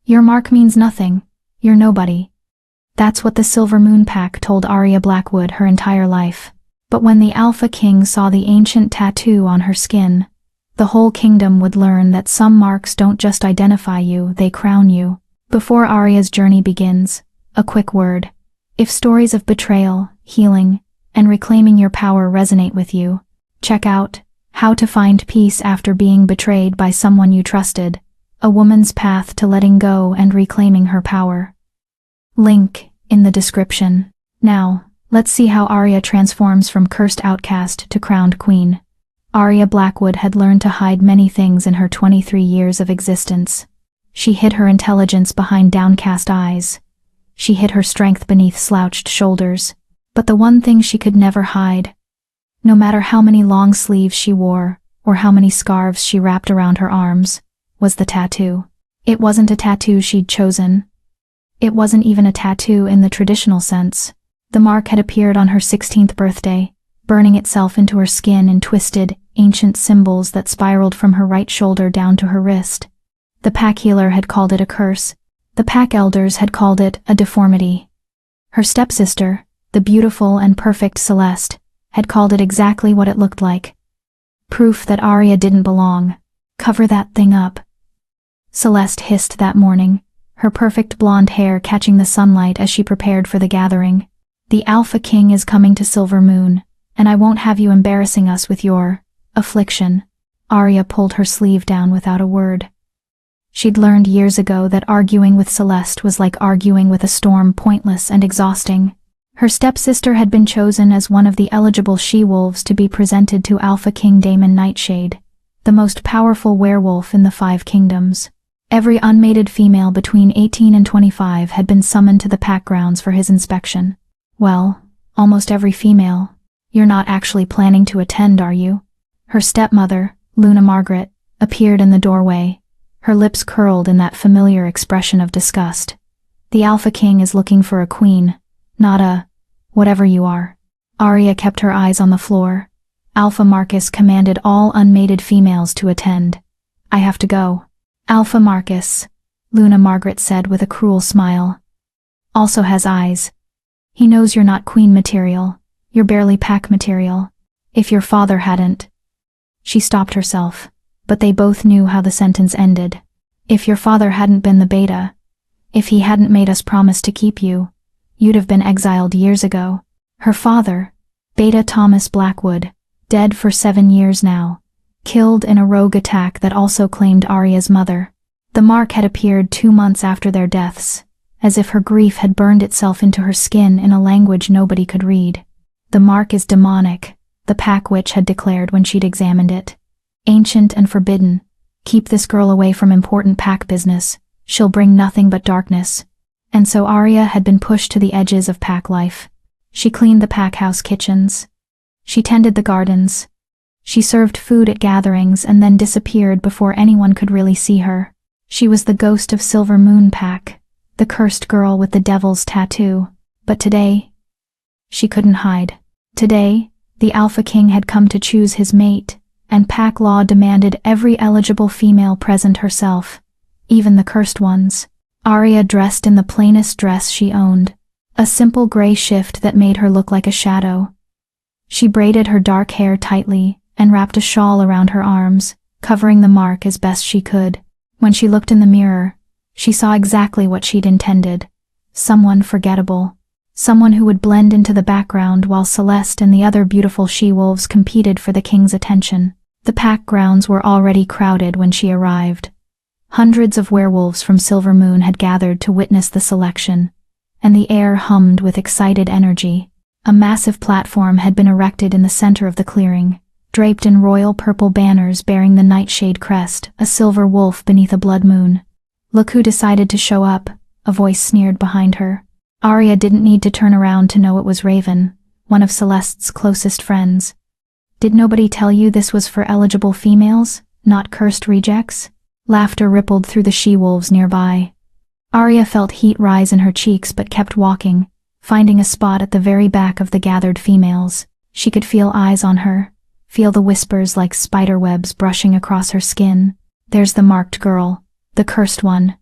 Your mark means nothing. You're nobody. That's what the Silver Moon Pack told Arya Blackwood her entire life. But when the Alpha King saw the ancient tattoo on her skin, the whole kingdom would learn that some marks don't just identify you, they crown you. Before Arya's journey begins, a quick word. If stories of betrayal, healing, and reclaiming your power resonate with you, check out How to Find Peace After Being Betrayed by Someone You Trusted, A Woman's Path to Letting Go and Reclaiming Her Power. Link in the description. Now, let's see how Arya transforms from cursed outcast to crowned queen. Arya Blackwood had learned to hide many things in her 23 years of existence. She hid her intelligence behind downcast eyes. She hid her strength beneath slouched shoulders. But the one thing she could never hide, no matter how many long sleeves she wore, or how many scarves she wrapped around her arms, was the tattoo. It wasn't a tattoo she'd chosen. It wasn't even a tattoo in the traditional sense. The mark had appeared on her 16th birthday, burning itself into her skin in twisted, ancient symbols that spiraled from her right shoulder down to her wrist. The pack healer had called it a curse. The pack elders had called it a deformity. Her stepsister, the beautiful and perfect Celeste, had called it exactly what it looked like. Proof that Arya didn't belong. Cover that thing up. Celeste hissed that morning, her perfect blonde hair catching the sunlight as she prepared for the gathering. The Alpha King is coming to Silver Moon, and I won't have you embarrassing us with your affliction. Arya pulled her sleeve down without a word. She'd learned years ago that arguing with Celeste was like arguing with a storm, pointless and exhausting. Her stepsister had been chosen as one of the eligible she-wolves to be presented to Alpha King Daemon Nightshade, the most powerful werewolf in the 5 kingdoms. Every unmated female between 18 and 25 had been summoned to the pack grounds for his inspection. Well, almost every female. You're not actually planning to attend, are you? Her stepmother, Luna Margaret, appeared in the doorway, her lips curled in that familiar expression of disgust. The Alpha King is looking for a queen, not a whatever you are. Arya kept her eyes on the floor. Alpha Marcus commanded all unmated females to attend. I have to go. Alpha Marcus, Luna Margaret said with a cruel smile, also has eyes. He knows you're not queen material. You're barely pack material. If your father hadn't. She stopped herself, but they both knew how the sentence ended. If your father hadn't been the beta, if he hadn't made us promise to keep you, you'd have been exiled years ago. Her father, Beta Thomas Blackwood, dead for 7 years now, killed in a rogue attack that also claimed Arya's mother. The mark had appeared 2 months after their deaths, as if her grief had burned itself into her skin in a language nobody could read. The mark is demonic, the pack witch had declared when she'd examined it. Ancient and forbidden. Keep this girl away from important pack business. She'll bring nothing but darkness. And so Arya had been pushed to the edges of pack life. She cleaned the pack house kitchens. She tended the gardens. She served food at gatherings and then disappeared before anyone could really see her. She was the ghost of Silver Moon Pack, the cursed girl with the devil's tattoo. But today, she couldn't hide. Today, the Alpha King had come to choose his mate, and pack law demanded every eligible female present herself, even the cursed ones. Arya dressed in the plainest dress she owned, a simple gray shift that made her look like a shadow. She braided her dark hair tightly and wrapped a shawl around her arms, covering the mark as best she could. When she looked in the mirror, she saw exactly what she'd intended. Someone forgettable. Someone who would blend into the background while Celeste and the other beautiful she-wolves competed for the king's attention. The pack grounds were already crowded when she arrived. Hundreds of werewolves from Silver Moon had gathered to witness the selection, and the air hummed with excited energy. A massive platform had been erected in the center of the clearing, draped in royal purple banners bearing the Nightshade crest, a silver wolf beneath a blood moon. Look who decided to show up, a voice sneered behind her. Arya didn't need to turn around to know it was Raven, one of Celeste's closest friends. Did nobody tell you this was for eligible females, not cursed rejects? Laughter rippled through the she-wolves nearby. Arya felt heat rise in her cheeks but kept walking, finding a spot at the very back of the gathered females. She could feel eyes on her, feel the whispers like spider webs brushing across her skin. There's the marked girl, the cursed one.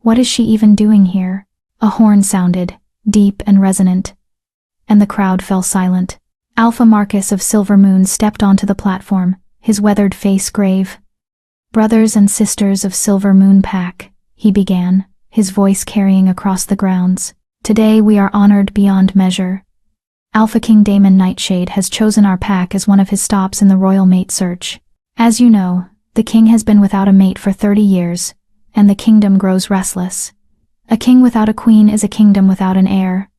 What is she even doing here? A horn sounded, deep and resonant, and the crowd fell silent. Alpha Marcus of Silver Moon stepped onto the platform, his weathered face grave. "Brothers and sisters of Silver Moon Pack," he began, his voice carrying across the grounds. "Today we are honored beyond measure. Alpha King Daemon Nightshade has chosen our pack as one of his stops in the royal mate search. As you know, the king has been without a mate for 30 years, and the kingdom grows restless. A king without a queen is a kingdom without an heir.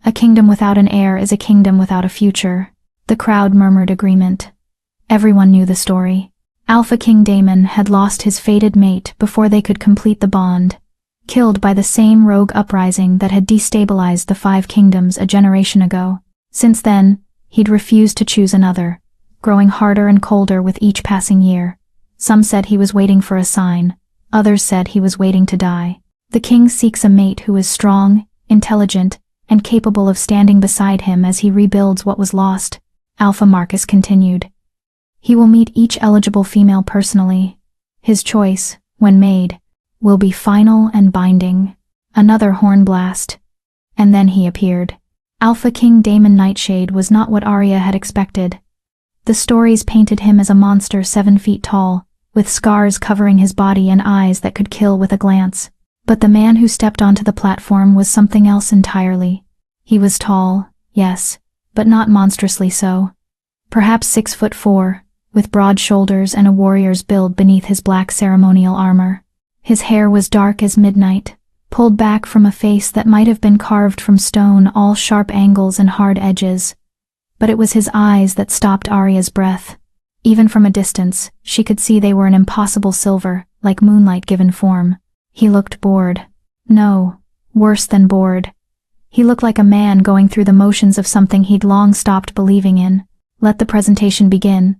A kingdom without an heir is a kingdom without a future." The crowd murmured agreement. Everyone knew the story. Alpha King Daemon had lost his fated mate before they could complete the bond, killed by the same rogue uprising that had destabilized the 5 kingdoms a generation ago. Since then, he'd refused to choose another, growing harder and colder with each passing year. Some said he was waiting for a sign, others said he was waiting to die. The king seeks a mate who is strong, intelligent, and capable of standing beside him as he rebuilds what was lost, Alpha Marcus continued. He will meet each eligible female personally. His choice, when made, will be final and binding. Another horn blast. And then he appeared. Alpha King Daemon Nightshade was not what Arya had expected. The stories painted him as a monster 7 feet tall, with scars covering his body and eyes that could kill with a glance. But the man who stepped onto the platform was something else entirely. He was tall, yes, but not monstrously so. Perhaps 6'4", with broad shoulders and a warrior's build beneath his black ceremonial armor. His hair was dark as midnight, pulled back from a face that might have been carved from stone, all sharp angles and hard edges. But it was his eyes that stopped Arya's breath. Even from a distance, she could see they were an impossible silver, like moonlight given form. He looked bored. No, worse than bored. He looked like a man going through the motions of something he'd long stopped believing in. "Let the presentation begin,"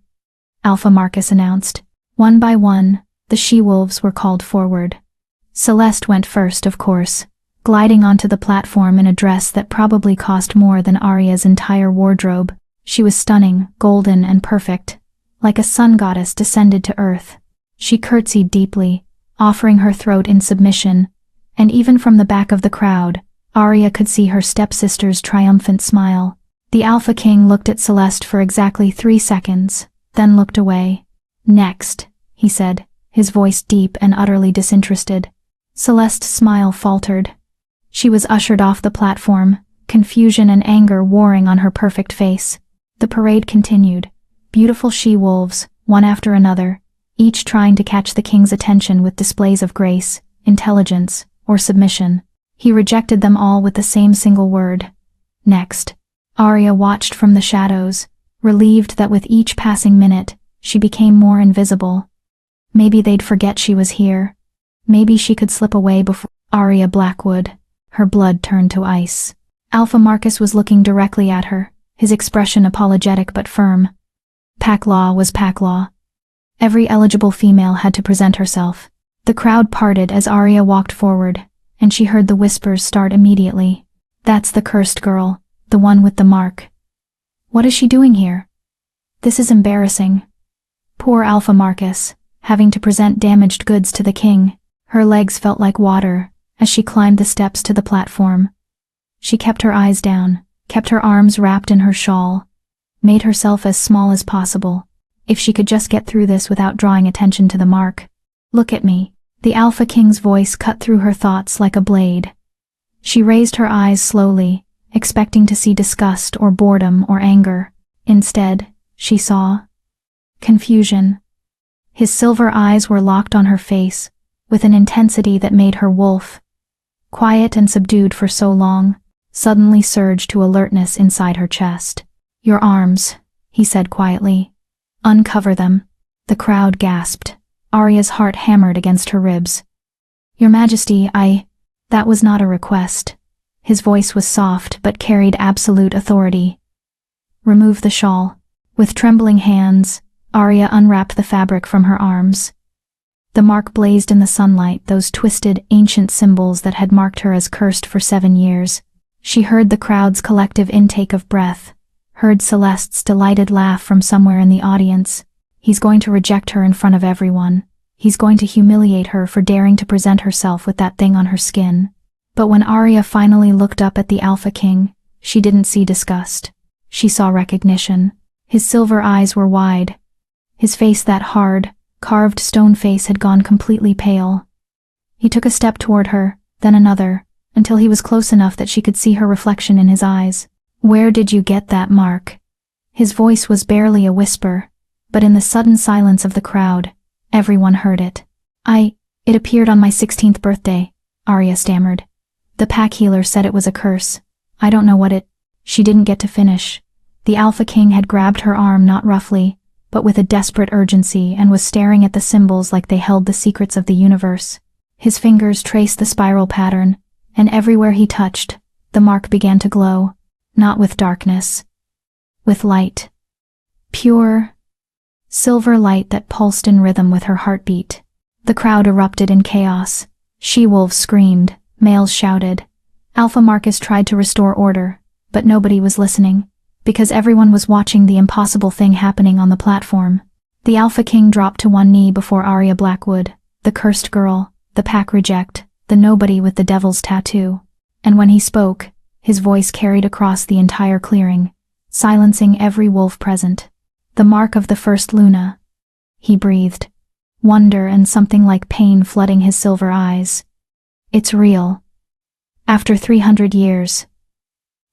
Alpha Marcus announced. One by one, the she-wolves were called forward. Celeste went first, of course, gliding onto the platform in a dress that probably cost more than Arya's entire wardrobe. She was stunning, golden, and perfect, like a sun goddess descended to earth. She curtsied deeply, offering her throat in submission, and even from the back of the crowd, Arya could see her stepsister's triumphant smile. The Alpha King looked at Celeste for exactly 3 seconds, then looked away. "Next," he said, his voice deep and utterly disinterested. Celeste's smile faltered. She was ushered off the platform, confusion and anger warring on her perfect face. The parade continued. Beautiful she-wolves, one after another, each trying to catch the king's attention with displays of grace, intelligence, or submission. He rejected them all with the same single word: next. Arya watched from the shadows, relieved that with each passing minute, she became more invisible. Maybe they'd forget she was here. Maybe she could slip away before Arya Blackwood. Her blood turned to ice. Alpha Marcus was looking directly at her, his expression apologetic but firm. Pack law was pack law. Every eligible female had to present herself. The crowd parted as Arya walked forward, and she heard the whispers start immediately. "That's the cursed girl, the one with the mark. What is she doing here? This is embarrassing." Poor Alpha Marcus, having to present damaged goods to the king. Her legs felt like water as she climbed the steps to the platform. She kept her eyes down, kept her arms wrapped in her shawl, made herself as small as possible. If she could just get through this without drawing attention to the mark. "Look at me." The Alpha King's voice cut through her thoughts like a blade. She raised her eyes slowly, expecting to see disgust or boredom or anger. Instead, she saw confusion. His silver eyes were locked on her face, with an intensity that made her wolf, quiet and subdued for so long, suddenly surged to alertness inside her chest. "Your arms," he said quietly. "Uncover them." The crowd gasped. Arya's heart hammered against her ribs. "Your Majesty, That was not a request." His voice was soft but carried absolute authority. "Remove the shawl." With trembling hands, Arya unwrapped the fabric from her arms. The mark blazed in the sunlight, those twisted, ancient symbols that had marked her as cursed for 7 years. She heard the crowd's collective intake of breath, heard Celeste's delighted laugh from somewhere in the audience. "He's going to reject her in front of everyone. He's going to humiliate her for daring to present herself with that thing on her skin. But when Arya finally looked up at the Alpha King, she didn't see disgust. She saw recognition. His silver eyes were wide. His face, that hard, carved stone face, had gone completely pale. He took a step toward her, then another, until he was close enough that she could see her reflection in his eyes. "Where did you get that mark?" His voice was barely a whisper, but in the sudden silence of the crowd, everyone heard it. It appeared on my 16th birthday, Arya stammered. The pack healer said it was a curse. I don't know what it... She didn't get to finish. The Alpha King had grabbed her arm, not roughly, but with a desperate urgency, and was staring at the symbols like they held the secrets of the universe. His fingers traced the spiral pattern, and everywhere he touched, the mark began to glow. Not with darkness. With light. Pure, silver light that pulsed in rhythm with her heartbeat. The crowd erupted in chaos. She-wolves screamed, males shouted. Alpha Marcus tried to restore order, but nobody was listening, because everyone was watching the impossible thing happening on the platform. The Alpha King dropped to one knee before Arya Blackwood, the cursed girl, the pack reject, the nobody with the devil's tattoo. And when he spoke, his voice carried across the entire clearing, silencing every wolf present. "The mark of the first Luna," he breathed, wonder and something like pain flooding his silver eyes. "It's real. After 300 years.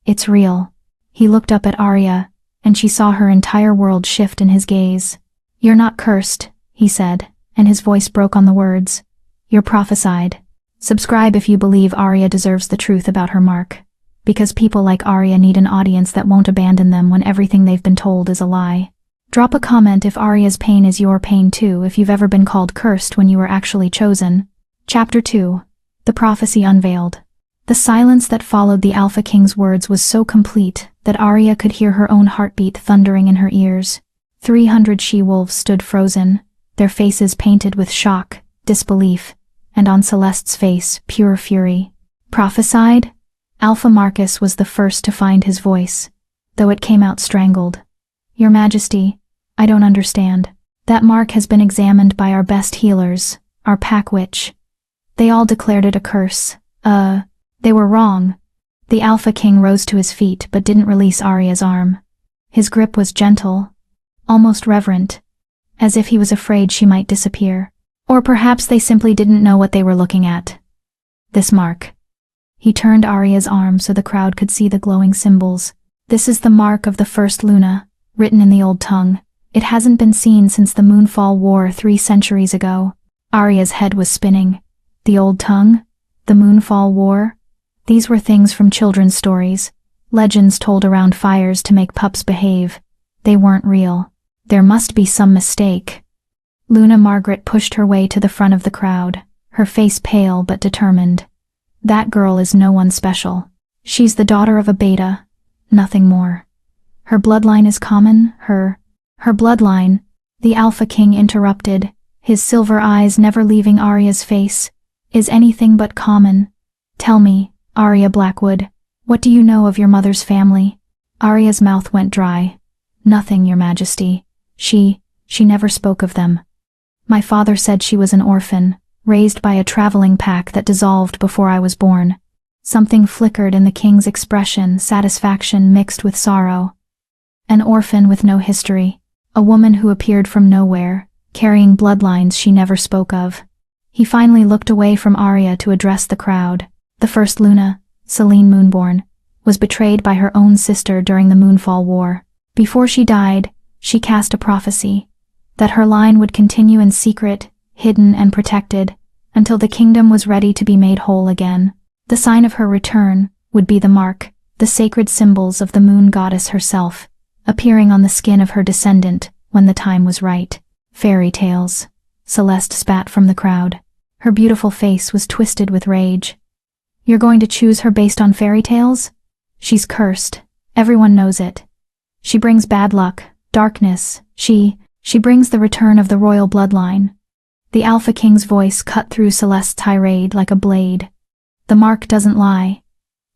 It's real." He looked up at Arya, and she saw her entire world shift in his gaze. "You're not cursed," he said, and his voice broke on the words. "You're prophesied. Subscribe if you believe Arya deserves the truth about her mark. Because people like Arya need an audience that won't abandon them when everything they've been told is a lie. Drop a comment if Arya's pain is your pain too, if you've ever been called cursed when you were actually chosen. Chapter 2. The Prophecy Unveiled. The silence that followed the Alpha King's words was so complete that Arya could hear her own heartbeat thundering in her ears. 300 she-wolves stood frozen, their faces painted with shock, disbelief, and on Celeste's face, pure fury. Prophesied? Alpha Marcus was the first to find his voice, though it came out strangled. "Your Majesty, I don't understand. That mark has been examined by our best healers, our pack witch. They all declared it a curse. They were wrong." The Alpha King rose to his feet but didn't release Arya's arm. His grip was gentle, almost reverent, as if he was afraid she might disappear. Or perhaps they simply didn't know what they were looking at. "This mark." He turned Arya's arm so the crowd could see the glowing symbols. "This is the mark of the first Luna, written in the old tongue. It hasn't been seen since the Moonfall War 3 centuries ago." Arya's head was spinning. The old tongue? The Moonfall War? These were things from children's stories, legends told around fires to make pups behave. They weren't real. There must be some mistake. Luna Margaret pushed her way to the front of the crowd, her face pale but determined. "That girl is no one special. She's the daughter of a beta, nothing more. Her bloodline is common, her bloodline," the Alpha King interrupted, his silver eyes never leaving Arya's face, "is anything but common. Tell me, Arya Blackwood, what do you know of your mother's family?" Arya's mouth went dry. "Nothing, Your Majesty. She never spoke of them. My father said she was an orphan, raised by a traveling pack that dissolved before I was born." Something flickered in the king's expression, satisfaction mixed with sorrow. An orphan with no history, a woman who appeared from nowhere, carrying bloodlines she never spoke of. He finally looked away from Arya to address the crowd. The first Luna, Selene Moonborn, was betrayed by her own sister during the Moonfall War. Before she died, she cast a prophecy that her line would continue in secret, hidden and protected, until the kingdom was ready to be made whole again. The sign of her return would be the mark, the sacred symbols of the moon goddess herself, appearing on the skin of her descendant when the time was right. "Fairy tales," Celeste spat from the crowd. Her beautiful face was twisted with rage. "You're going to choose her based on fairy tales? She's cursed. Everyone knows it. She brings bad luck, darkness. She brings the return of the royal bloodline." The Alpha King's voice cut through Celeste's tirade like a blade. "The mark doesn't lie.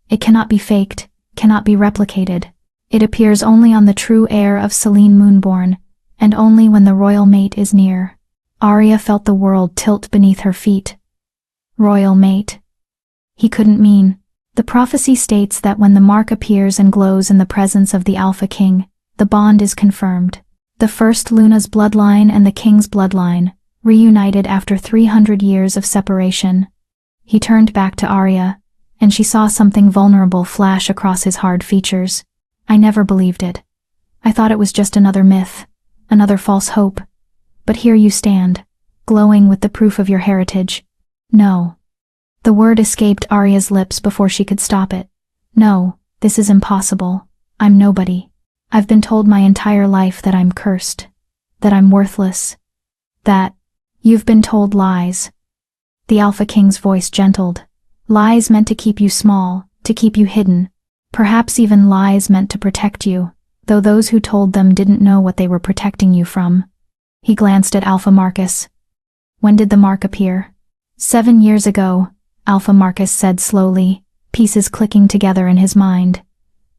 It cannot be faked, cannot be replicated. It appears only on the true heir of Selene Moonborn, and only when the royal mate is near." Arya felt the world tilt beneath her feet. Royal mate. He couldn't mean. The prophecy states that when the mark appears and glows in the presence of the Alpha King, the bond is confirmed. The first Luna's bloodline and the King's bloodline, reunited after 300 years of separation. He turned back to Arya, and she saw something vulnerable flash across his hard features. I never believed it. I thought it was just another myth, another false hope. But here you stand, glowing with the proof of your heritage. No. The word escaped Arya's lips before she could stop it. No, this is impossible. I'm nobody. I've been told my entire life that I'm cursed, that I'm worthless, that you've been told lies. The Alpha King's voice gentled. Lies meant to keep you small, to keep you hidden. Perhaps even lies meant to protect you, though those who told them didn't know what they were protecting you from. He glanced at Alpha Marcus. When did the mark appear? 7 years ago, Alpha Marcus said slowly, pieces clicking together in his mind.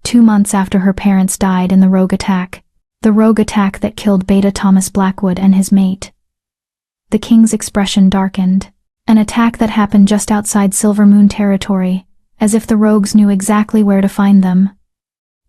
2 months after her parents died in the rogue attack. The rogue attack that killed Beta Thomas Blackwood and his mate. The King's expression darkened. An attack that happened just outside Silvermoon territory, as if the rogues knew exactly where to find them.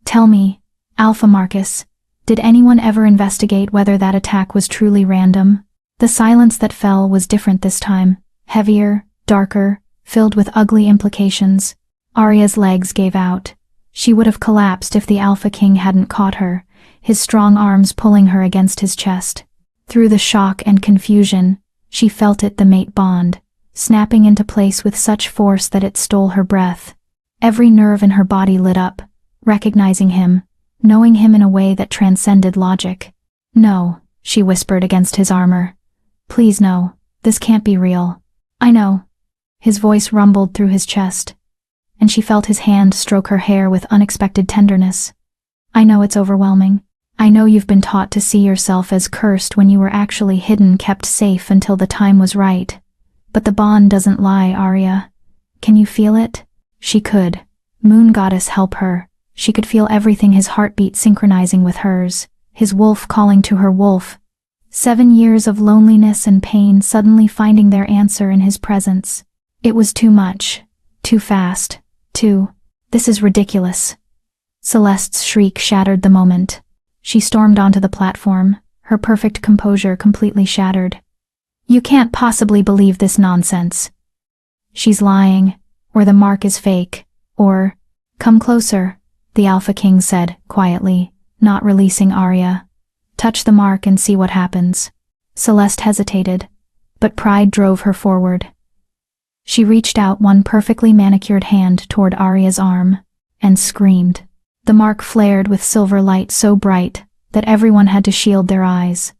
Tell me, Alpha Marcus, did anyone ever investigate whether that attack was truly random? The silence that fell was different this time, heavier, darker, filled with ugly implications. Arya's legs gave out. She would have collapsed if the Alpha King hadn't caught her, his strong arms pulling her against his chest. Through the shock and confusion, she felt it, the mate bond, snapping into place with such force that it stole her breath. Every nerve in her body lit up, recognizing him, knowing him in a way that transcended logic. No, she whispered against his armor. Please no, this can't be real. I know. His voice rumbled through his chest, and she felt his hand stroke her hair with unexpected tenderness. I know it's overwhelming. I know you've been taught to see yourself as cursed when you were actually hidden, kept safe until the time was right. But the bond doesn't lie, Arya. Can you feel it? She could. Moon Goddess help her. She could feel everything, his heartbeat synchronizing with hers, his wolf calling to her wolf. 7 years of loneliness and pain suddenly finding their answer in his presence. It was too much. Too fast. This is ridiculous. Celeste's shriek shattered the moment. She stormed onto the platform, her perfect composure completely shattered. You can't possibly believe this nonsense. She's lying, or the mark is fake, or... Come closer, the Alpha King said, quietly, not releasing Arya. Touch the mark and see what happens. Celeste hesitated, but pride drove her forward. She reached out one perfectly manicured hand toward Arya's arm, and screamed. The mark flared with silver light so bright that everyone had to shield their eyes.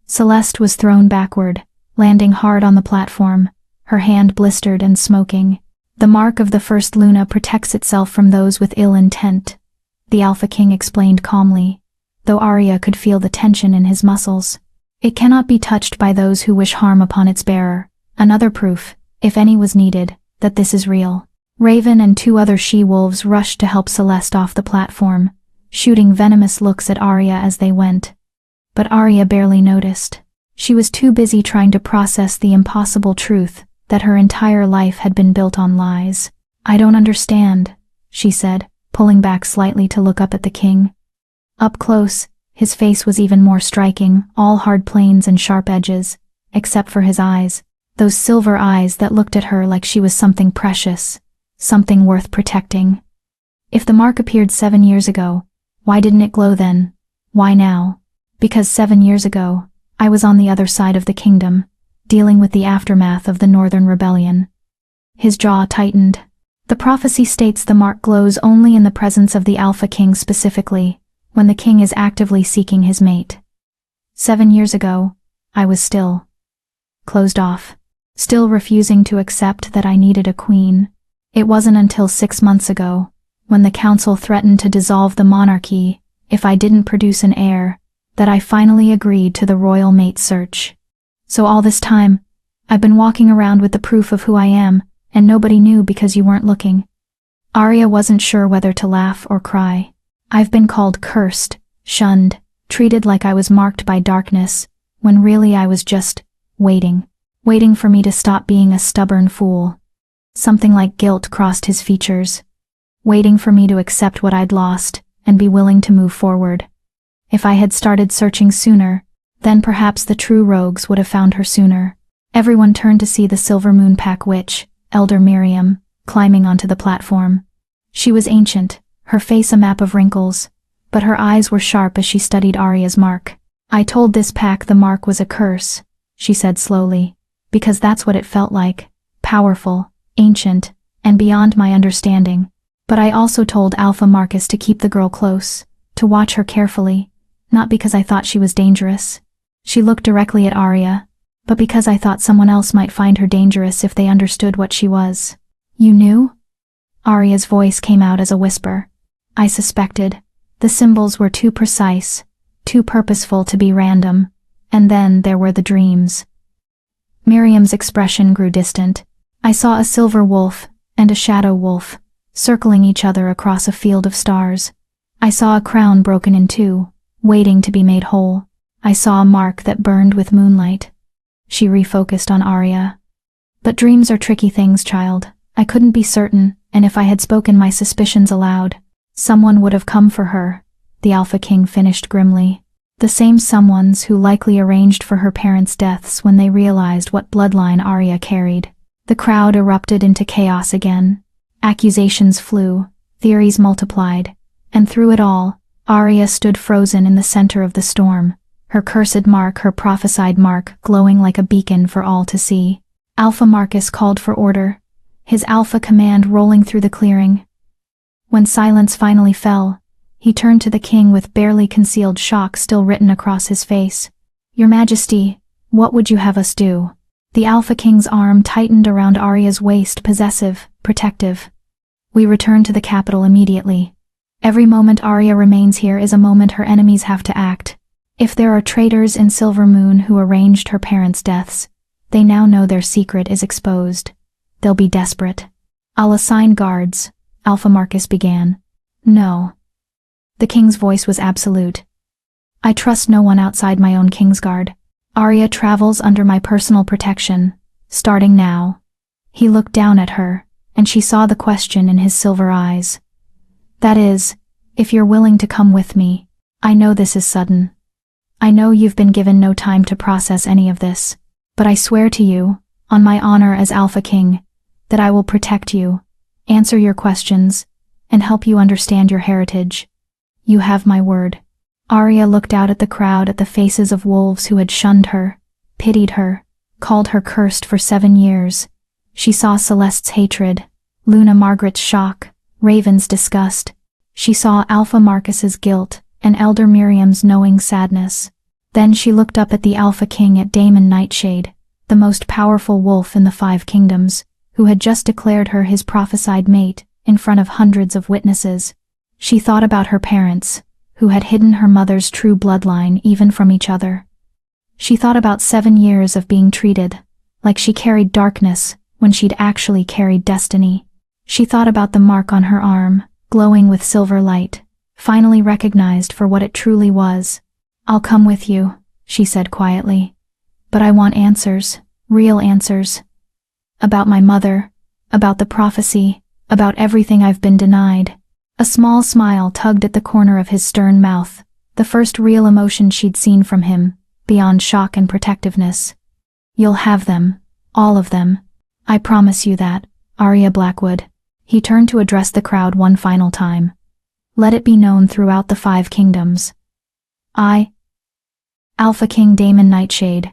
Celeste was thrown backward, landing hard on the platform, her hand blistered and smoking. The mark of the first Luna protects itself from those with ill intent, the Alpha King explained calmly, though Arya could feel the tension in his muscles. It cannot be touched by those who wish harm upon its bearer. Another proof, if any was needed, that this is real. Raven and 2 other she-wolves rushed to help Celeste off the platform, shooting venomous looks at Arya as they went. But Arya barely noticed. She was too busy trying to process the impossible truth that her entire life had been built on lies. I don't understand, she said, pulling back slightly to look up at the king. Up close, his face was even more striking, all hard planes and sharp edges, except for his eyes, those silver eyes that looked at her like she was something precious, something worth protecting. If the mark appeared 7 years ago, why didn't it glow then? Why now? Because 7 years ago, I was on the other side of the kingdom, dealing with the aftermath of the Northern Rebellion. His jaw tightened. The prophecy states the mark glows only in the presence of the Alpha King, specifically, when the king is actively seeking his mate. 7 years ago, I was still closed off, still refusing to accept that I needed a queen. It wasn't until 6 months ago, when the council threatened to dissolve the monarchy if I didn't produce an heir, that I finally agreed to the royal mate search. So all this time, I've been walking around with the proof of who I am, and nobody knew because you weren't looking. Arya wasn't sure whether to laugh or cry. I've been called cursed, shunned, treated like I was marked by darkness, when really I was just waiting for me to stop being a stubborn fool. Something like guilt crossed his features, waiting for me to accept what I'd lost and be willing to move forward. If I had started searching sooner, then perhaps the true rogues would have found her sooner. Everyone turned to see the Silver Moon Pack witch, Elder Miriam, climbing onto the platform. She was ancient, her face a map of wrinkles, but her eyes were sharp as she studied Arya's mark. "I told this pack the mark was a curse," she said slowly, "because that's what it felt like, powerful, ancient, and beyond my understanding. But I also told Alpha Marcus to keep the girl close, to watch her carefully, not because I thought she was dangerous." She looked directly at Arya, "but because I thought someone else might find her dangerous if they understood what she was." "You knew?" Arya's voice came out as a whisper. "I suspected. The symbols were too precise, too purposeful to be random, and then there were the dreams." Miriam's expression grew distant. "I saw a silver wolf and a shadow wolf, circling each other across a field of stars. I saw a crown broken in two, waiting to be made whole. I saw a mark that burned with moonlight." She refocused on Arya. "But dreams are tricky things, child. I couldn't be certain, and if I had spoken my suspicions aloud, someone would have come for her," the Alpha King finished grimly. "The same someones who likely arranged for her parents' deaths when they realized what bloodline Arya carried." The crowd erupted into chaos again. Accusations flew, theories multiplied, and through it all, Arya stood frozen in the center of the storm, her cursed mark, her prophesied mark, glowing like a beacon for all to see. Alpha Marcus called for order, his alpha command rolling through the clearing. When silence finally fell, he turned to the king with barely concealed shock still written across his face. "Your Majesty, what would you have us do?" The Alpha King's arm tightened around Arya's waist, possessive, protective. "We return to the capital immediately. Every moment Arya remains here is a moment her enemies have to act. If there are traitors in Silver Moon who arranged her parents' deaths, they now know their secret is exposed. They'll be desperate. I'll assign guards," Alpha Marcus began. "No." The king's voice was absolute. "I trust no one outside my own Kingsguard. Arya travels under my personal protection, starting now." He looked down at her, and she saw the question in his silver eyes. "That is, if you're willing to come with me. I know this is sudden. I know you've been given no time to process any of this, but I swear to you, on my honor as Alpha King, that I will protect you, answer your questions, and help you understand your heritage. You have my word." Arya looked out at the crowd, at the faces of wolves who had shunned her, pitied her, called her cursed for 7 years. She saw Celeste's hatred, Luna Margaret's shock, Raven's disgust. She saw Alpha Marcus's guilt and Elder Miriam's knowing sadness. Then she looked up at the Alpha King, at Daemon Nightshade, the most powerful wolf in the 5 kingdoms, who had just declared her his prophesied mate in front of hundreds of witnesses. She thought about her parents, who had hidden her mother's true bloodline even from each other. She thought about 7 years of being treated like she carried darkness when she'd actually carried destiny. She thought about the mark on her arm, glowing with silver light, finally recognized for what it truly was. "I'll come with you," she said quietly. "But I want answers, real answers. About my mother, about the prophecy, about everything I've been denied." A small smile tugged at the corner of his stern mouth, the first real emotion she'd seen from him, beyond shock and protectiveness. "You'll have them, all of them. I promise you that, Arya Blackwood." He turned to address the crowd one final time. "Let it be known throughout the 5 kingdoms. I, Alpha King Daemon Nightshade,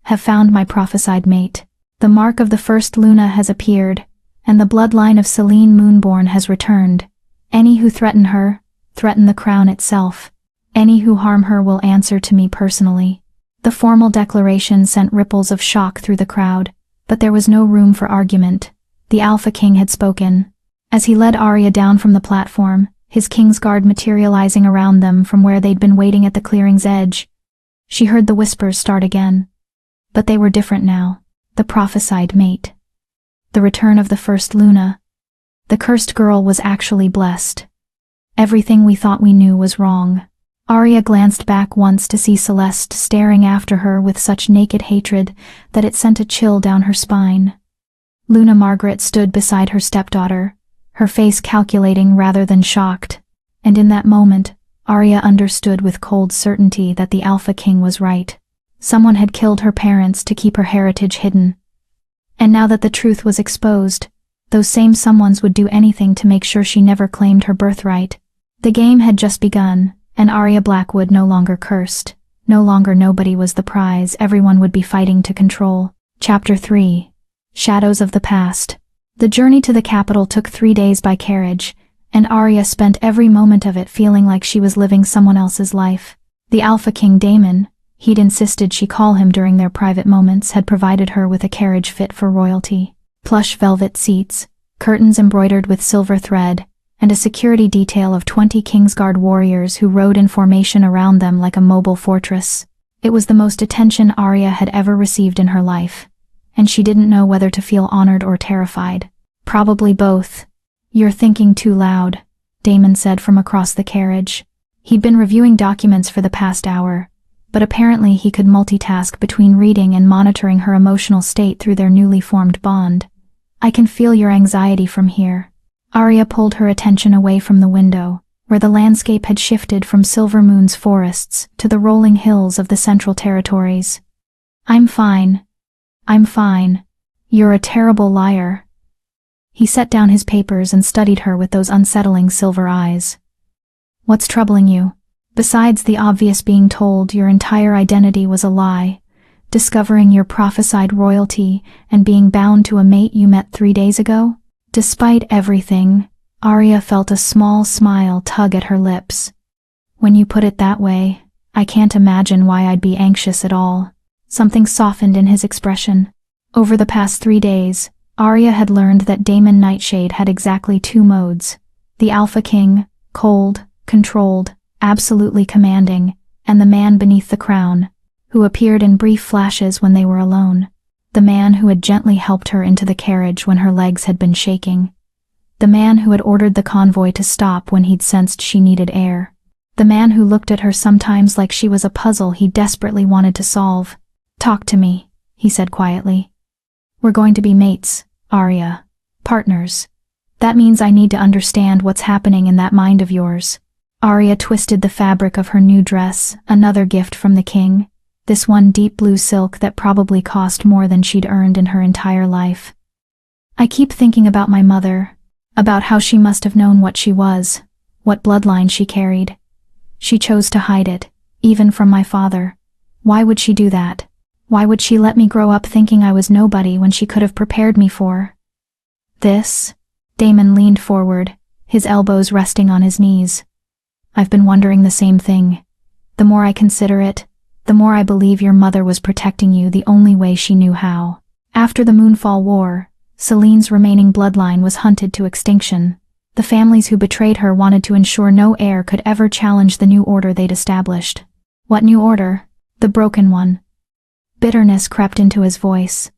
have found my prophesied mate. The mark of the first Luna has appeared, and the bloodline of Selene Moonborn has returned. Any who threaten her, threaten the crown itself. Any who harm her will answer to me personally." The formal declaration sent ripples of shock through the crowd, but there was no room for argument. The Alpha King had spoken. As he led Arya down from the platform, his Kingsguard materializing around them from where they'd been waiting at the clearing's edge, she heard the whispers start again. But they were different now. The prophesied mate. The return of the first Luna. The cursed girl was actually blessed. Everything we thought we knew was wrong. Arya glanced back once to see Celeste staring after her with such naked hatred that it sent a chill down her spine. Luna Margaret stood beside her stepdaughter, her face calculating rather than shocked, and in that moment, Arya understood with cold certainty that the Alpha King was right. Someone had killed her parents to keep her heritage hidden. And now that the truth was exposed, those same someones would do anything to make sure she never claimed her birthright. The game had just begun, and Arya Blackwood no longer cursed. No longer nobody was the prize everyone would be fighting to control. Chapter 3. Shadows of the Past. The journey to the capital took 3 days by carriage, and Arya spent every moment of it feeling like she was living someone else's life. The Alpha King Daemon, he'd insisted she call him during their private moments, had provided her with a carriage fit for royalty. Plush velvet seats, curtains embroidered with silver thread, and a security detail of 20 Kingsguard warriors who rode in formation around them like a mobile fortress. It was the most attention Arya had ever received in her life, and she didn't know whether to feel honored or terrified. Probably both. "You're thinking too loud," Daemon said from across the carriage. He'd been reviewing documents for the past hour, but apparently he could multitask between reading and monitoring her emotional state through their newly formed bond. "I can feel your anxiety from here." Arya pulled her attention away from the window, where the landscape had shifted from Silvermoon's forests to the rolling hills of the Central Territories. I'm fine. You're a terrible liar." He set down his papers and studied her with those unsettling silver eyes. "What's troubling you? Besides the obvious being told your entire identity was a lie, discovering your prophesied royalty, and being bound to a mate you met 3 days ago?" Despite everything, Arya felt a small smile tug at her lips. "When you put it that way, I can't imagine why I'd be anxious at all." Something softened in his expression. Over the past 3 days, Arya had learned that Daemon Nightshade had exactly 2 modes. The Alpha King, cold, controlled, absolutely commanding, and the man beneath the crown, who appeared in brief flashes when they were alone. The man who had gently helped her into the carriage when her legs had been shaking. The man who had ordered the convoy to stop when he'd sensed she needed air. The man who looked at her sometimes like she was a puzzle he desperately wanted to solve. "Talk to me," he said quietly. "We're going to be mates, Arya. Partners. That means I need to understand what's happening in that mind of yours." Arya twisted the fabric of her new dress, another gift from the king. This one deep blue silk that probably cost more than she'd earned in her entire life. "I keep thinking about my mother, about how she must have known what she was, what bloodline she carried. She chose to hide it, even from my father. Why would she do that? Why would she let me grow up thinking I was nobody when she could have prepared me for this?" Daemon leaned forward, his elbows resting on his knees. "I've been wondering the same thing. The more I consider it, the more I believe your mother was protecting you the only way she knew how." After the Moonfall War, Celene's remaining bloodline was hunted to extinction. The families who betrayed her wanted to ensure no heir could ever challenge the new order they'd established. "What new order?" "The broken one." Bitterness crept into his voice.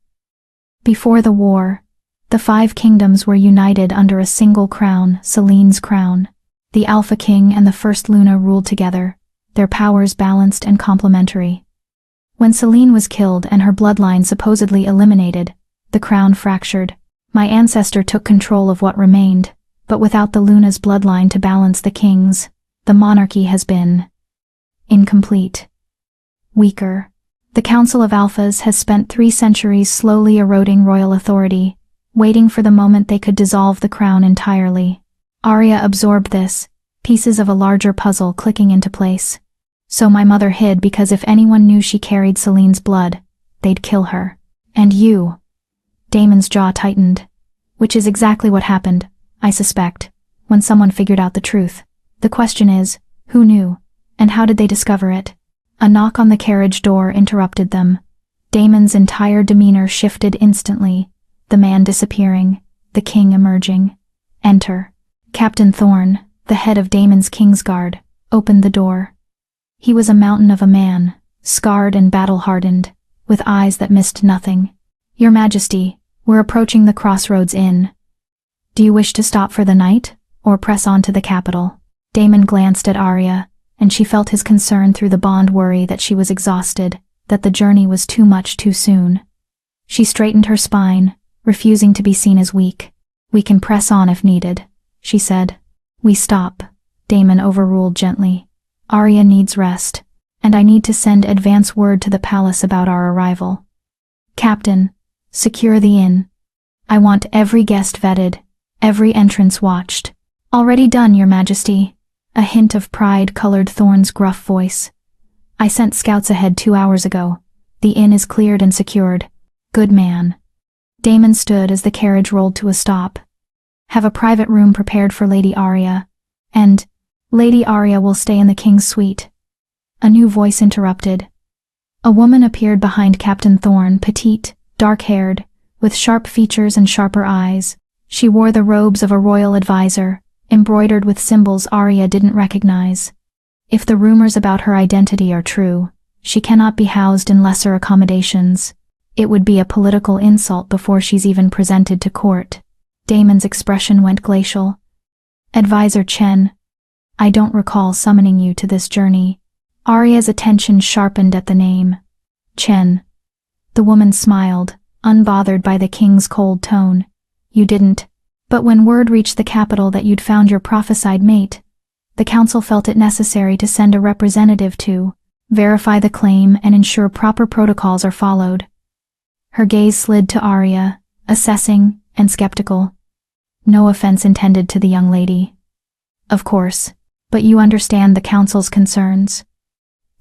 Before the war, the 5 kingdoms were united under a single crown, Celene's crown. The Alpha King and the First Luna ruled together, their powers balanced and complementary. When Selene was killed and her bloodline supposedly eliminated, the crown fractured. My ancestor took control of what remained, but without the Luna's bloodline to balance the kings, the monarchy has been incomplete. Weaker. The Council of Alphas has spent 3 centuries slowly eroding royal authority, waiting for the moment they could dissolve the crown entirely. Arya absorbed this, pieces of a larger puzzle clicking into place. So my mother hid because if anyone knew she carried Celene's blood, they'd kill her. And you. Daemon's jaw tightened. Which is exactly what happened, I suspect, when someone figured out the truth. The question is, who knew, and how did they discover it? A knock on the carriage door interrupted them. Daemon's entire demeanor shifted instantly, the man disappearing, the king emerging. Enter. Captain Thorne, the head of Daemon's Kingsguard, opened the door. He was a mountain of a man, scarred and battle-hardened, with eyes that missed nothing. "Your Majesty, we're approaching the Crossroads Inn. Do you wish to stop for the night, or press on to the capital?" Daemon glanced at Arya, and she felt his concern through the bond worry that she was exhausted, that the journey was too much too soon. She straightened her spine, refusing to be seen as weak. "We can press on if needed," she said. "We stop," Damon overruled gently. "Arya needs rest, and I need to send advance word to the palace about our arrival. Captain, secure the inn. I want every guest vetted, every entrance watched." "Already done, Your Majesty," a hint of pride colored Thorne's gruff voice. "I sent scouts ahead 2 hours ago. The inn is cleared and secured." "Good man." Damon stood as the carriage rolled to a stop. "Have a private room prepared for Lady Arya, and Lady Arya will stay in the king's suite." A new voice interrupted. A woman appeared behind Captain Thorne, petite, dark-haired, with sharp features and sharper eyes. She wore the robes of a royal advisor, embroidered with symbols Arya didn't recognize. If the rumors about her identity are true, she cannot be housed in lesser accommodations. It would be a political insult before she's even presented to court. Damon's expression went glacial. "Advisor Chen, I don't recall summoning you to this journey." Arya's attention sharpened at the name. "Chen." The woman smiled, unbothered by the king's cold tone. "You didn't. But when word reached the capital that you'd found your prophesied mate, the council felt it necessary to send a representative to verify the claim and ensure proper protocols are followed." Her gaze slid to Arya, assessing and skeptical. "No offense intended to the young lady." "Of course, but you understand the council's concerns.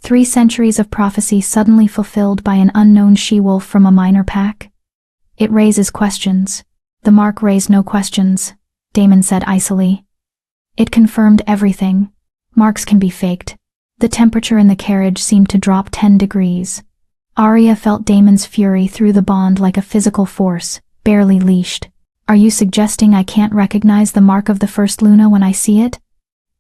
3 centuries of prophecy suddenly fulfilled by an unknown she-wolf from a minor pack? It raises questions." "The mark raised no questions," Damon said icily. "It confirmed everything. Marks can be faked." The temperature in the carriage seemed to drop 10 degrees. Arya felt Damon's fury through the bond like a physical force, barely leashed. "Are you suggesting I can't recognize the mark of the First Luna when I see it?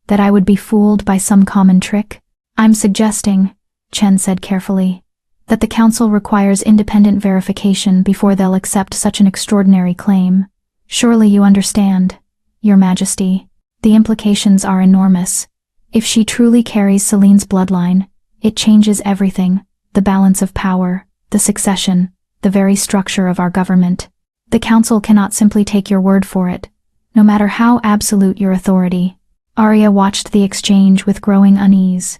That I would be fooled by some common trick?" "I'm suggesting," Chen said carefully, "that the council requires independent verification before they'll accept such an extraordinary claim. Surely you understand, Your Majesty. The implications are enormous. If she truly carries Celene's bloodline, it changes everything, the balance of power, the succession, the very structure of our government. The council cannot simply take your word for it, no matter how absolute your authority." Arya watched the exchange with growing unease.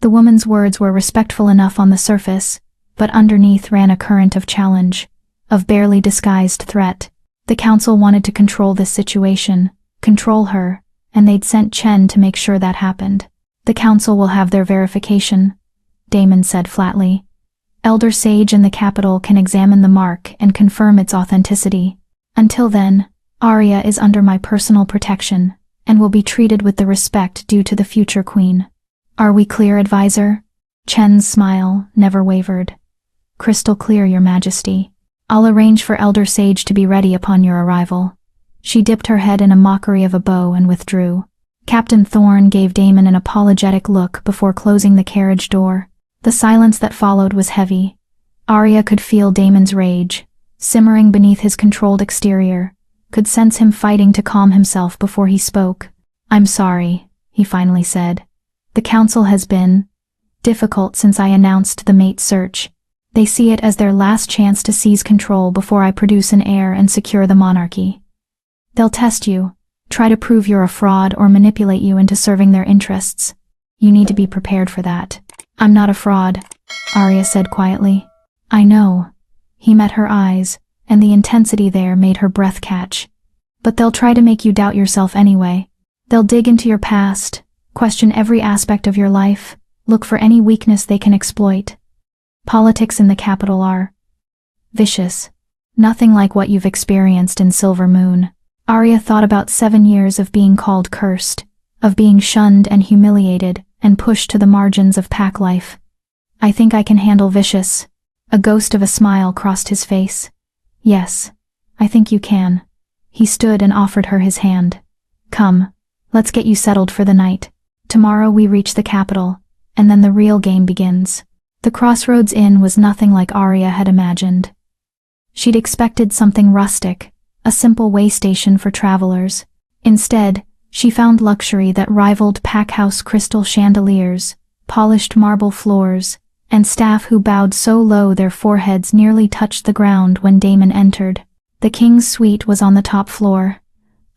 The woman's words were respectful enough on the surface, but underneath ran a current of challenge, of barely disguised threat. The council wanted to control this situation, control her, and they'd sent Chen to make sure that happened. "The council will have their verification," Damon said flatly. "Elder Sage in the capital can examine the mark and confirm its authenticity. Until then, Arya is under my personal protection, and will be treated with the respect due to the future queen. Are we clear, advisor?" Chen's smile never wavered. "Crystal clear, Your Majesty. I'll arrange for Elder Sage to be ready upon your arrival." She dipped her head in a mockery of a bow and withdrew. Captain Thorne gave Damon an apologetic look before closing the carriage door. The silence that followed was heavy. Arya could feel Damon's rage, simmering beneath his controlled exterior, could sense him fighting to calm himself before he spoke. "I'm sorry," he finally said. "The council has been difficult since I announced the mate search. They see it as their last chance to seize control before I produce an heir and secure the monarchy. They'll test you, try to prove you're a fraud or manipulate you into serving their interests. You need to be prepared for that." "I'm not a fraud," Arya said quietly. "I know." He met her eyes, and the intensity there made her breath catch. "But they'll try to make you doubt yourself anyway. They'll dig into your past, question every aspect of your life, look for any weakness they can exploit. Politics in the capital are vicious. Nothing like what you've experienced in Silver Moon." Arya thought about 7 years of being called cursed, of being shunned and humiliated, and pushed to the margins of pack life. "I think I can handle vicious." A ghost of a smile crossed his face. "Yes, I think you can." He stood and offered her his hand. "Come, let's get you settled for the night. Tomorrow we reach the capital, and then the real game begins." The Crossroads Inn was nothing like Arya had imagined. She'd expected something rustic, a simple way station for travelers. Instead, She found luxury that rivaled packhouse crystal chandeliers, polished marble floors, and staff who bowed so low their foreheads nearly touched the ground when Damon entered. The king's suite was on the top floor,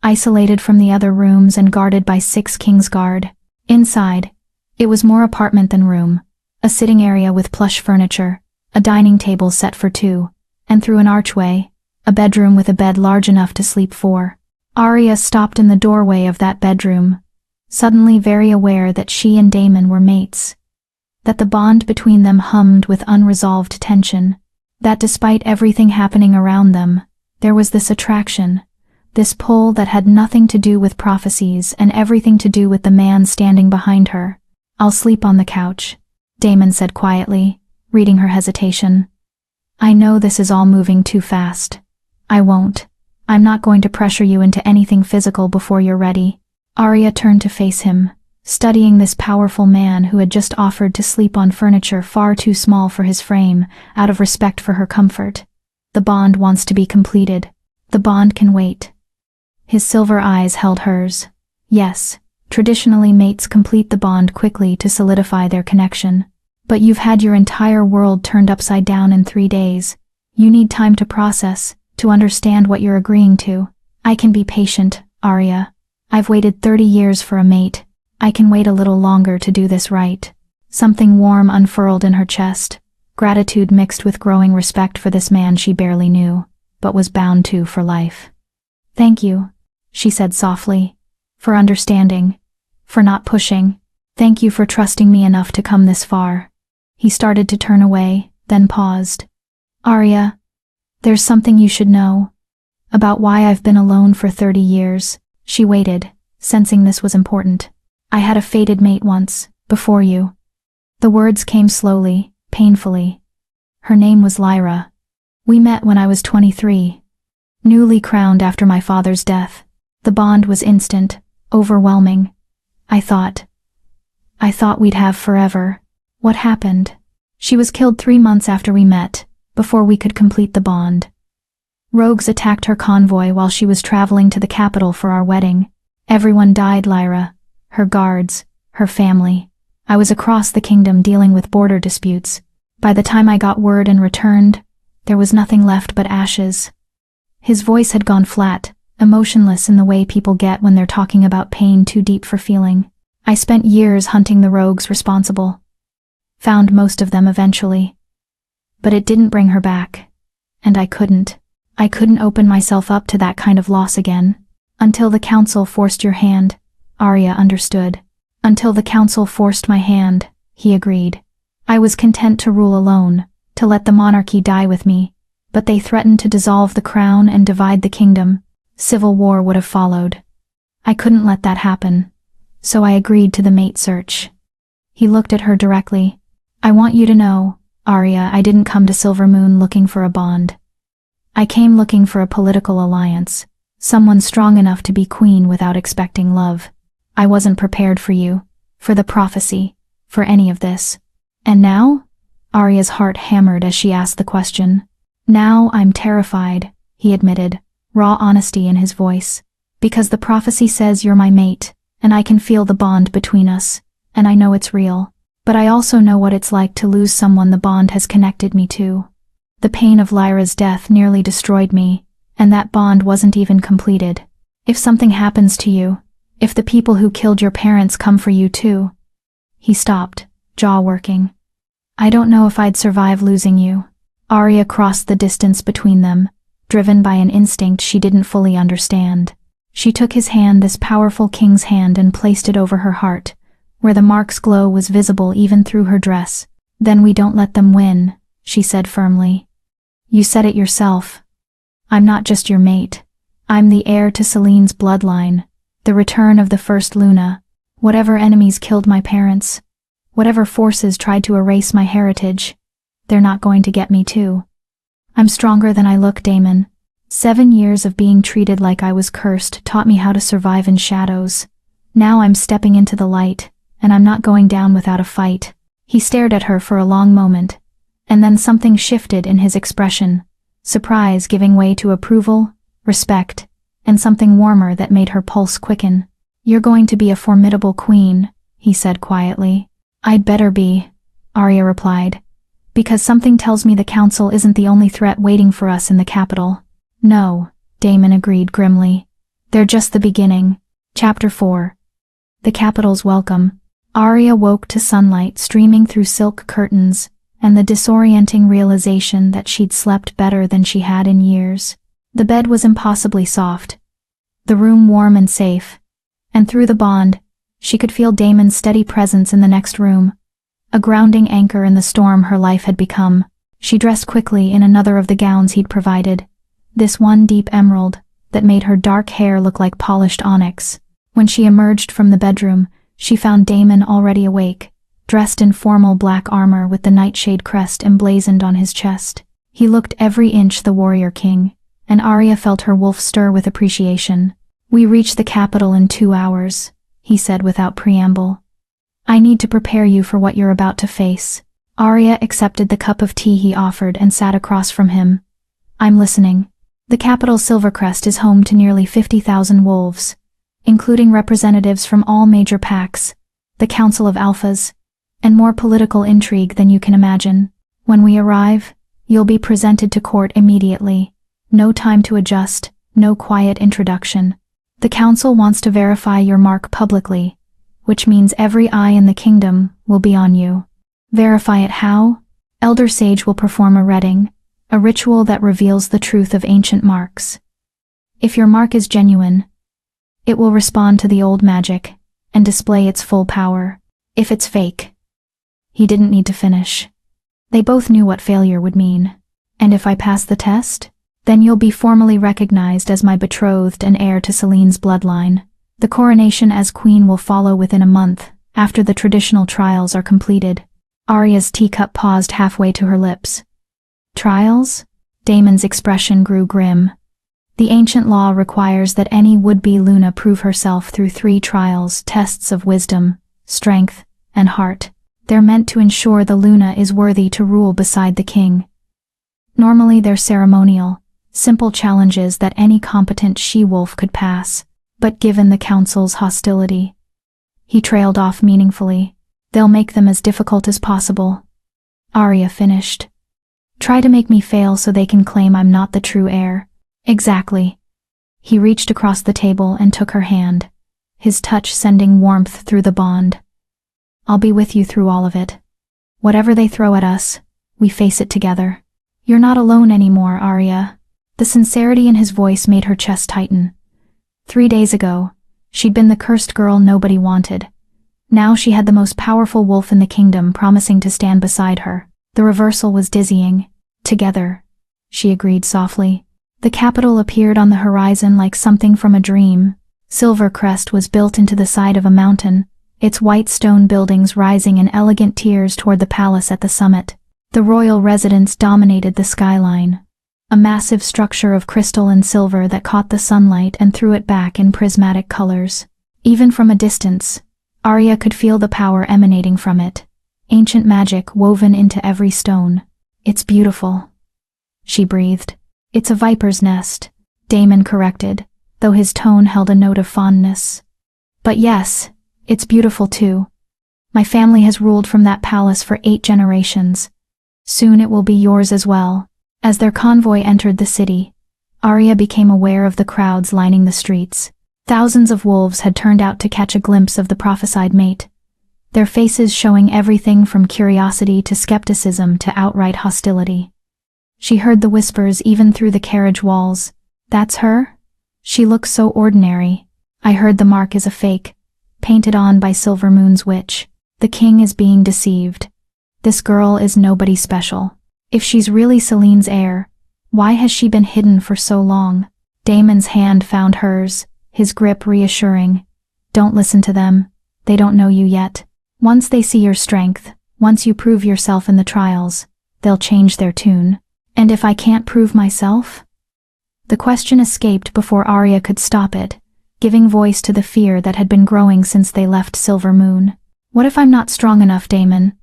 isolated from the other rooms and guarded by 6 Kingsguard. Inside, it was more apartment than room, a sitting area with plush furniture, a dining table set for 2, and through an archway, a bedroom with a bed large enough to sleep 4. Arya stopped in the doorway of that bedroom, suddenly very aware that she and Damon were mates, that the bond between them hummed with unresolved tension, that despite everything happening around them, there was this attraction, this pull that had nothing to do with prophecies and everything to do with the man standing behind her. "I'll sleep on the couch," Damon said quietly, reading her hesitation. "I know this is all moving too fast. I won't. I'm not going to pressure you into anything physical before you're ready." Arya turned to face him, studying this powerful man who had just offered to sleep on furniture far too small for his frame, out of respect for her comfort. The bond wants to be completed. The bond can wait. His silver eyes held hers. Yes, traditionally mates complete the bond quickly to solidify their connection. But you've had your entire world turned upside down in 3 days. You need time to process, to understand what you're agreeing to. "I can be patient, Arya. I've waited 30 years for a mate. I can wait a little longer to do this right." Something warm unfurled in her chest, gratitude mixed with growing respect for this man she barely knew, but was bound to for life. "Thank you," she said softly, "for understanding, for not pushing. Thank you for trusting me enough to come this far." He started to turn away, then paused. "Arya, there's something you should know. About why I've been alone for 30 years. She waited, sensing this was important. "I had a fated mate once, before you." The words came slowly, painfully. "Her name was Lyra. We met when I was 23. Newly crowned after my father's death. The bond was instant, overwhelming. I thought we'd have forever. What happened? She was killed 3 months after we met, before we could complete the bond. Rogues attacked her convoy while she was traveling to the capital for our wedding. Everyone died, Lyra. Her guards, her family. I was across the kingdom dealing with border disputes. By the time I got word and returned, there was nothing left but ashes." His voice had gone flat, emotionless in the way people get when they're talking about pain too deep for feeling. "I spent years hunting the rogues responsible. Found most of them eventually. But it didn't bring her back. And I couldn't open myself up to that kind of loss again. Until the council forced your hand," Arya understood. "Until the council forced my hand," he agreed. "I was content to rule alone, to let the monarchy die with me, but they threatened to dissolve the crown and divide the kingdom. Civil war would have followed. I couldn't let that happen, so I agreed to the mate search." He looked at her directly. "I want you to know, Arya, I didn't come to Silvermoon looking for a bond. I came looking for a political alliance, someone strong enough to be queen without expecting love. I wasn't prepared for you, for the prophecy, for any of this. And now?" Arya's heart hammered as she asked the question. "Now I'm terrified," he admitted, raw honesty in his voice. "Because the prophecy says you're my mate, and I can feel the bond between us, and I know it's real. But I also know what it's like to lose someone the bond has connected me to. The pain of Lyra's death nearly destroyed me, and that bond wasn't even completed. If something happens to you, if the people who killed your parents come for you too." He stopped, jaw working. "I don't know if I'd survive losing you." Arya crossed the distance between them, driven by an instinct she didn't fully understand. She took his hand, this powerful king's hand, and placed it over her heart, where the mark's glow was visible even through her dress. "Then we don't let them win," she said firmly. "You said it yourself. I'm not just your mate. I'm the heir to Celene's bloodline, the return of the first Luna. Whatever enemies killed my parents, whatever forces tried to erase my heritage, they're not going to get me too. I'm stronger than I look, Damon. 7 years of being treated like I was cursed taught me how to survive in shadows. Now I'm stepping into the light, and I'm not going down without a fight." He stared at her for a long moment, and then something shifted in his expression, surprise giving way to approval, respect, and something warmer that made her pulse quicken. You're going to be a formidable queen, he said quietly. I'd better be, Arya replied, because something tells me the council isn't the only threat waiting for us in the capital. No, Daemon agreed grimly. They're just the beginning. Chapter 4. The capital's welcome. Arya woke to sunlight streaming through silk curtains, and the disorienting realization that she'd slept better than she had in years. The bed was impossibly soft, the room warm and safe, and through the bond, she could feel Daemon's steady presence in the next room, a grounding anchor in the storm her life had become. She dressed quickly in another of the gowns he'd provided, this one deep emerald that made her dark hair look like polished onyx. When she emerged from the bedroom, she found Daemon already awake, dressed in formal black armor with the nightshade crest emblazoned on his chest. He looked every inch the warrior king, and Arya felt her wolf stir with appreciation. We reach the capital in 2 hours, he said without preamble. I need to prepare you for what you're about to face. Arya accepted the cup of tea he offered and sat across from him. I'm listening. The capital Silvercrest is home to nearly 50,000 wolves, including representatives from all major packs, the Council of Alphas, and more political intrigue than you can imagine. When we arrive, you'll be presented to court immediately. No time to adjust, no quiet introduction. The council wants to verify your mark publicly, which means every eye in the kingdom will be on you. Verify it how? Elder Sage will perform a reading, a ritual that reveals the truth of ancient marks. If your mark is genuine, it will respond to the old magic and display its full power. If it's fake, he didn't need to finish. They both knew what failure would mean. And if I pass the test, then you'll be formally recognized as my betrothed and heir to Celene's bloodline. The coronation as queen will follow within a month, after the traditional trials are completed. Arya's teacup paused halfway to her lips. Trials? Daemon's expression grew grim. The ancient law requires that any would-be Luna prove herself through 3 trials, tests of wisdom, strength, and heart. They're meant to ensure the Luna is worthy to rule beside the king. Normally they're ceremonial, simple challenges that any competent she-wolf could pass, but given the council's hostility, he trailed off meaningfully, they'll make them as difficult as possible. Arya finished. Try to make me fail so they can claim I'm not the true heir. Exactly. He reached across the table and took her hand, his touch sending warmth through the bond. I'll be with you through all of it. Whatever they throw at us, we face it together. You're not alone anymore, Arya. The sincerity in his voice made her chest tighten. 3 days ago, she'd been the cursed girl nobody wanted. Now she had the most powerful wolf in the kingdom promising to stand beside her. The reversal was dizzying. Together, she agreed softly. The capital appeared on the horizon like something from a dream. Silvercrest was built into the side of a mountain, its white stone buildings rising in elegant tiers toward the palace at the summit. The royal residence dominated the skyline, a massive structure of crystal and silver that caught the sunlight and threw it back in prismatic colors. Even from a distance, Arya could feel the power emanating from it, ancient magic woven into every stone. It's beautiful, she breathed. It's a viper's nest, Daemon corrected, though his tone held a note of fondness. But yes, it's beautiful too. My family has ruled from that palace for 8 generations. Soon it will be yours as well. As their convoy entered the city, Arya became aware of the crowds lining the streets. Thousands of wolves had turned out to catch a glimpse of the prophesied mate, their faces showing everything from curiosity to skepticism to outright hostility. She heard the whispers even through the carriage walls. That's her? She looks so ordinary. I heard the mark is a fake, painted on by Silvermoon's witch. The king is being deceived. This girl is nobody special. If she's really Celene's heir, why has she been hidden for so long? Daemon's hand found hers, his grip reassuring. Don't listen to them. They don't know you yet. Once they see your strength, once you prove yourself in the trials, they'll change their tune. And if I can't prove myself? The question escaped before Arya could stop it, giving voice to the fear that had been growing since they left Silvermoon. What if I'm not strong enough, Daemon?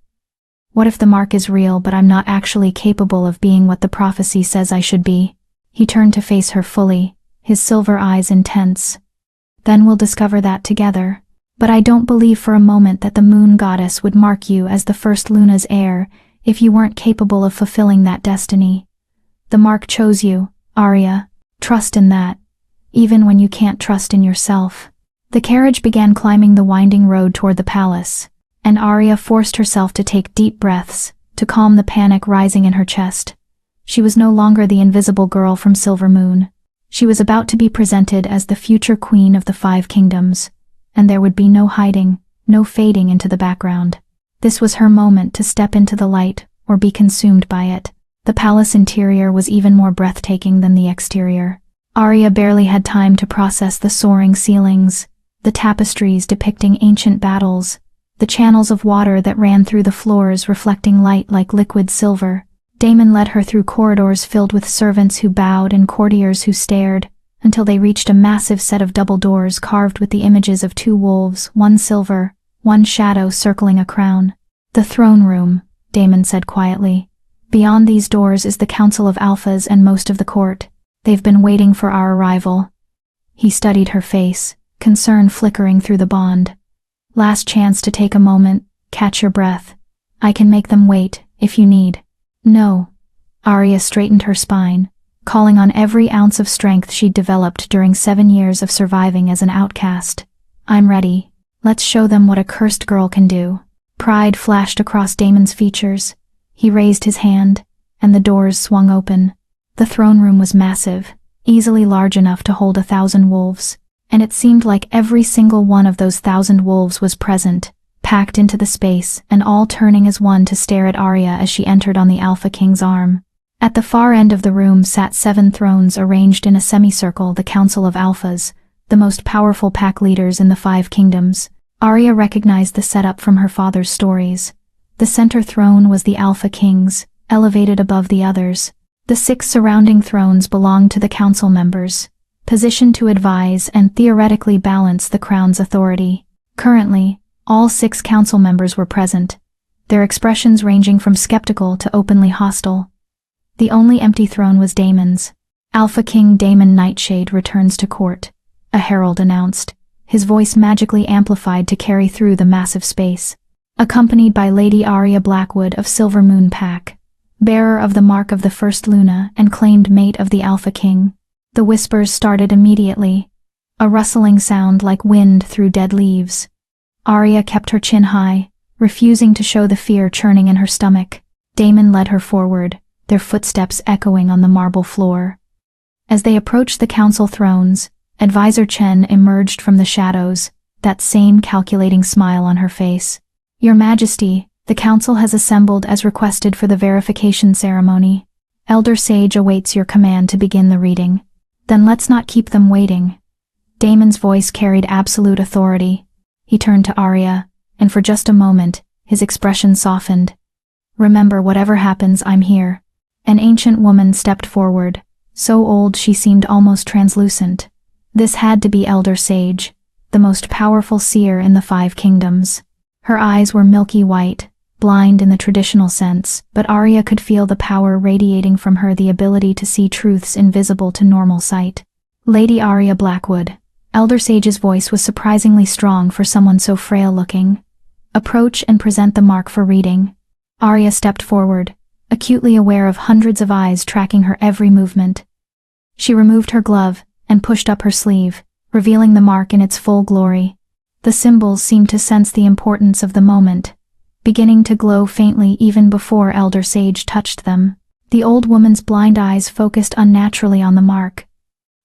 What if the mark is real but I'm not actually capable of being what the prophecy says I should be? He turned to face her fully, his silver eyes intense. Then we'll discover that together. But I don't believe for a moment that the moon goddess would mark you as the first Luna's heir if you weren't capable of fulfilling that destiny. The mark chose you, Arya. Trust in that, even when you can't trust in yourself. The carriage began climbing the winding road toward the palace, and Arya forced herself to take deep breaths to calm the panic rising in her chest. She was no longer the invisible girl from Silvermoon. She was about to be presented as the future queen of the Five Kingdoms, and there would be no hiding, no fading into the background. This was her moment to step into the light or be consumed by it. The palace interior was even more breathtaking than the exterior. Arya barely had time to process the soaring ceilings, the tapestries depicting ancient battles, the channels of water that ran through the floors reflecting light like liquid silver. Daemon led her through corridors filled with servants who bowed and courtiers who stared, until they reached a massive set of double doors carved with the images of two wolves, one silver, one shadow circling a crown. "The throne room," Daemon said quietly. "Beyond these doors is the Council of Alphas and most of the court. They've been waiting for our arrival." He studied her face, concern flickering through the bond. "Last chance to take a moment, catch your breath. I can make them wait, if you need." "No." Arya straightened her spine, calling on every ounce of strength she'd developed during 7 years of surviving as an outcast. "I'm ready. Let's show them what a cursed girl can do." Pride flashed across Daemon's features. He raised his hand, and the doors swung open. The throne room was massive, easily large enough to hold 1,000 wolves, and it seemed like every single one of those 1,000 wolves was present, packed into the space and all turning as one to stare at Arya as she entered on the Alpha King's arm. At the far end of the room sat 7 thrones arranged in a semicircle, the Council of Alphas, the most powerful pack leaders in the 5 kingdoms. Arya recognized the setup from her father's stories. The center throne was the Alpha King's, elevated above the others. The 6 surrounding thrones belonged to the council members, positioned to advise and theoretically balance the crown's authority. Currently, all 6 council members were present, their expressions ranging from skeptical to openly hostile. The only empty throne was Daemon's. "Alpha King Daemon Nightshade returns to court," a herald announced, his voice magically amplified to carry through the massive space. Accompanied by Lady Arya Blackwood of Silvermoon Pack, bearer of the mark of the First Luna and claimed mate of the Alpha King. The whispers started immediately, a rustling sound like wind through dead leaves. Arya kept her chin high, refusing to show the fear churning in her stomach. Daemon led her forward, their footsteps echoing on the marble floor. As they approached the council thrones, Advisor Chen emerged from the shadows, that same calculating smile on her face. "Your Majesty, the council has assembled as requested for the verification ceremony. Elder Sage awaits your command to begin the reading." "Then let's not keep them waiting." Daemon's voice carried absolute authority. He turned to Arya, and for just a moment, his expression softened. "Remember, whatever happens, I'm here." An ancient woman stepped forward, so old she seemed almost translucent. This had to be Elder Sage, the most powerful seer in the 5 kingdoms. Her eyes were milky white, blind in the traditional sense, but Arya could feel the power radiating from her, the ability to see truths invisible to normal sight. "Lady Arya Blackwood." Elder Sage's voice was surprisingly strong for someone so frail-looking. "Approach and present the mark for reading." Arya stepped forward, acutely aware of hundreds of eyes tracking her every movement. She removed her glove and pushed up her sleeve, revealing the mark in its full glory. The symbols seemed to sense the importance of the moment, beginning to glow faintly even before Elder Sage touched them. The old woman's blind eyes focused unnaturally on the mark.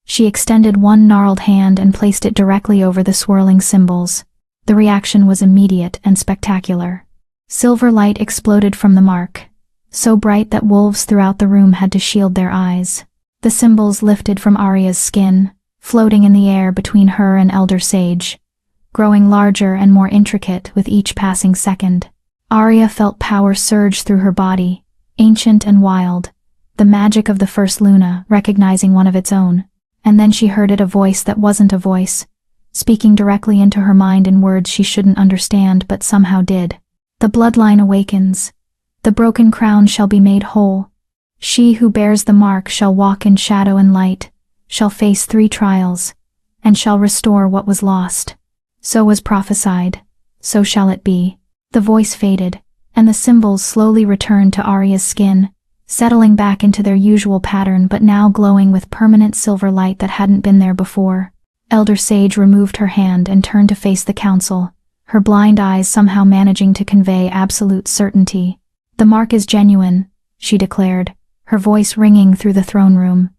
She extended one gnarled hand and placed it directly over the swirling symbols. The reaction was immediate and spectacular. Silver light exploded from the mark, so bright that wolves throughout the room had to shield their eyes. The symbols lifted from Arya's skin, floating in the air between her and Elder Sage, growing larger and more intricate with each passing second. Arya felt power surge through her body, ancient and wild, the magic of the First Luna recognizing one of its own. And then she heard it, a voice that wasn't a voice, speaking directly into her mind in words she shouldn't understand but somehow did. "The bloodline awakens. The broken crown shall be made whole. She who bears the mark shall walk in shadow and light, shall face 3 trials, and shall restore what was lost. So was prophesied, so shall it be. The voice faded, and the symbols slowly returned to Arya's skin, settling back into their usual pattern but now glowing with permanent silver light that hadn't been there before. Elder Sage removed her hand and turned to face the council, her blind eyes somehow managing to convey absolute certainty. "The mark is genuine," she declared, her voice ringing through the throne room.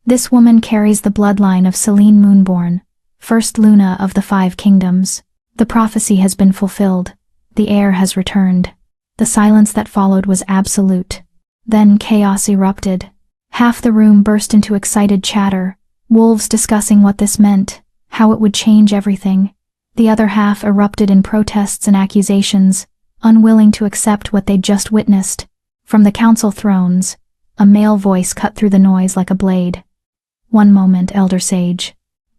"This woman carries the bloodline of Selene Moonborn, first Luna of the Five Kingdoms. The prophecy has been fulfilled. The heir has returned." The silence that followed was absolute. Then chaos erupted. Half the room burst into excited chatter, wolves discussing what this meant, how it would change everything. The other half erupted in protests and accusations, unwilling to accept what they'd just witnessed. From the council thrones, a male voice cut through the noise like a blade. "One moment, Elder Sage."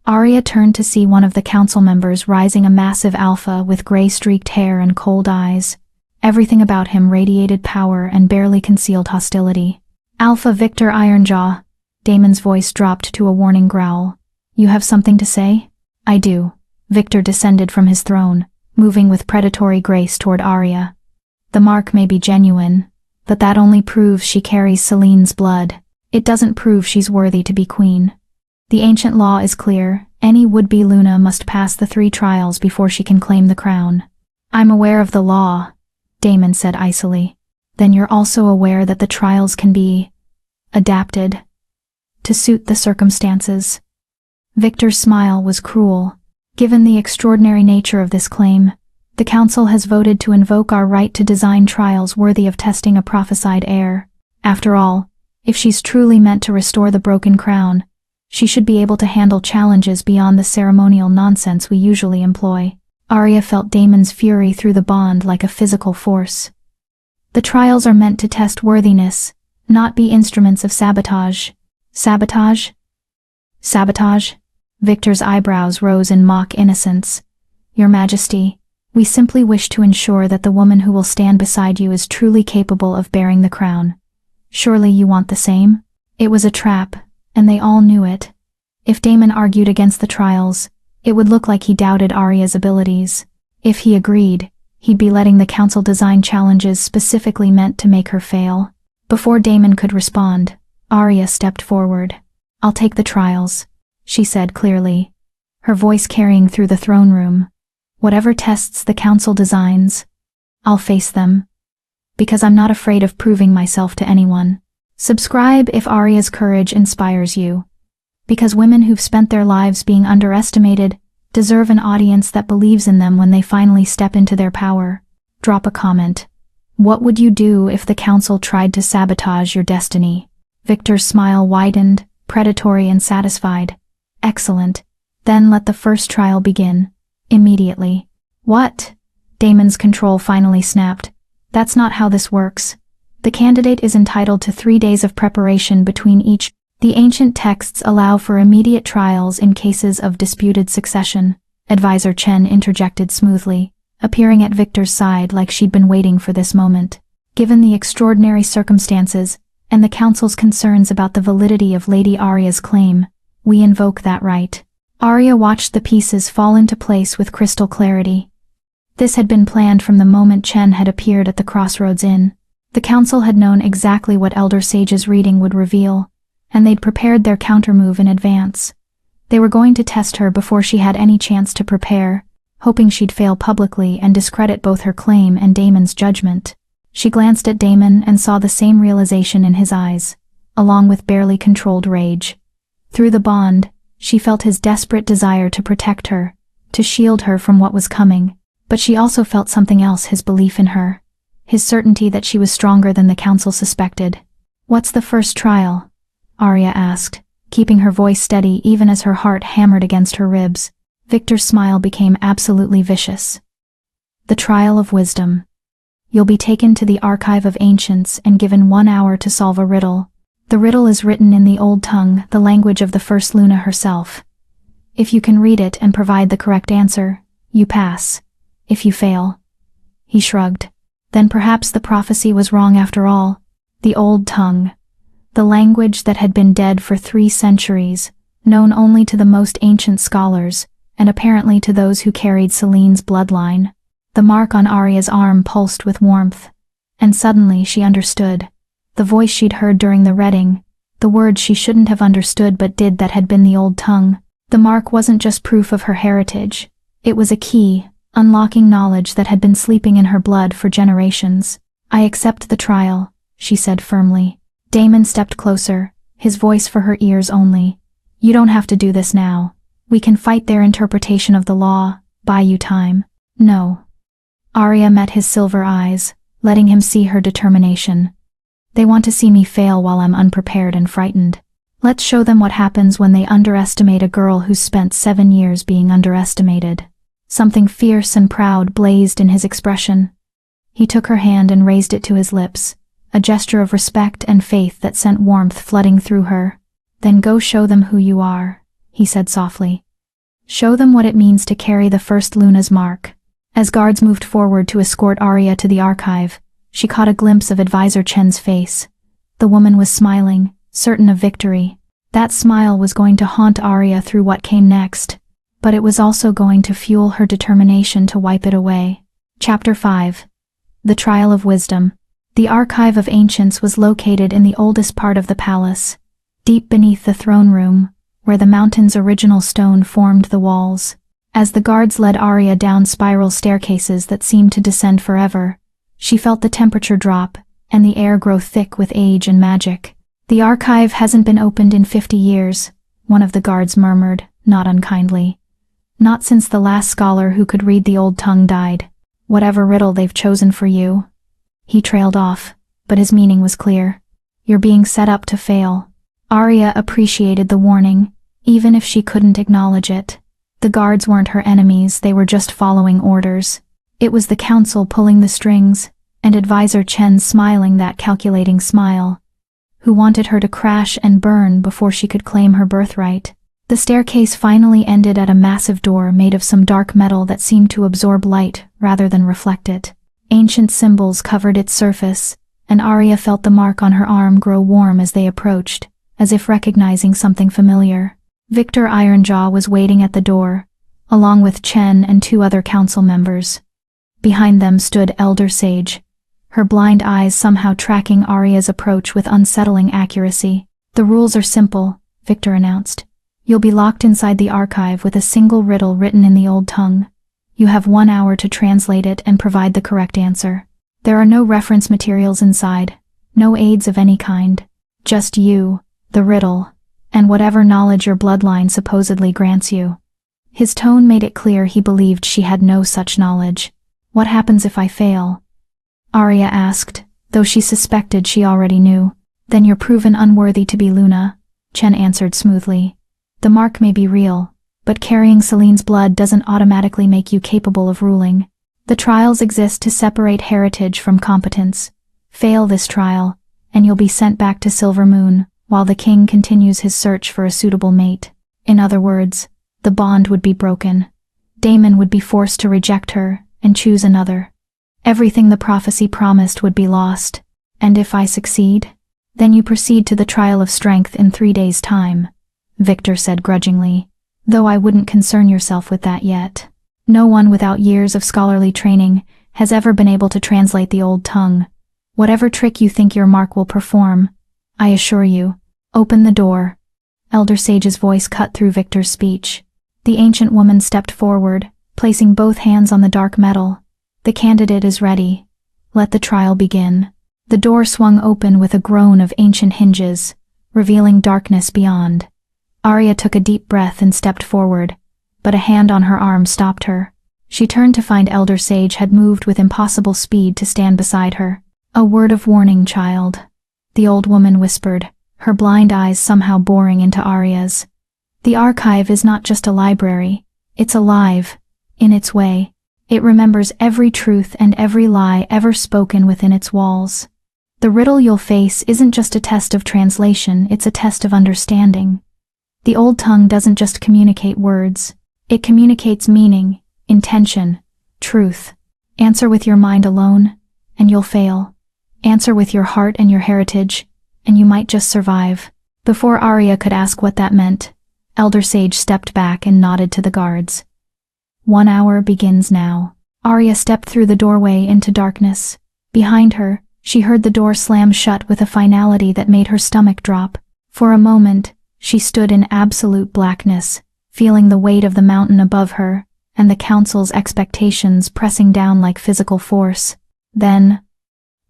Arya turned to see one of the council members rising, a massive alpha with gray-streaked hair and cold eyes. Everything about him radiated power and barely concealed hostility. "Alpha Victor Ironjaw," Daemon's voice dropped to a warning growl. "You have something to say?" "I do." Victor descended from his throne, moving with predatory grace toward Arya. "The mark may be genuine, but that only proves she carries Selene's blood. It doesn't prove she's worthy to be queen. The ancient law is clear. Any would-be Luna must pass the 3 trials before she can claim the crown." "I'm aware of the law," Daemon said icily. "Then you're also aware that the trials can be adapted to suit the circumstances." Victor's smile was cruel. "Given the extraordinary nature of this claim, the council has voted to invoke our right to design trials worthy of testing a prophesied heir. After all, if she's truly meant to restore the broken crown, she should be able to handle challenges beyond the ceremonial nonsense we usually employ." Arya felt Daemon's fury through the bond like a physical force. "The trials are meant to test worthiness, not be instruments of sabotage." "Sabotage? Sabotage?" Victor's eyebrows rose in mock innocence. "Your Majesty, we simply wish to ensure that the woman who will stand beside you is truly capable of bearing the crown. Surely you want the same?" It was a trap, and they all knew it. If Daemon argued against the trials, it would look like he doubted Arya's abilities. If he agreed, he'd be letting the council design challenges specifically meant to make her fail. Before Daemon could respond, Arya stepped forward. "I'll take the trials," she said clearly, her voice carrying through the throne room. "Whatever tests the council designs, I'll face them. Because I'm not afraid of proving myself to anyone. Subscribe if Arya's courage inspires you. Because women who've spent their lives being underestimated deserve an audience that believes in them when they finally step into their power. Drop a comment. What would you do if the council tried to sabotage your destiny?" Victor's smile widened, predatory and satisfied. "Excellent. Then let the first trial begin. Immediately." "What?" Daemon's control finally snapped. "That's not how this works. The candidate is entitled to 3 days of preparation between each. The ancient texts allow for immediate trials in cases of disputed succession," Advisor Chen interjected smoothly, appearing at Victor's side like she'd been waiting for this moment. "Given the extraordinary circumstances and the council's concerns about the validity of Lady Arya's claim, we invoke that right." Arya watched the pieces fall into place with crystal clarity. This had been planned from the moment Chen had appeared at the Crossroads Inn. The council had known exactly what Elder Sage's reading would reveal, and they'd prepared their countermove in advance. They were going to test her before she had any chance to prepare, hoping she'd fail publicly and discredit both her claim and Daemon's judgment. She glanced at Daemon and saw the same realization in his eyes, along with barely controlled rage. Through the bond, she felt his desperate desire to protect her, to shield her from what was coming, but she also felt something else: his belief in her, his certainty that she was stronger than the council suspected. "What's the first trial?" Arya asked, keeping her voice steady even as her heart hammered against her ribs. Victor's smile became absolutely vicious. "The trial of wisdom. You'll be taken to the Archive of Ancients and given 1 hour to solve a riddle. The riddle is written in the Old Tongue, the language of the first Luna herself. If you can read it and provide the correct answer, you pass. If you fail..." He shrugged. Then perhaps the prophecy was wrong after all. The Old Tongue. The language that had been dead for 3 centuries, known only to the most ancient scholars, and apparently to those who carried Celene's bloodline. The mark on Arya's arm pulsed with warmth. And suddenly she understood. The voice she'd heard during the reading, the words she shouldn't have understood but did that had been the old tongue. The mark wasn't just proof of her heritage. It was a key, unlocking knowledge that had been sleeping in her blood for generations. "I accept the trial," she said firmly. Daemon stepped closer, his voice for her ears only. "You don't have to do this now. We can fight their interpretation of the law, buy you time." "No." Arya met his silver eyes, letting him see her determination. "They want to see me fail while I'm unprepared and frightened. Let's show them what happens when they underestimate a girl who's spent 7 years being underestimated." Something fierce and proud blazed in his expression. He took her hand and raised it to his lips, a gesture of respect and faith that sent warmth flooding through her. "Then go show them who you are," he said softly. "Show them what it means to carry the first Luna's mark." As guards moved forward to escort Arya to the archive, she caught a glimpse of Advisor Chen's face. The woman was smiling, certain of victory. That smile was going to haunt Arya through what came next, but it was also going to fuel her determination to wipe it away. Chapter 5. The Trial of Wisdom. The Archive of Ancients was located in the oldest part of the palace, deep beneath the throne room, where the mountain's original stone formed the walls. As the guards led Arya down spiral staircases that seemed to descend forever, she felt the temperature drop and the air grow thick with age and magic. "The archive hasn't been opened in 50 years, one of the guards murmured, not unkindly. "Not since the last scholar who could read the old tongue died. Whatever riddle they've chosen for you." He trailed off, but his meaning was clear. "You're being set up to fail." Arya appreciated the warning, even if she couldn't acknowledge it. The guards weren't her enemies, they were just following orders. It was the council pulling the strings, and Advisor Chen smiling that calculating smile, who wanted her to crash and burn before she could claim her birthright. The staircase finally ended at a massive door made of some dark metal that seemed to absorb light rather than reflect it. Ancient symbols covered its surface, and Arya felt the mark on her arm grow warm as they approached, as if recognizing something familiar. Victor Ironjaw was waiting at the door, along with Chen and 2 other council members. Behind them stood Elder Sage, her blind eyes somehow tracking Arya's approach with unsettling accuracy. "The rules are simple," Victor announced. "You'll be locked inside the archive with a single riddle written in the old tongue. You have 1 hour to translate it and provide the correct answer. There are no reference materials inside, no aids of any kind. Just you, the riddle, and whatever knowledge your bloodline supposedly grants you." His tone made it clear he believed she had no such knowledge. "What happens if I fail?" Arya asked, though she suspected she already knew. "Then you're proven unworthy to be Luna," Chen answered smoothly. "The mark may be real, but carrying Celene's blood doesn't automatically make you capable of ruling. The trials exist to separate heritage from competence. Fail this trial, and you'll be sent back to Silver Moon, while the king continues his search for a suitable mate. In other words, the bond would be broken. Daemon would be forced to reject her and choose another. Everything the prophecy promised would be lost. And if I succeed, then you proceed to the trial of strength in 3 days' time," Victor said grudgingly, "though I wouldn't concern yourself with that yet. No one without years of scholarly training has ever been able to translate the old tongue. Whatever trick you think your mark will perform, I assure you, open the door." Elder Sage's voice cut through Victor's speech. The ancient woman stepped forward, placing both hands on the dark metal. "The candidate is ready. Let the trial begin." The door swung open with a groan of ancient hinges, revealing darkness beyond. Arya took a deep breath and stepped forward, but a hand on her arm stopped her. She turned to find Elder Sage had moved with impossible speed to stand beside her. "A word of warning, child," the old woman whispered, her blind eyes somehow boring into Arya's. "The archive is not just a library, it's alive, in its way. It remembers every truth and every lie ever spoken within its walls. The riddle you'll face isn't just a test of translation, it's a test of understanding. The old tongue doesn't just communicate words, it communicates meaning, intention, truth. Answer with your mind alone, and you'll fail. Answer with your heart and your heritage, and you might just survive." Before Arya could ask what that meant, Elder Sage stepped back and nodded to the guards. 1 hour begins now. Arya stepped through the doorway into darkness. Behind her, she heard the door slam shut with a finality that made her stomach drop. For a moment, she stood in absolute blackness, feeling the weight of the mountain above her, and the council's expectations pressing down like physical force. Then,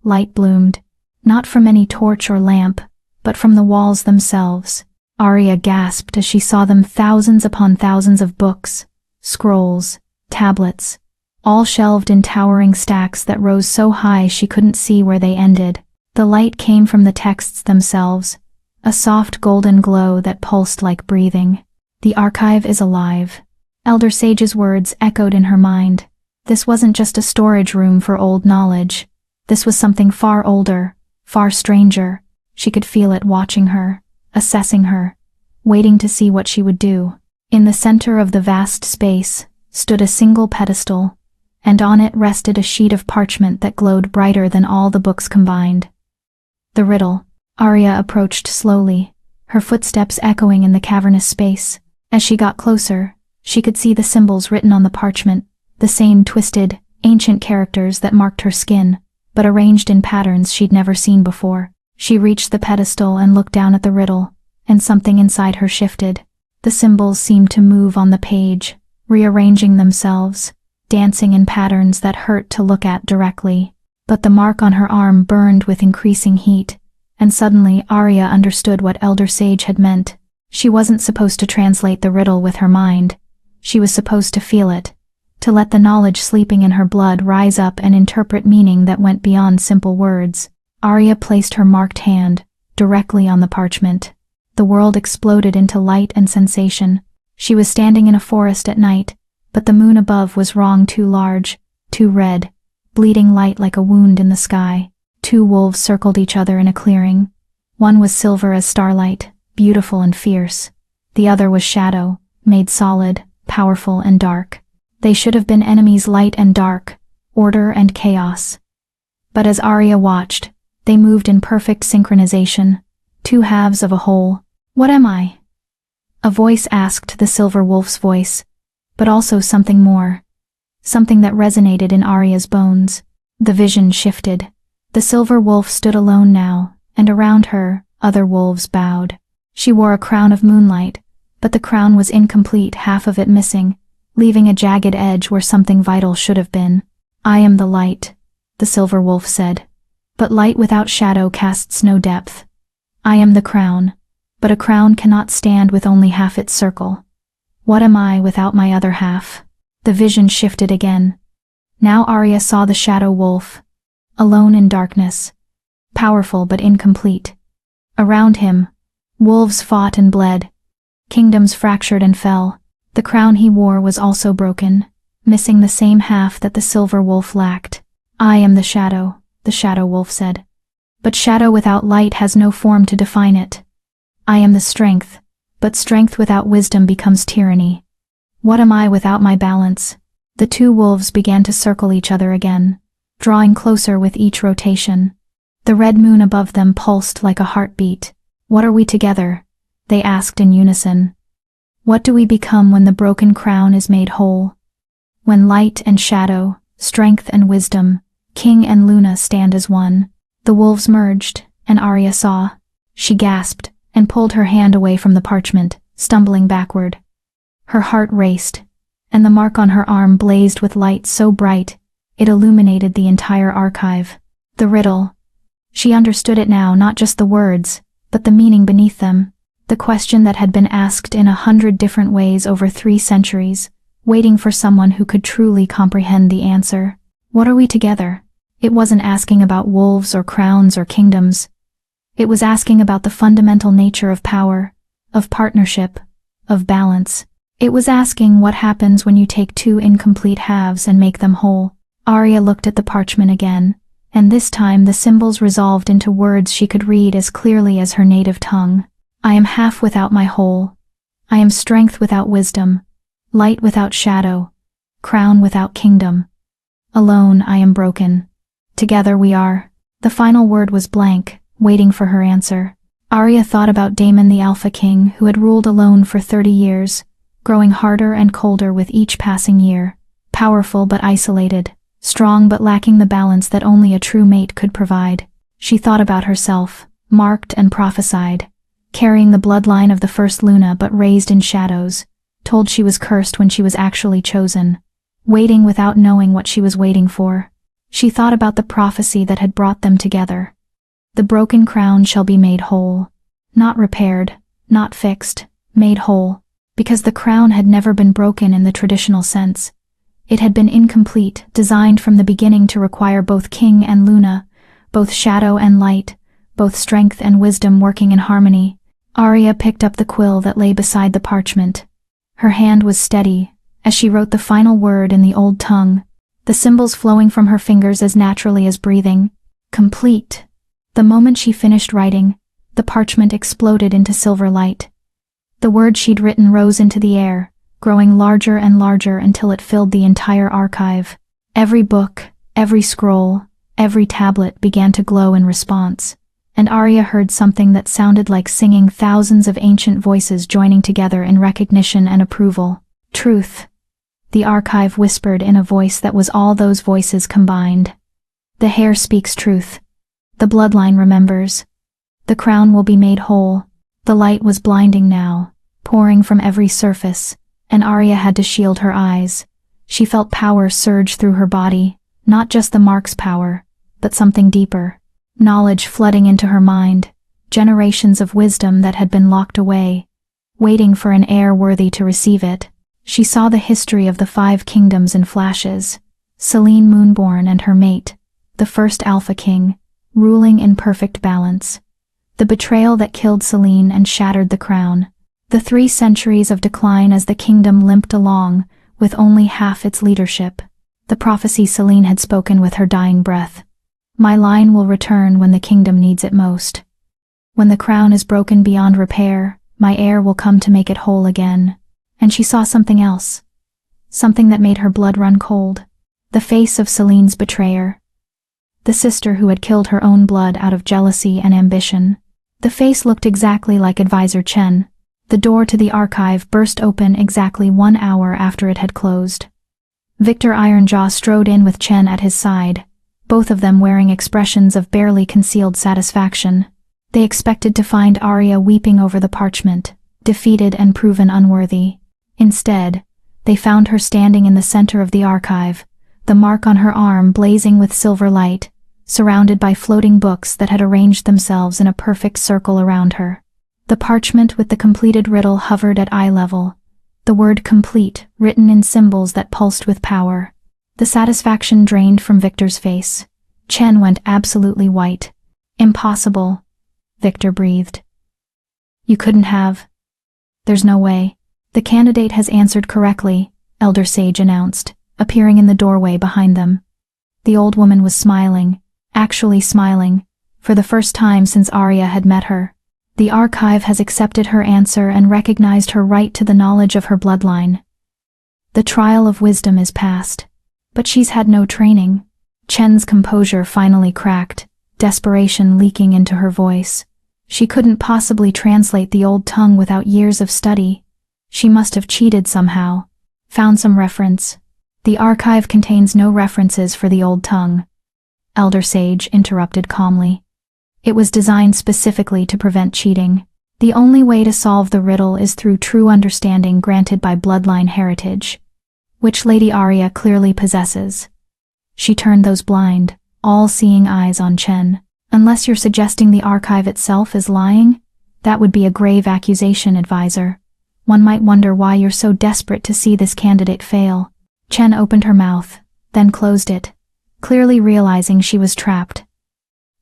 light bloomed, not from any torch or lamp, but from the walls themselves. Arya gasped as she saw them, thousands upon thousands of books, scrolls, tablets, all shelved in towering stacks that rose so high she couldn't see where they ended. The light came from the texts themselves, a soft golden glow that pulsed like breathing. The archive is alive. Elder Sage's words echoed in her mind. This wasn't just a storage room for old knowledge. This was something far older, far stranger. She could feel it watching her, assessing her, waiting to see what she would do. In the center of the vast space stood a single pedestal, and on it rested a sheet of parchment that glowed brighter than all the books combined. The riddle. Arya approached slowly, her footsteps echoing in the cavernous space. As she got closer, she could see the symbols written on the parchment, the same twisted, ancient characters that marked her skin, but arranged in patterns she'd never seen before. She reached the pedestal and looked down at the riddle, and something inside her shifted. The symbols seemed to move on the page, rearranging themselves, dancing in patterns that hurt to look at directly. But the mark on her arm burned with increasing heat, and suddenly Arya understood what Elder Sage had meant. She wasn't supposed to translate the riddle with her mind. She was supposed to feel it, to let the knowledge sleeping in her blood rise up and interpret meaning that went beyond simple words. Arya placed her marked hand directly on the parchment. The world exploded into light and sensation. She was standing in a forest at night, but the moon above was wrong, too large, too red, bleeding light like a wound in the sky. 2 wolves circled each other in a clearing. One was silver as starlight, beautiful and fierce. The other was shadow, made solid, powerful and dark. They should have been enemies, light and dark, order and chaos. But as Arya watched, they moved in perfect synchronization, 2 halves of a whole. What am I? A voice asked, the silver wolf's voice, but also something more. Something that resonated in Arya's bones. The vision shifted. The silver wolf stood alone now, and around her, other wolves bowed. She wore a crown of moonlight, but the crown was incomplete, half of it missing, leaving a jagged edge where something vital should have been. I am the light, the silver wolf said. But light without shadow casts no depth. I am the crown, but a crown cannot stand with only half its circle. What am I without my other half? The vision shifted again. Now Arya saw the shadow wolf, alone in darkness, powerful but incomplete. Around him, wolves fought and bled. Kingdoms fractured and fell. The crown he wore was also broken, missing the same half that the silver wolf lacked. I am the shadow wolf said. But shadow without light has no form to define it. I am the strength, but strength without wisdom becomes tyranny. What am I without my balance? The 2 wolves began to circle each other again, drawing closer with each rotation. The red moon above them pulsed like a heartbeat. What are we together? They asked in unison. What do we become when the broken crown is made whole? When light and shadow, strength and wisdom, King and Luna stand as one. The wolves merged, and Arya saw. She gasped, and pulled her hand away from the parchment, stumbling backward. Her heart raced, and the mark on her arm blazed with light so bright, it illuminated the entire archive. The riddle. She understood it now, not just the words, but the meaning beneath them. The question that had been asked in 100 different ways over 3 centuries, waiting for someone who could truly comprehend the answer. What are we together? It wasn't asking about wolves or crowns or kingdoms. It was asking about the fundamental nature of power, of partnership, of balance. It was asking what happens when you take 2 incomplete halves and make them whole. Arya looked at the parchment again, and this time the symbols resolved into words she could read as clearly as her native tongue. I am half without my whole. I am strength without wisdom, light without shadow, crown without kingdom. Alone I am broken. Together we are. The final word was blank, waiting for her answer. Arya thought about Daemon the Alpha King, who had ruled alone for 30 years, growing harder and colder with each passing year, powerful but isolated, strong but lacking the balance that only a true mate could provide. She thought about herself, marked and prophesied, carrying the bloodline of the first Luna but raised in shadows, told she was cursed when she was actually chosen, waiting without knowing what she was waiting for. She thought about the prophecy that had brought them together. The broken crown shall be made whole. Not repaired, not fixed, made whole, because the crown had never been broken in the traditional sense. It had been incomplete, designed from the beginning to require both king and Luna, both shadow and light, both strength and wisdom working in harmony. Arya picked up the quill that lay beside the parchment. Her hand was steady, as she wrote the final word in the old tongue, the symbols flowing from her fingers as naturally as breathing. Complete. The moment she finished writing, the parchment exploded into silver light. The word she'd written rose into the air, growing larger and larger until it filled the entire archive. Every book, every scroll, every tablet began to glow in response, and Arya heard something that sounded like singing, thousands of ancient voices joining together in recognition and approval. Truth. The archive whispered in a voice that was all those voices combined. The hair speaks truth. The bloodline remembers. The crown will be made whole. The light was blinding now, pouring from every surface, and Arya had to shield her eyes. She felt power surge through her body, not just the mark's power, but something deeper. Knowledge flooding into her mind, generations of wisdom that had been locked away, waiting for an heir worthy to receive it. She saw the history of the 5 kingdoms in flashes. Selene Moonborn and her mate, the first Alpha King, ruling in perfect balance. The betrayal that killed Selene and shattered the crown. The 3 centuries of decline as the kingdom limped along, with only half its leadership. The prophecy Selene had spoken with her dying breath. My line will return when the kingdom needs it most. When the crown is broken beyond repair, my heir will come to make it whole again. And she saw something else. Something that made her blood run cold. The face of Selene's betrayer. The sister who had killed her own blood out of jealousy and ambition. The face looked exactly like Advisor Chen. The door to the archive burst open exactly 1 hour after it had closed. Victor Ironjaw strode in with Chen at his side, both of them wearing expressions of barely concealed satisfaction. They expected to find Arya weeping over the parchment, defeated and proven unworthy. Instead, they found her standing in the center of the archive, the mark on her arm blazing with silver light, surrounded by floating books that had arranged themselves in a perfect circle around her. The parchment with the completed riddle hovered at eye level, the word complete written in symbols that pulsed with power. The satisfaction drained from Victor's face. Chen went absolutely white. Impossible, Victor breathed. You couldn't have. There's no way. The candidate has answered correctly, Elder Sage announced, appearing in the doorway behind them. The old woman was smiling, actually smiling, for the first time since Arya had met her. The archive has accepted her answer and recognized her right to the knowledge of her bloodline. The trial of wisdom is past. But she's had no training. Chen's composure finally cracked, desperation leaking into her voice. She couldn't possibly translate the old tongue without years of study. She must have cheated somehow. Found some reference. The archive contains no references for the old tongue. Elder Sage interrupted calmly. It was designed specifically to prevent cheating. The only way to solve the riddle is through true understanding granted by bloodline heritage, which Lady Arya clearly possesses. She turned those blind, all-seeing eyes on Chen. Unless you're suggesting the archive itself is lying, that would be a grave accusation, Advisor. One might wonder why you're so desperate to see this candidate fail. Chen opened her mouth, then closed it, clearly realizing she was trapped.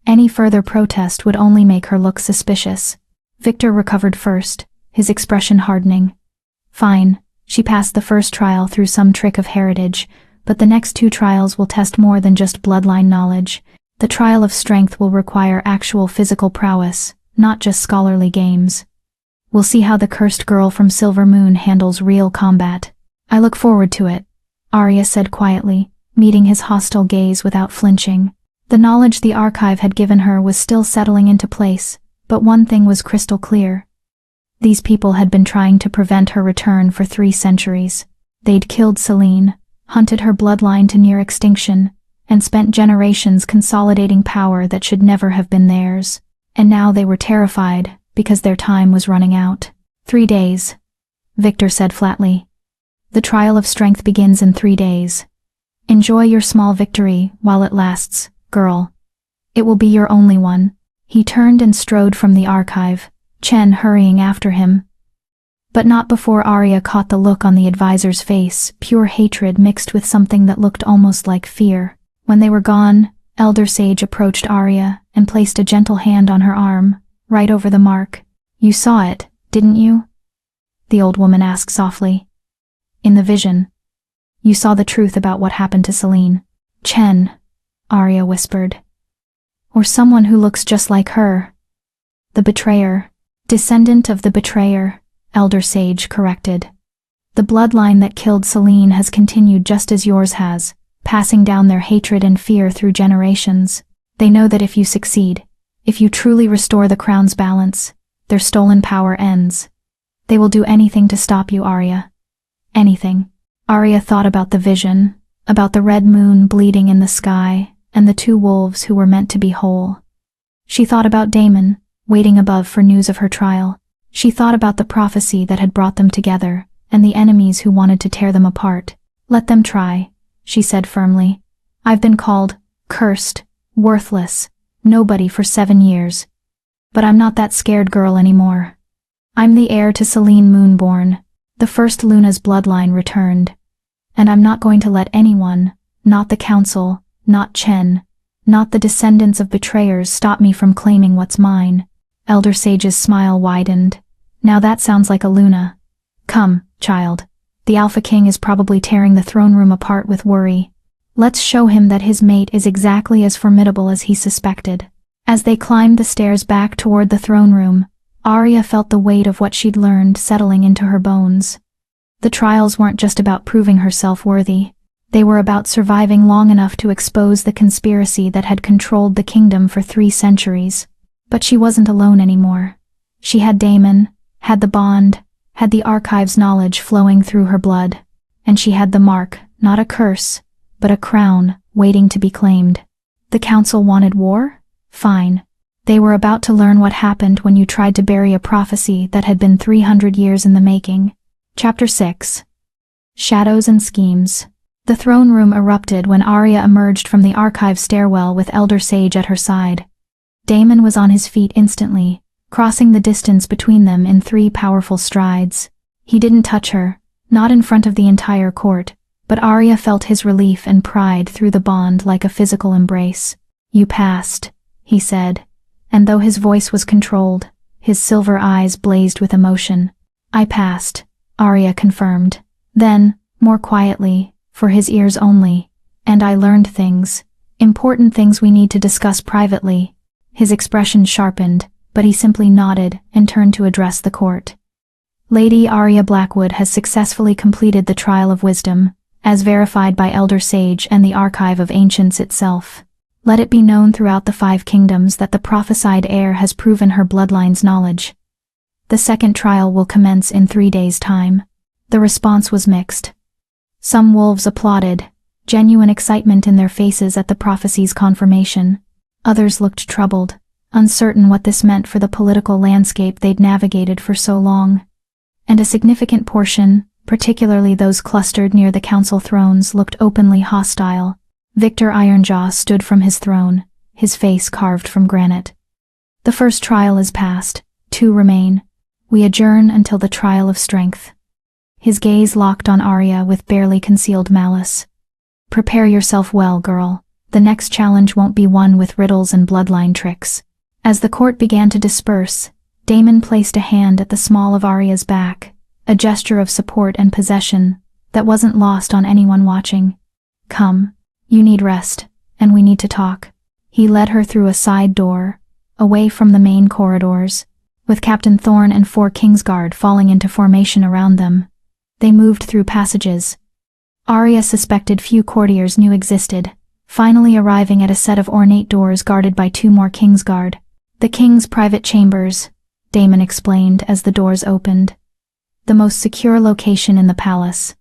Any further protest would only make her look suspicious. Victor recovered first, his expression hardening. Fine, she passed the first trial through some trick of heritage, but the next 2 trials will test more than just bloodline knowledge. The trial of strength will require actual physical prowess, not just scholarly games. We'll see how the cursed girl from Silver Moon handles real combat. I look forward to it, Arya said quietly, meeting his hostile gaze without flinching. The knowledge the archive had given her was still settling into place, But one thing was crystal clear. These people had been trying to prevent her return for 3 centuries. They'd killed Selene, hunted her bloodline to near extinction, and spent generations consolidating power that should never have been theirs. And now they were terrified because their time was running out. 3 days, Victor said flatly. The trial of strength begins in 3 days. Enjoy your small victory while it lasts, girl. It will be your only one. He turned and strode from the archive, Chen hurrying after him. But not before Arya caught the look on the advisor's face, pure hatred mixed with something that looked almost like fear. When they were gone, Elder Sage approached Arya and placed a gentle hand on her arm, right over the mark. You saw it, didn't you? The old woman asked softly. In the vision. You saw the truth about what happened to Selene. Chen, Arya whispered. Or someone who looks just like her. The betrayer. Descendant of the betrayer, Elder Sage corrected. The bloodline that killed Selene has continued just as yours has, passing down their hatred and fear through generations. They know that if you succeed, if you truly restore the crown's balance, their stolen power ends. They will do anything to stop you, Arya. Anything. Arya thought about the vision, about the red moon bleeding in the sky, and the 2 wolves who were meant to be whole. She thought about Daemon, waiting above for news of her trial. She thought about the prophecy that had brought them together, and the enemies who wanted to tear them apart. Let them try, she said firmly. I've been called cursed, worthless, nobody for 7 years. But I'm not that scared girl anymore. I'm the heir to Selene Moonborn. The first Luna's bloodline returned. And I'm not going to let anyone, not the council, not Chen, not the descendants of betrayers, stop me from claiming what's mine. Elder Sage's smile widened. Now that sounds like a Luna. Come, child. The Alpha King is probably tearing the throne room apart with worry. Let's show him that his mate is exactly as formidable as he suspected. As they climbed the stairs back toward the throne room, Arya felt the weight of what she'd learned settling into her bones. The trials weren't just about proving herself worthy. They were about surviving long enough to expose the conspiracy that had controlled the kingdom for 3 centuries. But she wasn't alone anymore. She had Daemon, had the bond, had the archive's knowledge flowing through her blood. And she had the mark, not a curse, but a crown, waiting to be claimed. The council wanted war? Fine. They were about to learn what happened when you tried to bury a prophecy that had been 300 years in the making. Chapter 6. Shadows and Schemes. The throne room erupted when Arya emerged from the archive stairwell with Elder Sage at her side. Daemon was on his feet instantly, crossing the distance between them in 3 powerful strides. He didn't touch her, not in front of the entire court, but Arya felt his relief and pride through the bond like a physical embrace. You passed, he said, and though his voice was controlled, his silver eyes blazed with emotion. I passed, Arya confirmed. Then, more quietly, for his ears only, and I learned things, important things we need to discuss privately. His expression sharpened, but he simply nodded and turned to address the court. Lady Arya Blackwood has successfully completed the Trial of Wisdom, as verified by Elder Sage and the Archive of Ancients itself. Let it be known throughout the 5 kingdoms that the prophesied heir has proven her bloodline's knowledge. The second trial will commence in 3 days' time. The response was mixed. Some wolves applauded, genuine excitement in their faces at the prophecy's confirmation. Others looked troubled, uncertain what this meant for the political landscape they'd navigated for so long. And a significant portion, particularly those clustered near the council thrones, looked openly hostile. Victor Ironjaw stood from his throne, his face carved from granite. The first trial is past, 2 remain. We adjourn until the trial of strength. His gaze locked on Arya with barely concealed malice. Prepare yourself well, girl. The next challenge won't be one with riddles and bloodline tricks. As the court began to disperse, Daemon placed a hand at the small of Arya's back, a gesture of support and possession that wasn't lost on anyone watching. Come. You need rest, and we need to talk. He led her through a side door, away from the main corridors, with Captain Thorne and 4 Kingsguard falling into formation around them. They moved through passages Arya suspected few courtiers knew existed, finally arriving at a set of ornate doors guarded by 2 more Kingsguard. The king's private chambers, Damon explained as the doors opened. The most secure location in the palace.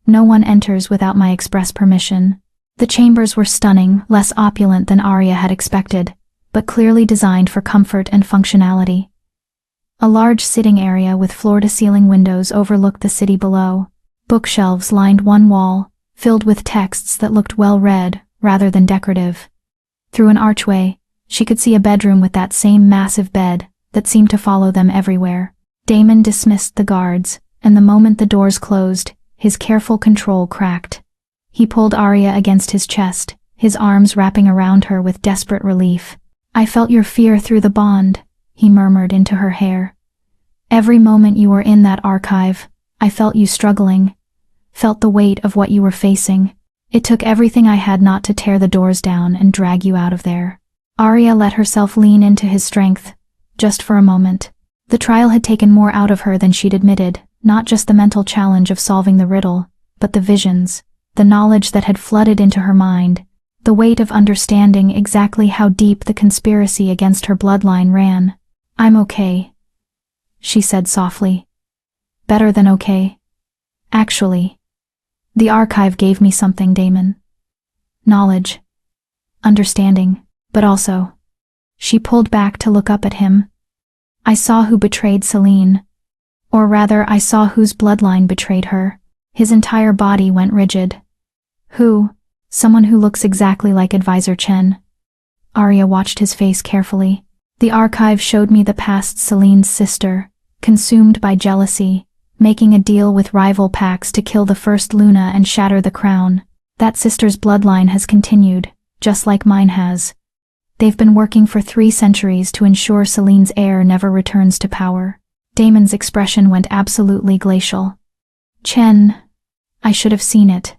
No one enters without my express permission. The chambers were stunning, less opulent than Arya had expected, but clearly designed for comfort and functionality. A large sitting area with floor-to-ceiling windows overlooked the city below. Bookshelves lined one wall, filled with texts that looked well-read rather than decorative. Through an archway, she could see a bedroom with that same massive bed that seemed to follow them everywhere. Damon dismissed the guards, and the moment the doors closed, his careful control cracked. He pulled Arya against his chest, his arms wrapping around her with desperate relief. "I felt your fear through the bond," he murmured into her hair. "Every moment you were in that archive, I felt you struggling, felt the weight of what you were facing. It took everything I had not to tear the doors down and drag you out of there." Arya let herself lean into his strength, just for a moment. The trial had taken more out of her than she'd admitted, not just the mental challenge of solving the riddle, but the visions, the knowledge that had flooded into her mind, the weight of understanding exactly how deep the conspiracy against her bloodline ran. "I'm okay," she said softly. "Better than okay. Actually. The archive gave me something, Damon. Knowledge. Understanding. But also." She pulled back to look up at him. "I saw who betrayed Selene. Or rather, I saw whose bloodline betrayed her." His entire body went rigid. "Who?" "Someone who looks exactly like Advisor Chen." Arya watched his face carefully. "The archive showed me the past Selene's sister, consumed by jealousy, making a deal with rival packs to kill the first Luna and shatter the crown. That sister's bloodline has continued, just like mine has. They've been working for 3 centuries to ensure Selene's heir never returns to power." Damon's expression went absolutely glacial. "Chen. I should have seen it.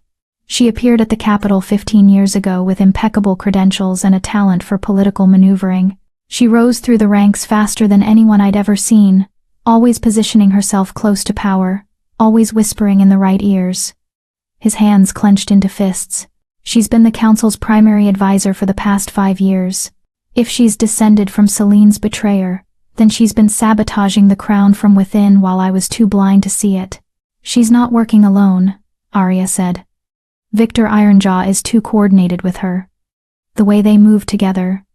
She appeared at the capital 15 years ago with impeccable credentials and a talent for political maneuvering. She rose through the ranks faster than anyone I'd ever seen, always positioning herself close to power, always whispering in the right ears." His hands clenched into fists. "She's been the council's primary advisor for the past 5 years. If she's descended from Selene's betrayer, then she's been sabotaging the crown from within while I was too blind to see it." "She's not working alone," Arya said. "Victor Ironjaw is too coordinated with her. The way they moved together,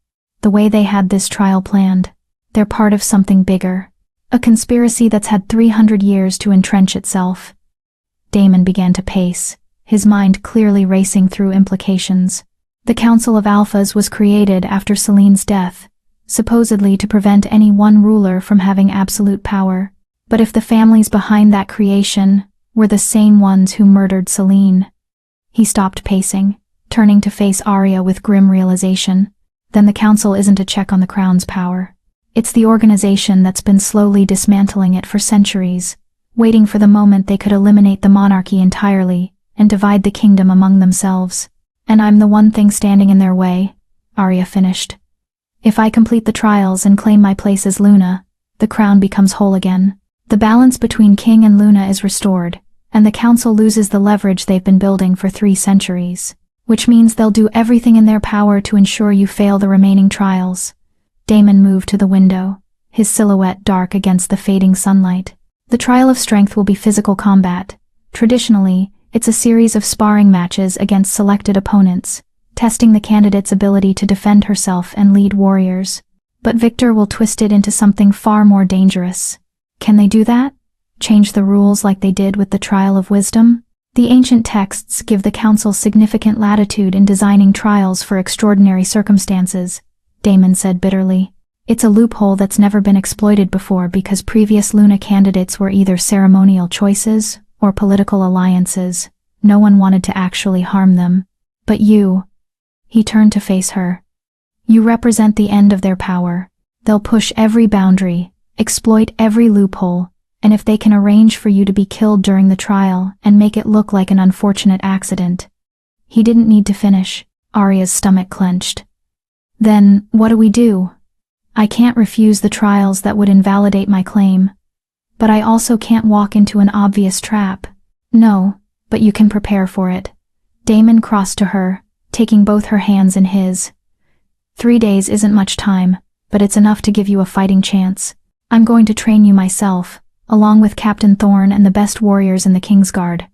the way they had this trial planned, they're part of something bigger. A conspiracy that's had 300 years to entrench itself." Damon began to pace, his mind clearly racing through implications. The Council of Alphas was created after Selene's death, supposedly to prevent any one ruler from having absolute power. But if the families behind that creation were the same ones who murdered Selene— He stopped pacing, turning to face Arya with grim realization. Then the council isn't a check on the crown's power. It's the organization that's been slowly dismantling it for centuries, waiting for the moment they could eliminate the monarchy entirely and divide the kingdom among themselves. "And I'm the one thing standing in their way," Arya finished. "If I complete the trials and claim my place as Luna, the crown becomes whole again. The balance between King and Luna is restored, and the council loses the leverage they've been building for 3 centuries. Which means they'll do everything in their power to ensure you fail the remaining trials." Damon moved to the window, his silhouette dark against the fading sunlight. "The trial of strength will be physical combat. Traditionally, it's a series of sparring matches against selected opponents, testing the candidate's ability to defend herself and lead warriors. But Victor will twist it into something far more dangerous. Can they do that? Change the rules like they did with the Trial of Wisdom? The ancient texts give the council significant latitude in designing trials for extraordinary circumstances," Damon said bitterly. "It's a loophole that's never been exploited before because previous Luna candidates were either ceremonial choices or political alliances. No one wanted to actually harm them. But you—" He turned to face her. "You represent the end of their power. They'll push every boundary, exploit every loophole, and if they can arrange for you to be killed during the trial and make it look like an unfortunate accident." He didn't need to finish. Arya's stomach clenched. "Then, what do we do? I can't refuse the trials that would invalidate my claim. But I also can't walk into an obvious trap." "No, but you can prepare for it." Damon crossed to her, taking both her hands in his. 3 days isn't much time, but it's enough to give you a fighting chance. I'm going to train you myself, along with Captain Thorn and the best warriors in the Kingsguard.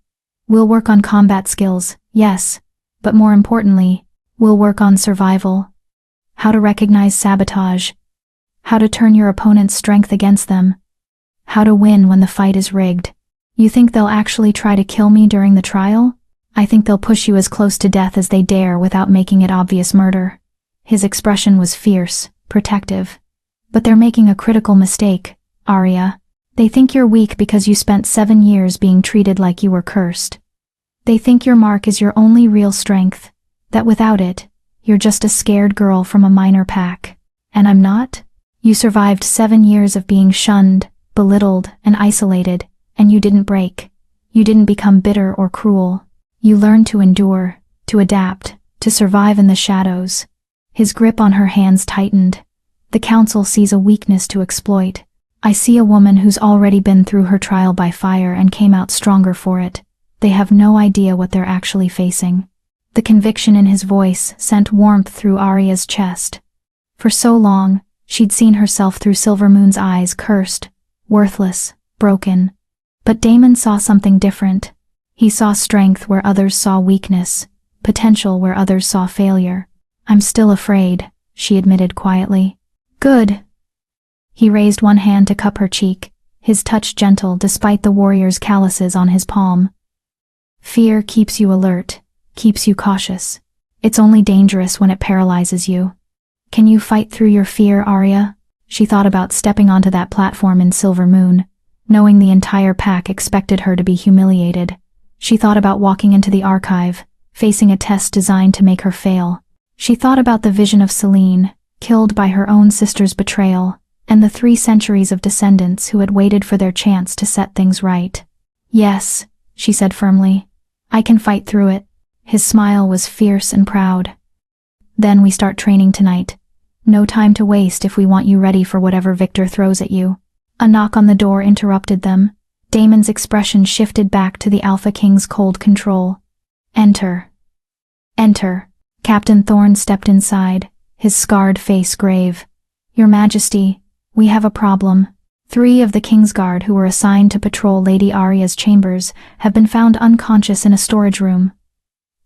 We'll work on combat skills, yes, but more importantly, we'll work on survival. How to recognize sabotage. How to turn your opponent's strength against them. How to win when the fight is rigged. You think they'll actually try to kill me during the trial? I think they'll push you as close to death as they dare without making it obvious murder. His expression was fierce, protective. But they're making a critical mistake, Arya. They think you're weak because you spent 7 years being treated like you were cursed. They think your mark is your only real strength, that without it, you're just a scared girl from a minor pack. And I'm not? You survived 7 years of being shunned, belittled, and isolated, and you didn't break. You didn't become bitter or cruel. You learned to endure, to adapt, to survive in the shadows. His grip on her hands tightened. The council sees a weakness to exploit. I see a woman who's already been through her trial by fire and came out stronger for it. They have no idea what they're actually facing. The conviction in his voice sent warmth through Arya's chest. For so long, she'd seen herself through Silvermoon's eyes, cursed, worthless, broken. But Daemon saw something different. He saw strength where others saw weakness, potential where others saw failure. I'm still afraid, she admitted quietly. Good. He raised one hand to cup her cheek, his touch gentle despite the warrior's calluses on his palm. Fear keeps you alert, keeps you cautious. It's only dangerous when it paralyzes you. Can you fight through your fear, Arya? She thought about stepping onto that platform in Silvermoon, knowing the entire pack expected her to be humiliated. She thought about walking into the archive, facing a test designed to make her fail. She thought about the vision of Selene, killed by her own sister's betrayal, and the 3 centuries of descendants who had waited for their chance to set things right. Yes, she said firmly. I can fight through it. His smile was fierce and proud. Then we start training tonight. No time to waste if we want you ready for whatever Victor throws at you. A knock on the door interrupted them. Daemon's expression shifted back to the Alpha King's cold control. Enter. Enter. Captain Thorn stepped inside, his scarred face grave. Your Majesty, we have a problem. 3 of the Kingsguard who were assigned to patrol Lady Arya's chambers have been found unconscious in a storage room.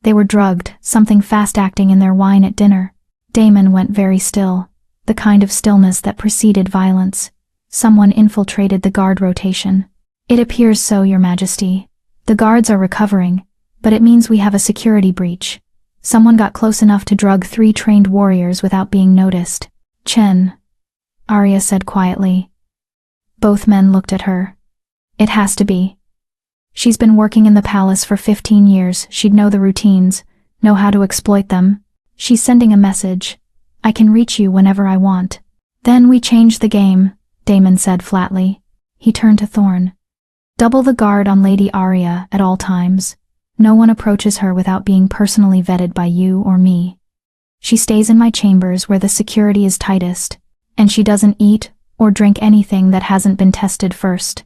They were drugged, something fast-acting in their wine at dinner. Daemon went very still, the kind of stillness that preceded violence. Someone infiltrated the guard rotation. It appears so, Your Majesty. The guards are recovering, but it means we have a security breach. Someone got close enough to drug 3 trained warriors without being noticed. Chen, Arya said quietly. Both men looked at her. It has to be. She's been working in the palace for 15 years. She'd know the routines, know how to exploit them. She's sending a message. I can reach you whenever I want. Then we change the game, Daemon said flatly. He turned to Thorn. Double the guard on Lady Arya at all times. No one approaches her without being personally vetted by you or me. She stays in my chambers where the security is tightest, and she doesn't eat or drink anything that hasn't been tested first.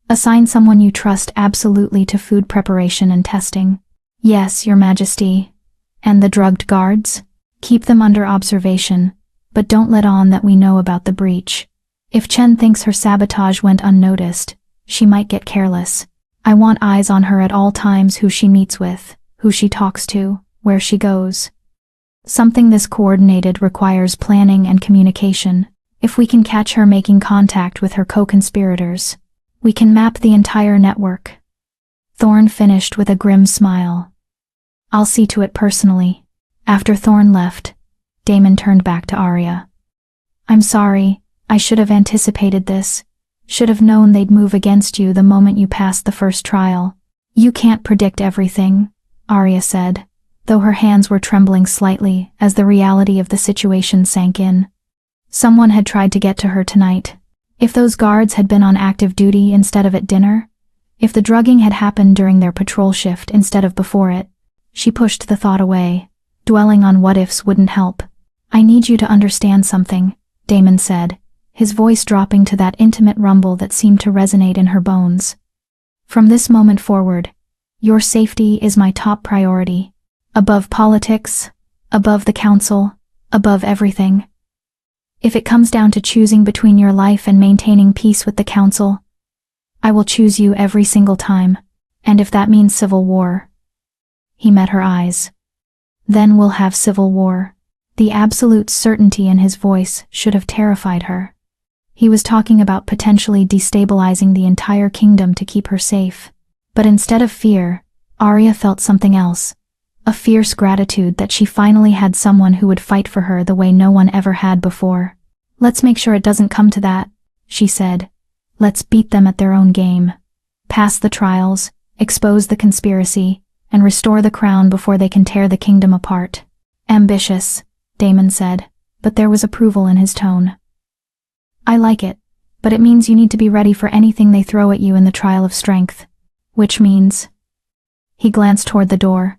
Assign someone you trust absolutely to food preparation and testing. Yes, Your Majesty. And the drugged guards? Keep them under observation, but don't let on that we know about the breach. If Chen thinks her sabotage went unnoticed, she might get careless. I want eyes on her at all times, who she meets with, who she talks to, where she goes. Something this coordinated requires planning and communication. If we can catch her making contact with her co-conspirators, we can map the entire network. Thorn finished with a grim smile. I'll see to it personally. After Thorn left, Daemon turned back to Arya. I'm sorry, I should have anticipated this. Should have known they'd move against you the moment you passed the first trial. You can't predict everything, Arya said, though her hands were trembling slightly as the reality of the situation sank in. Someone had tried to get to her tonight. If those guards had been on active duty instead of at dinner, if the drugging had happened during their patrol shift instead of before it, she pushed the thought away. Dwelling on what-ifs wouldn't help. I need you to understand something, Daemon said, his voice dropping to that intimate rumble that seemed to resonate in her bones. From this moment forward, your safety is my top priority. Above politics, above the council, above everything. If it comes down to choosing between your life and maintaining peace with the council, I will choose you every single time. And if that means civil war. He met her eyes. Then we'll have civil war. The absolute certainty in his voice should have terrified her. He was talking about potentially destabilizing the entire kingdom to keep her safe. But instead of fear, Arya felt something else. A fierce gratitude that she finally had someone who would fight for her the way no one ever had before. Let's make sure it doesn't come to that, she said. Let's beat them at their own game. Pass the trials, expose the conspiracy, and restore the crown before they can tear the kingdom apart. Ambitious, Daemon said, but there was approval in his tone. I like it, but it means you need to be ready for anything they throw at you in the trial of strength. Which means... He glanced toward the door.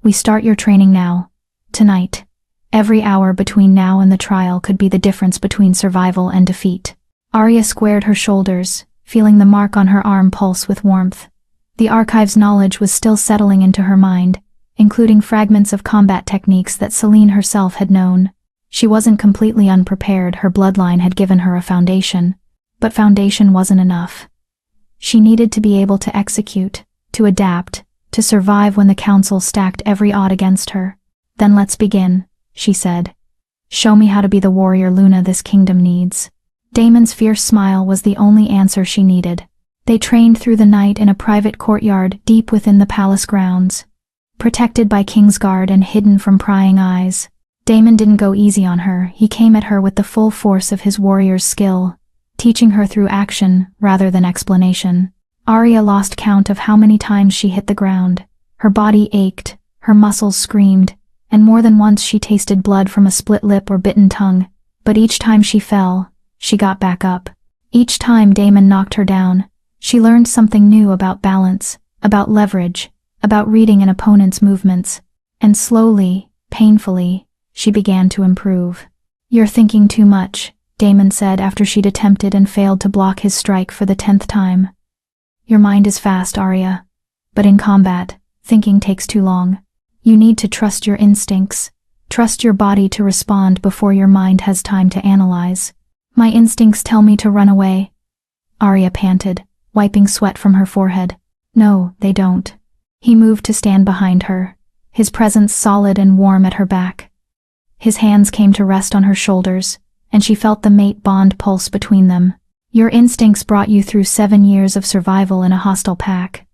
We start your training now. Tonight. Every hour between now and the trial could be the difference between survival and defeat. Arya squared her shoulders, feeling the mark on her arm pulse with warmth. The archive's knowledge was still settling into her mind, including fragments of combat techniques that Selene herself had known. She wasn't completely unprepared, her bloodline had given her a foundation. But foundation wasn't enough. She needed to be able to execute, to adapt, to survive when the council stacked every odd against her. Then let's begin, she said. Show me how to be the warrior Luna this kingdom needs. Daemon's fierce smile was the only answer she needed. They trained through the night in a private courtyard deep within the palace grounds. Protected by Kingsguard and hidden from prying eyes. Daemon didn't go easy on her, he came at her with the full force of his warrior's skill, teaching her through action rather than explanation. Arya lost count of how many times she hit the ground. Her body ached, her muscles screamed, and more than once she tasted blood from a split lip or bitten tongue. But each time she fell, she got back up. Each time Daemon knocked her down, she learned something new about balance, about leverage, about reading an opponent's movements. And slowly, painfully, she began to improve. You're thinking too much, Daemon said after she'd attempted and failed to block his strike for the 10th time. Your mind is fast, Arya. But in combat, thinking takes too long. You need to trust your instincts. Trust your body to respond before your mind has time to analyze. My instincts tell me to run away. Arya panted, wiping sweat from her forehead. No, they don't. He moved to stand behind her, his presence solid and warm at her back. His hands came to rest on her shoulders, and she felt the mate bond pulse between them. Your instincts brought you through 7 years of survival in a hostile pack.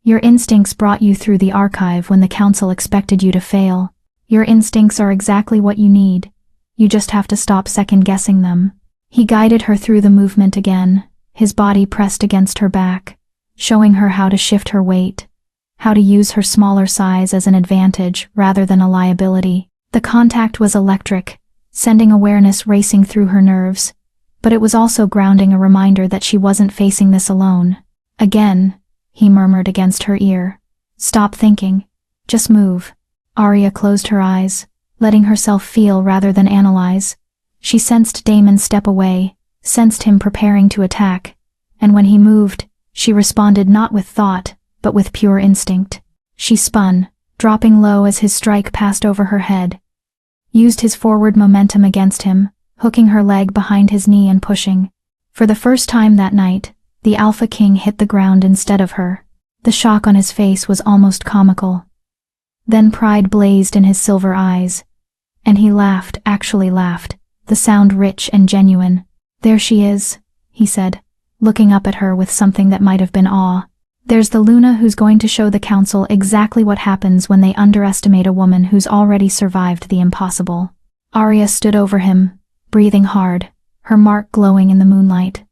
Your instincts brought you through the archive when the council expected you to fail. Your instincts are exactly what you need. You just have to stop second-guessing them. He guided her through the movement again, his body pressed against her back, showing her how to shift her weight, how to use her smaller size as an advantage rather than a liability. The contact was electric, sending awareness racing through her nerves, but it was also grounding, a reminder that she wasn't facing this alone. Again, he murmured against her ear. Stop thinking. Just move. Arya closed her eyes, letting herself feel rather than analyze. She sensed Daemon step away, sensed him preparing to attack, and when he moved, she responded not with thought, but with pure instinct. She spun, dropping low as his strike passed over her head. Used his forward momentum against him, hooking her leg behind his knee and pushing. For the first time that night, the Alpha King hit the ground instead of her. The shock on his face was almost comical. Then pride blazed in his silver eyes. And he laughed, actually laughed, the sound rich and genuine. There she is, he said, looking up at her with something that might have been awe. There's the Luna who's going to show the council exactly what happens when they underestimate a woman who's already survived the impossible. Arya stood over him, breathing hard, her mark glowing in the moonlight.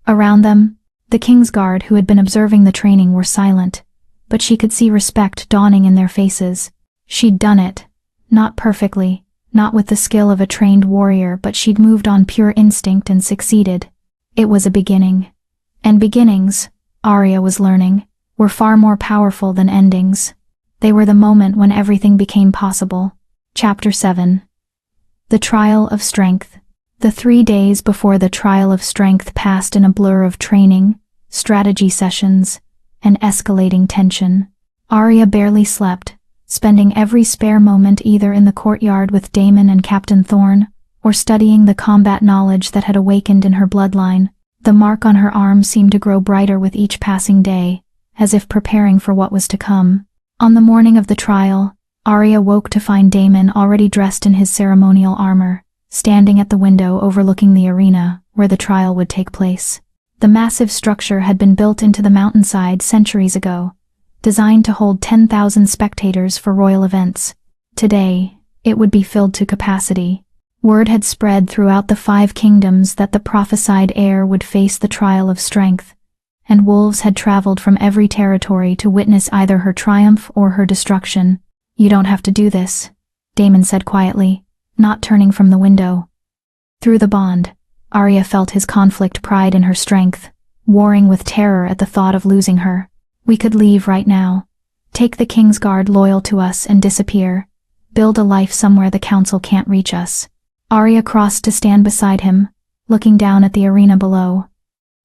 Around them, the Kingsguard who had been observing the training were silent, but she could see respect dawning in their faces. She'd done it. Not perfectly, not with the skill of a trained warrior, but she'd moved on pure instinct and succeeded. It was a beginning. And beginnings, Arya was learning, were far more powerful than endings. They were the moment when everything became possible. Chapter 7. The Trial of Strength. The 3 days before the Trial of Strength passed in a blur of training, strategy sessions, and escalating tension. Arya barely slept, spending every spare moment either in the courtyard with Daemon and Captain Thorne, or studying the combat knowledge that had awakened in her bloodline. The mark on her arm seemed to grow brighter with each passing day, as if preparing for what was to come. On the morning of the trial, Arya woke to find Daemon already dressed in his ceremonial armor, standing at the window overlooking the arena where the trial would take place. The massive structure had been built into the mountainside centuries ago, designed to hold 10,000 spectators for royal events. Today, it would be filled to capacity. Word had spread throughout the 5 kingdoms that the prophesied heir would face the trial of strength, and wolves had traveled from every territory to witness either her triumph or her destruction. "You don't have to do this," Daemon said quietly, not turning from the window. Through the bond, Arya felt his conflict pride in her strength, warring with terror at the thought of losing her. "We could leave right now. Take the Kingsguard loyal to us and disappear. Build a life somewhere the council can't reach us." Arya crossed to stand beside him, looking down at the arena below.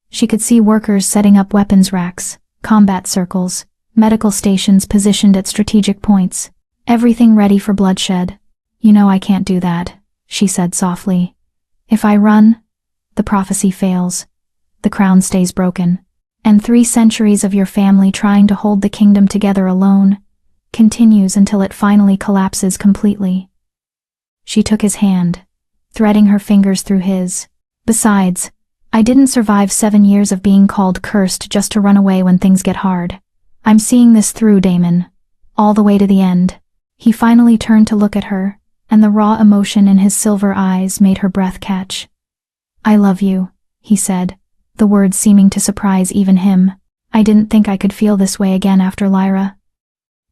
She could see workers setting up weapons racks, combat circles, medical stations positioned at strategic points, everything ready for bloodshed. "You know I can't do that," she said softly. "If I run, the prophecy fails, the crown stays broken, and 3 centuries of your family trying to hold the kingdom together alone continues until it finally collapses completely." She took his hand, threading her fingers through his. "Besides, I didn't survive 7 years of being called cursed just to run away when things get hard. I'm seeing this through, Daemon, all the way to the end." He finally turned to look at her, and the raw emotion in his silver eyes made her breath catch. "I love you," he said, the words seeming to surprise even him. "I didn't think I could feel this way again after Lyra.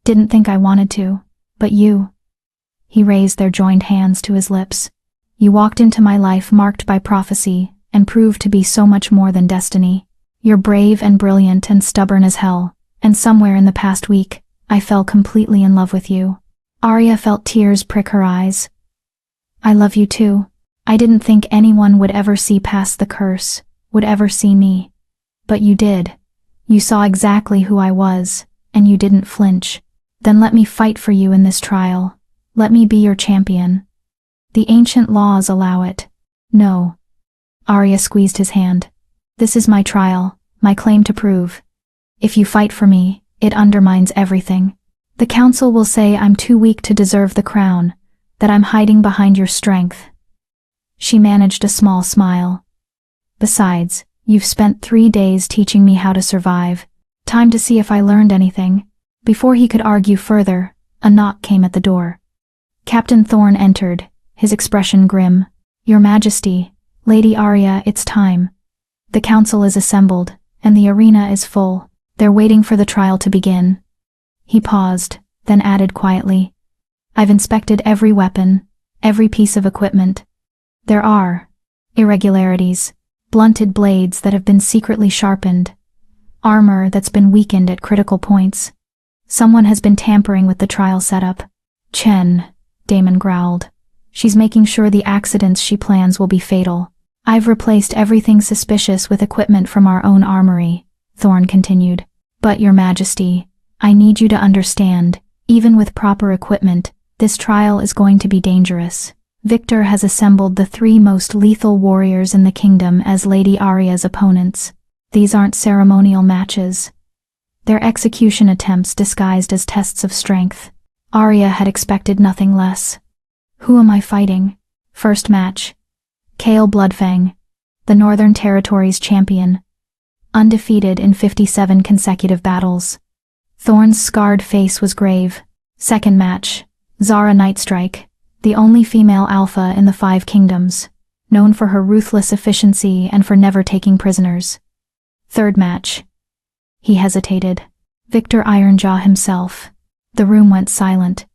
Didn't think I wanted to, but you." He raised their joined hands to his lips. "You walked into my life marked by prophecy and proved to be so much more than destiny. You're brave and brilliant and stubborn as hell, and somewhere in the past week, I fell completely in love with you." Arya felt tears prick her eyes. "I love you too. I didn't think anyone would ever see past the curse, would ever see me. But you did. You saw exactly who I was, and you didn't flinch. Then let me fight for you in this trial. Let me be your champion. The ancient laws allow it." "No." Arya squeezed his hand. "This is my trial, my claim to prove. If you fight for me, it undermines everything. The council will say I'm too weak to deserve the crown, that I'm hiding behind your strength." She managed a small smile. "Besides, you've spent 3 days teaching me how to survive. Time to see if I learned anything." Before he could argue further, a knock came at the door. Captain Thorne entered, his expression grim. "Your Majesty, Lady Arya, it's time. The council is assembled, and the arena is full. They're waiting for the trial to begin." He paused, then added quietly, "I've inspected every weapon, every piece of equipment. There are irregularities, blunted blades that have been secretly sharpened, armor that's been weakened at critical points. Someone has been tampering with the trial setup." "Chen," Daemon growled. "She's making sure the accidents she plans will be fatal." "I've replaced everything suspicious with equipment from our own armory," Thorne continued. "But, Your Majesty, I need you to understand, even with proper equipment, this trial is going to be dangerous. Victor has assembled the 3 most lethal warriors in the kingdom as Lady Arya's opponents. These aren't ceremonial matches. They're execution attempts disguised as tests of strength." Arya had expected nothing less. "Who am I fighting?" First match. Chaol Bloodfang, the Northern Territories champion. Undefeated in 57 consecutive battles. Thorne's scarred face was grave. Second match. Zara Nightstrike, the only female alpha in the 5 kingdoms, known for her ruthless efficiency and for never taking prisoners. Third match. He hesitated. Victor Ironjaw himself. The room went silent.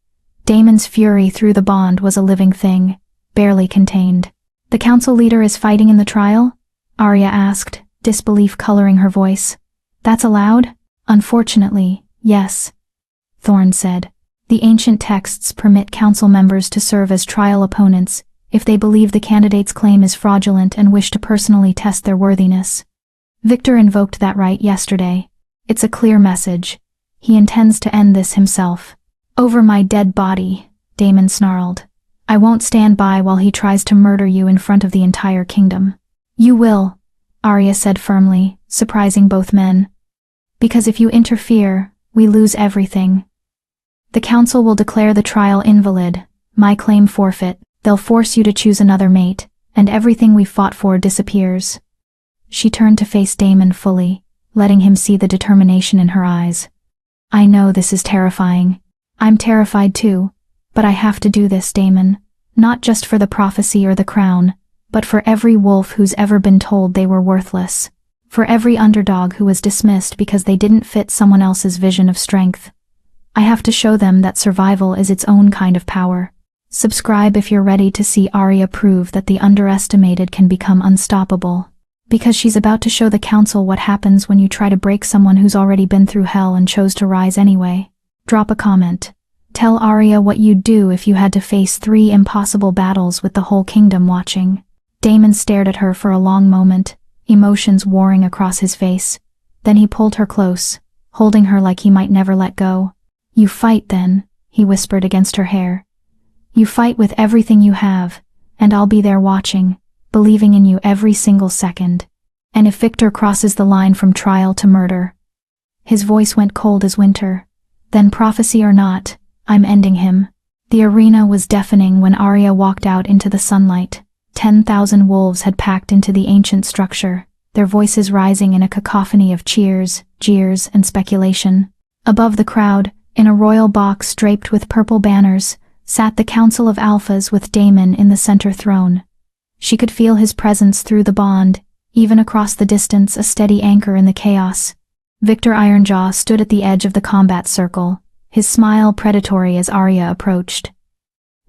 Daemon's fury through the bond was a living thing, barely contained. "The council leader is fighting in the trial?" Arya asked, disbelief coloring her voice. "That's allowed?" "Unfortunately, yes," Thorne said. "The ancient texts permit council members to serve as trial opponents if they believe the candidate's claim is fraudulent and wish to personally test their worthiness. Victor invoked that right yesterday. It's a clear message. He intends to end this himself." "Over my dead body," Daemon snarled. I won't stand by while he tries to murder you in front of the entire kingdom. You will, Arya said firmly, surprising both men. Because if you interfere, we lose everything. The council will declare the trial invalid, my claim forfeit, they'll force you to choose another mate, and everything we fought for disappears. She turned to face Daemon fully, letting him see the determination in her eyes. I know this is terrifying. I'm terrified too, but I have to do this, Daemon, not just for the prophecy or the crown, but for every wolf who's ever been told they were worthless, for every underdog who was dismissed because they didn't fit someone else's vision of strength. I have to show them that survival is its own kind of power. Subscribe if you're ready to see Arya prove that the underestimated can become unstoppable, because she's about to show the council what happens when you try to break someone who's already been through hell and chose to rise anyway. Drop a comment. Tell Arya what you'd do if you had to face 3 impossible battles with the whole kingdom watching. Daemon stared at her for a long moment, emotions warring across his face. Then he pulled her close, holding her like he might never let go. You fight then, he whispered against her hair. You fight with everything you have, and I'll be there watching, believing in you every single second. And if Victor crosses the line from trial to murder. His voice went cold as winter. Then prophecy or not, I'm ending him. The arena was deafening when Arya walked out into the sunlight. 10,000 wolves had packed into the ancient structure, their voices rising in a cacophony of cheers, jeers, and speculation. Above the crowd, in a royal box draped with purple banners, sat the Council of Alphas with Daemon in the center throne. She could feel his presence through the bond, even across the distance, a steady anchor in the chaos. Victor Ironjaw stood at the edge of the combat circle, his smile predatory as Arya approached.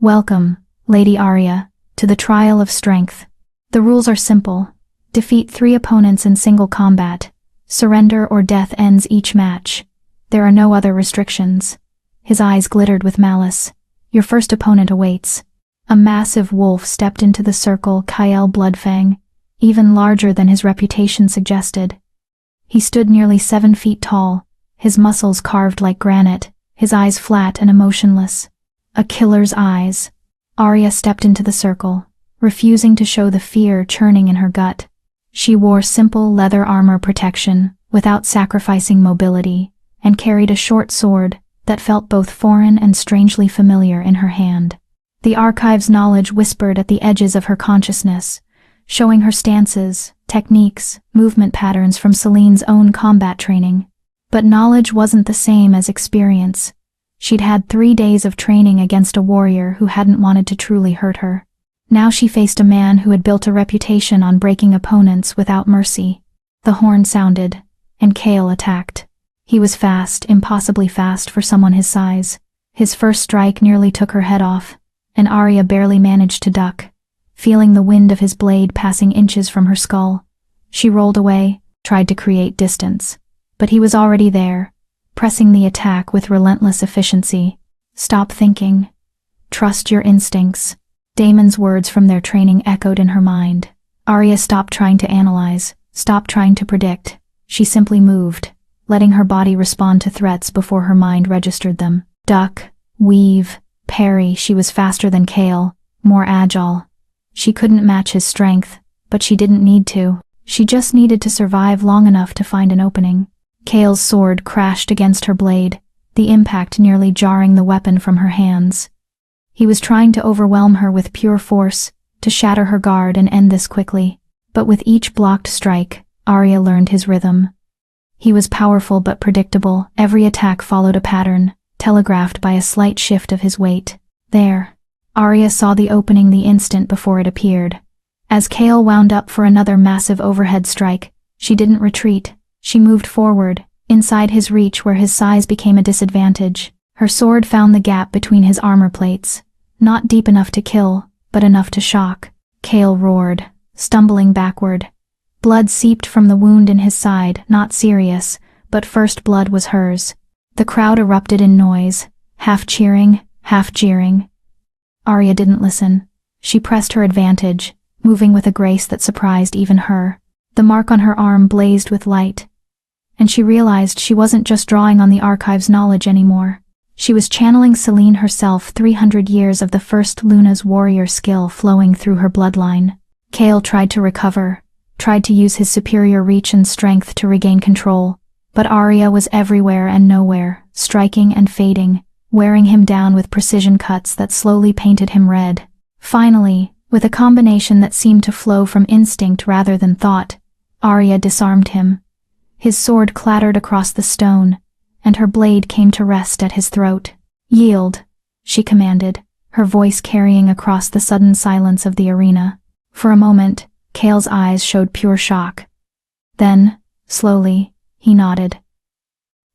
Welcome, Lady Arya, to the trial of strength. The rules are simple. Defeat 3 opponents in single combat. Surrender or death ends each match. There are no other restrictions. His eyes glittered with malice. Your first opponent awaits. A massive wolf stepped into the circle, Kyle Bloodfang, even larger than his reputation suggested. He stood nearly 7 feet tall, his muscles carved like granite, his eyes flat and emotionless. A killer's eyes. Arya stepped into the circle, refusing to show the fear churning in her gut. She wore simple leather armor protection, without sacrificing mobility, and carried a short sword that felt both foreign and strangely familiar in her hand. The archive's knowledge whispered at the edges of her consciousness, showing her stances, techniques, movement patterns from Celene's own combat training. But knowledge wasn't the same as experience. She'd had 3 days of training against a warrior who hadn't wanted to truly hurt her. Now she faced a man who had built a reputation on breaking opponents without mercy. The horn sounded, and Kale attacked. He was fast, impossibly fast for someone his size. His first strike nearly took her head off, and Arya barely managed to duck, feeling the wind of his blade passing inches from her skull. She rolled away, tried to create distance, but he was already there, pressing the attack with relentless efficiency. Stop thinking. Trust your instincts. Daemon's words from their training echoed in her mind. Arya stopped trying to analyze, stopped trying to predict. She simply moved, letting her body respond to threats before her mind registered them. Duck, weave, parry. She was faster than Kale, more agile. She couldn't match his strength, but she didn't need to. She just needed to survive long enough to find an opening. Kale's sword crashed against her blade, the impact nearly jarring the weapon from her hands. He was trying to overwhelm her with pure force, to shatter her guard and end this quickly. But with each blocked strike, Arya learned his rhythm. He was powerful but predictable. Every attack followed a pattern, telegraphed by a slight shift of his weight. There. Arya saw the opening the instant before it appeared. As Kale wound up for another massive overhead strike, she didn't retreat. She moved forward, inside his reach where his size became a disadvantage. Her sword found the gap between his armor plates, not deep enough to kill, but enough to shock. Kale roared, stumbling backward. Blood seeped from the wound in his side, not serious, but first blood was hers. The crowd erupted in noise, half cheering, half jeering. Arya didn't listen. She pressed her advantage, moving with a grace that surprised even her. The mark on her arm blazed with light, and she realized she wasn't just drawing on the archive's knowledge anymore. She was channeling Selene herself, 300 years of the first Luna's warrior skill flowing through her bloodline. Kale tried to recover, tried to use his superior reach and strength to regain control, but Arya was everywhere and nowhere, striking and fading, wearing him down with precision cuts that slowly painted him red. Finally, with a combination that seemed to flow from instinct rather than thought, Arya disarmed him. His sword clattered across the stone, and her blade came to rest at his throat. "Yield," she commanded, her voice carrying across the sudden silence of the arena. For a moment, Kale's eyes showed pure shock. Then, slowly, he nodded.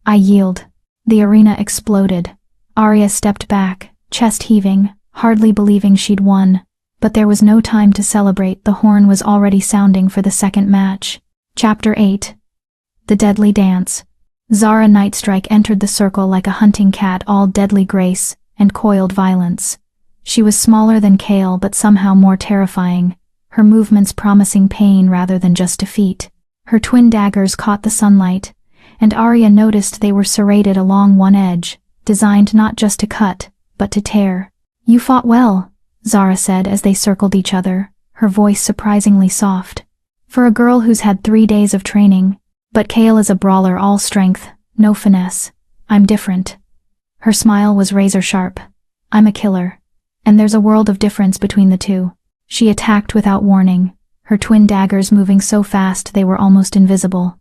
"I yield." The arena exploded. Arya stepped back, chest heaving, hardly believing she'd won. But there was no time to celebrate. The horn was already sounding for the second match. Chapter 8. The Deadly Dance. Zara Nightstrike entered the circle like a hunting cat, all deadly grace and coiled violence. She was smaller than Kale but somehow more terrifying, her movements promising pain rather than just defeat. Her twin daggers caught the sunlight, and Arya noticed they were serrated along one edge, designed not just to cut, but to tear. "You fought well," Zara said as they circled each other, her voice surprisingly soft. "For a girl who's had 3 days of training. But Kale is a brawler, all strength, no finesse. I'm different." Her smile was razor sharp. "I'm a killer. And there's a world of difference between the two." She attacked without warning, her twin daggers moving so fast they were almost invisible.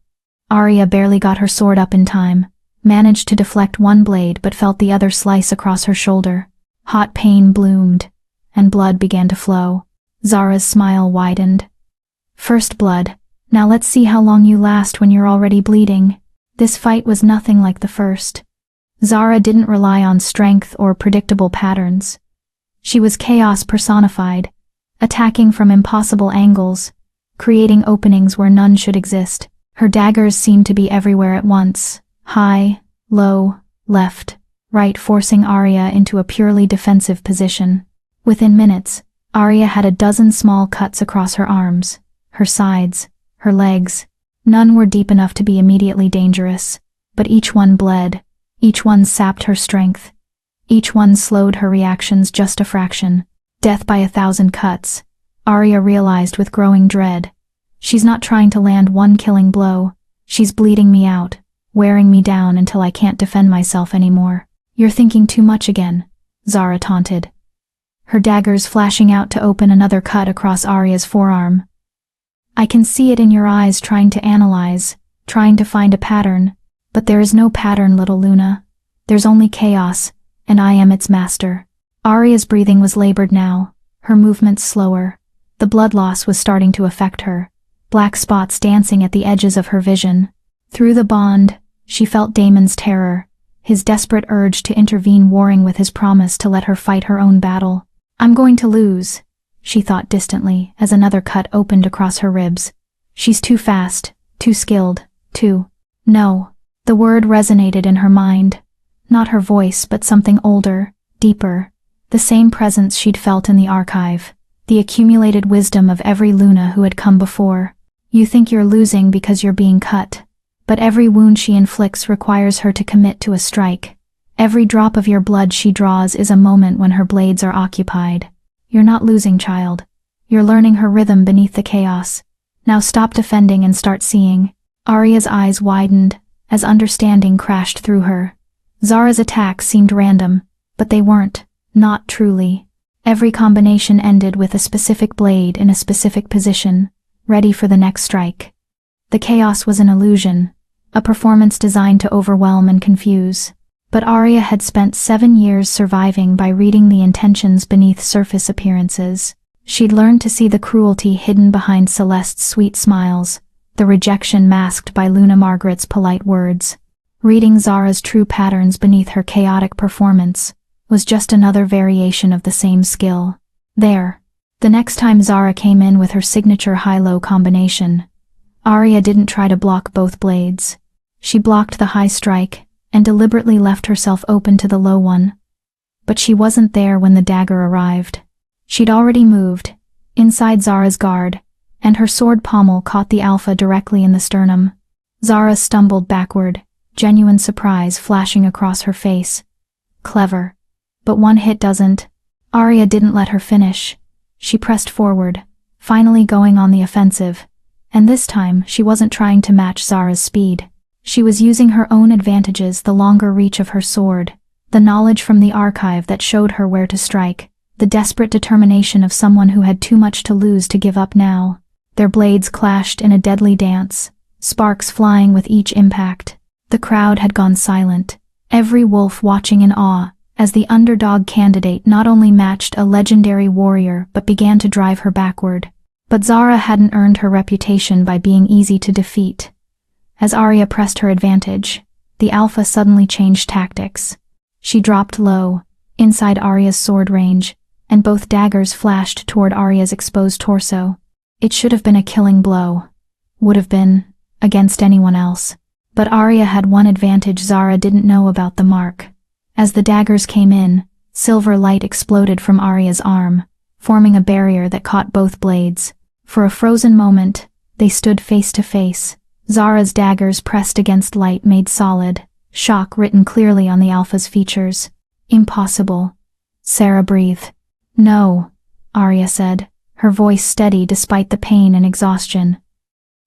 Arya barely got her sword up in time, managed to deflect one blade but felt the other slice across her shoulder. Hot pain bloomed, and blood began to flow. Zara's smile widened. "First blood. Now let's see how long you last when you're already bleeding." This fight was nothing like the first. Zara didn't rely on strength or predictable patterns. She was chaos personified, attacking from impossible angles, creating openings where none should exist. Her daggers seemed to be everywhere at once, high, low, left, right, forcing Arya into a purely defensive position. Within minutes, Arya had a dozen small cuts across her arms, her sides, her legs. None were deep enough to be immediately dangerous, but each one bled, each one sapped her strength, each one slowed her reactions just a fraction. Death by 1,000 cuts, Arya realized with growing dread. She's not trying to land one killing blow, she's bleeding me out, wearing me down until I can't defend myself anymore. "You're thinking too much again," Zara taunted, her daggers flashing out to open another cut across Arya's forearm. "I can see it in your eyes, trying to analyze, trying to find a pattern. But there is no pattern, little Luna. There's only chaos, and I am its master." Arya's breathing was labored now, her movements slower. The blood loss was starting to affect her, black spots dancing at the edges of her vision. Through the bond, she felt Daemon's terror, his desperate urge to intervene warring with his promise to let her fight her own battle. "I'm going to lose," she thought distantly as another cut opened across her ribs. "She's too fast, too skilled, too—" No, the word resonated in her mind. Not her voice, but something older, deeper, the same presence she'd felt in the archive, the accumulated wisdom of every Luna who had come before. "You think you're losing because you're being cut, but every wound she inflicts requires her to commit to a strike. Every drop of your blood she draws is a moment when her blades are occupied. You're not losing, child. You're learning her rhythm beneath the chaos. Now stop defending and start seeing." Arya's eyes widened as understanding crashed through her. Zara's attacks seemed random, but they weren't, not truly. Every combination ended with a specific blade in a specific position, ready for the next strike. The chaos was an illusion, a performance designed to overwhelm and confuse. But Arya had spent 7 years surviving by reading the intentions beneath surface appearances. She'd learned to see the cruelty hidden behind Celeste's sweet smiles, the rejection masked by Luna Margaret's polite words. Reading Zara's true patterns beneath her chaotic performance was just another variation of the same skill. There. The next time Zara came in with her signature high-low combination, Arya didn't try to block both blades. She blocked the high strike and deliberately left herself open to the low one. But she wasn't there when the dagger arrived. She'd already moved, inside Zara's guard, and her sword pommel caught the alpha directly in the sternum. Zara stumbled backward, genuine surprise flashing across her face. Clever. But one hit doesn't. Arya didn't let her finish. She pressed forward, finally going on the offensive. And this time, she wasn't trying to match Zara's speed. She was using her own advantages, the longer reach of her sword, the knowledge from the archive that showed her where to strike, the desperate determination of someone who had too much to lose to give up now. Their blades clashed in a deadly dance, sparks flying with each impact. The crowd had gone silent, every wolf watching in awe, as the underdog candidate not only matched a legendary warrior but began to drive her backward. But Zara hadn't earned her reputation by being easy to defeat. As Arya pressed her advantage, the Alpha suddenly changed tactics. She dropped low, inside Arya's sword range, and both daggers flashed toward Arya's exposed torso. It should have been a killing blow. Would have been, against anyone else. But Arya had one advantage Zara didn't know about: the mark. As the daggers came in, silver light exploded from Arya's arm, forming a barrier that caught both blades. For a frozen moment, they stood face to face. Zara's daggers pressed against light made solid, shock written clearly on the Alpha's features. Impossible. Sarah breathed. No, Arya said, her voice steady despite the pain and exhaustion.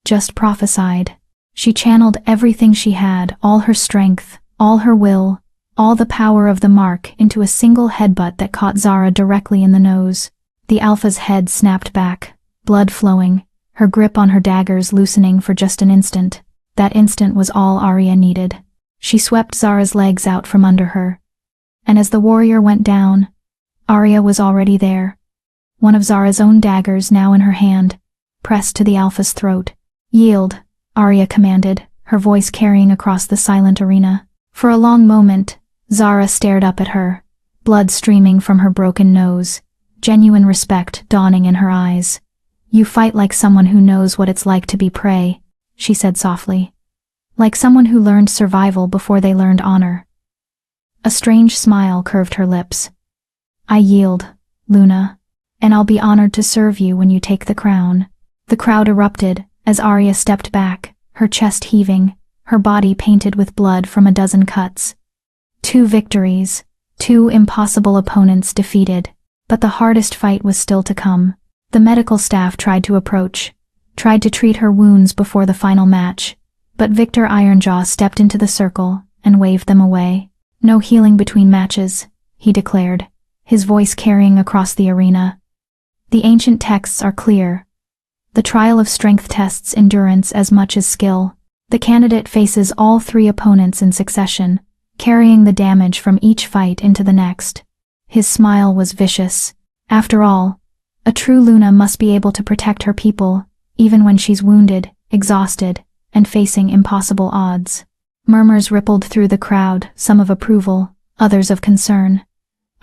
Just prophesied. She channeled everything she had, all her strength, all her will, all the power of the mark into a single headbutt that caught Zara directly in the nose. The Alpha's head snapped back, blood flowing, her grip on her daggers loosening for just an instant. That instant was all Arya needed. She swept Zara's legs out from under her. And as the warrior went down, Arya was already there. One of Zara's own daggers now in her hand, pressed to the Alpha's throat. Yield, Arya commanded, her voice carrying across the silent arena. For a long moment, Zara stared up at her, blood streaming from her broken nose, genuine respect dawning in her eyes. You fight like someone who knows what it's like to be prey, she said softly. Like someone who learned survival before they learned honor. A strange smile curved her lips. I yield, Luna, and I'll be honored to serve you when you take the crown. The crowd erupted as Arya stepped back, her chest heaving, her body painted with blood from a dozen cuts. 2 victories, 2 impossible opponents defeated, but the hardest fight was still to come. The medical staff tried to approach, tried to treat her wounds before the final match, but Victor Ironjaw stepped into the circle and waved them away. No healing between matches, he declared, his voice carrying across the arena. The ancient texts are clear. The trial of strength tests endurance as much as skill. The candidate faces all 3 opponents in succession, carrying the damage from each fight into the next. His smile was vicious. After all, a true Luna must be able to protect her people, even when she's wounded, exhausted, and facing impossible odds. Murmurs rippled through the crowd, some of approval, others of concern.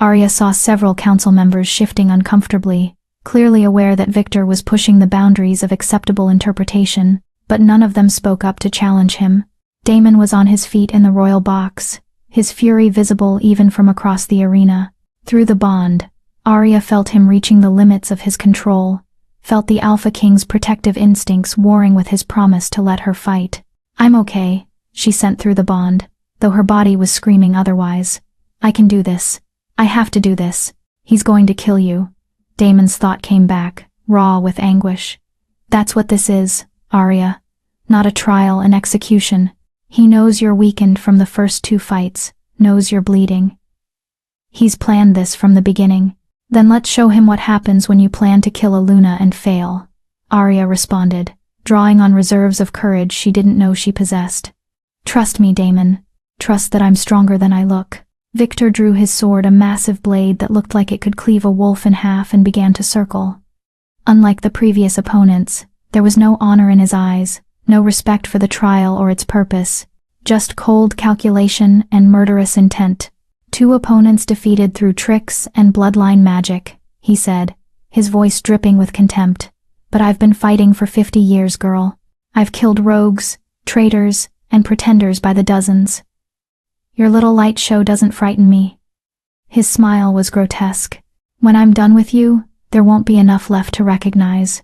Arya saw several council members shifting uncomfortably, clearly aware that Victor was pushing the boundaries of acceptable interpretation, but none of them spoke up to challenge him. Daemon was on his feet in the royal box, his fury visible even from across the arena. Through the bond, Arya felt him reaching the limits of his control, felt the Alpha King's protective instincts warring with his promise to let her fight. I'm okay, she sent through the bond, though her body was screaming otherwise. I can do this. I have to do this. He's going to kill you. Daemon's thought came back, raw with anguish. That's what this is, Arya. Not a trial, an execution. He knows you're weakened from the first 2 fights, knows you're bleeding. He's planned this from the beginning. Then let's show him what happens when you plan to kill a Luna and fail, Arya responded, drawing on reserves of courage she didn't know she possessed. Trust me, Daemon. Trust that I'm stronger than I look. Victor drew his sword, a massive blade that looked like it could cleave a wolf in half, and began to circle. Unlike the previous opponents, there was no honor in his eyes, no respect for the trial or its purpose, just cold calculation and murderous intent. 2 opponents defeated through tricks and bloodline magic, he said, his voice dripping with contempt. But I've been fighting for 50 years, girl. I've killed rogues, traitors, and pretenders by the dozens. Your little light show doesn't frighten me. His smile was grotesque. When I'm done with you, there won't be enough left to recognize.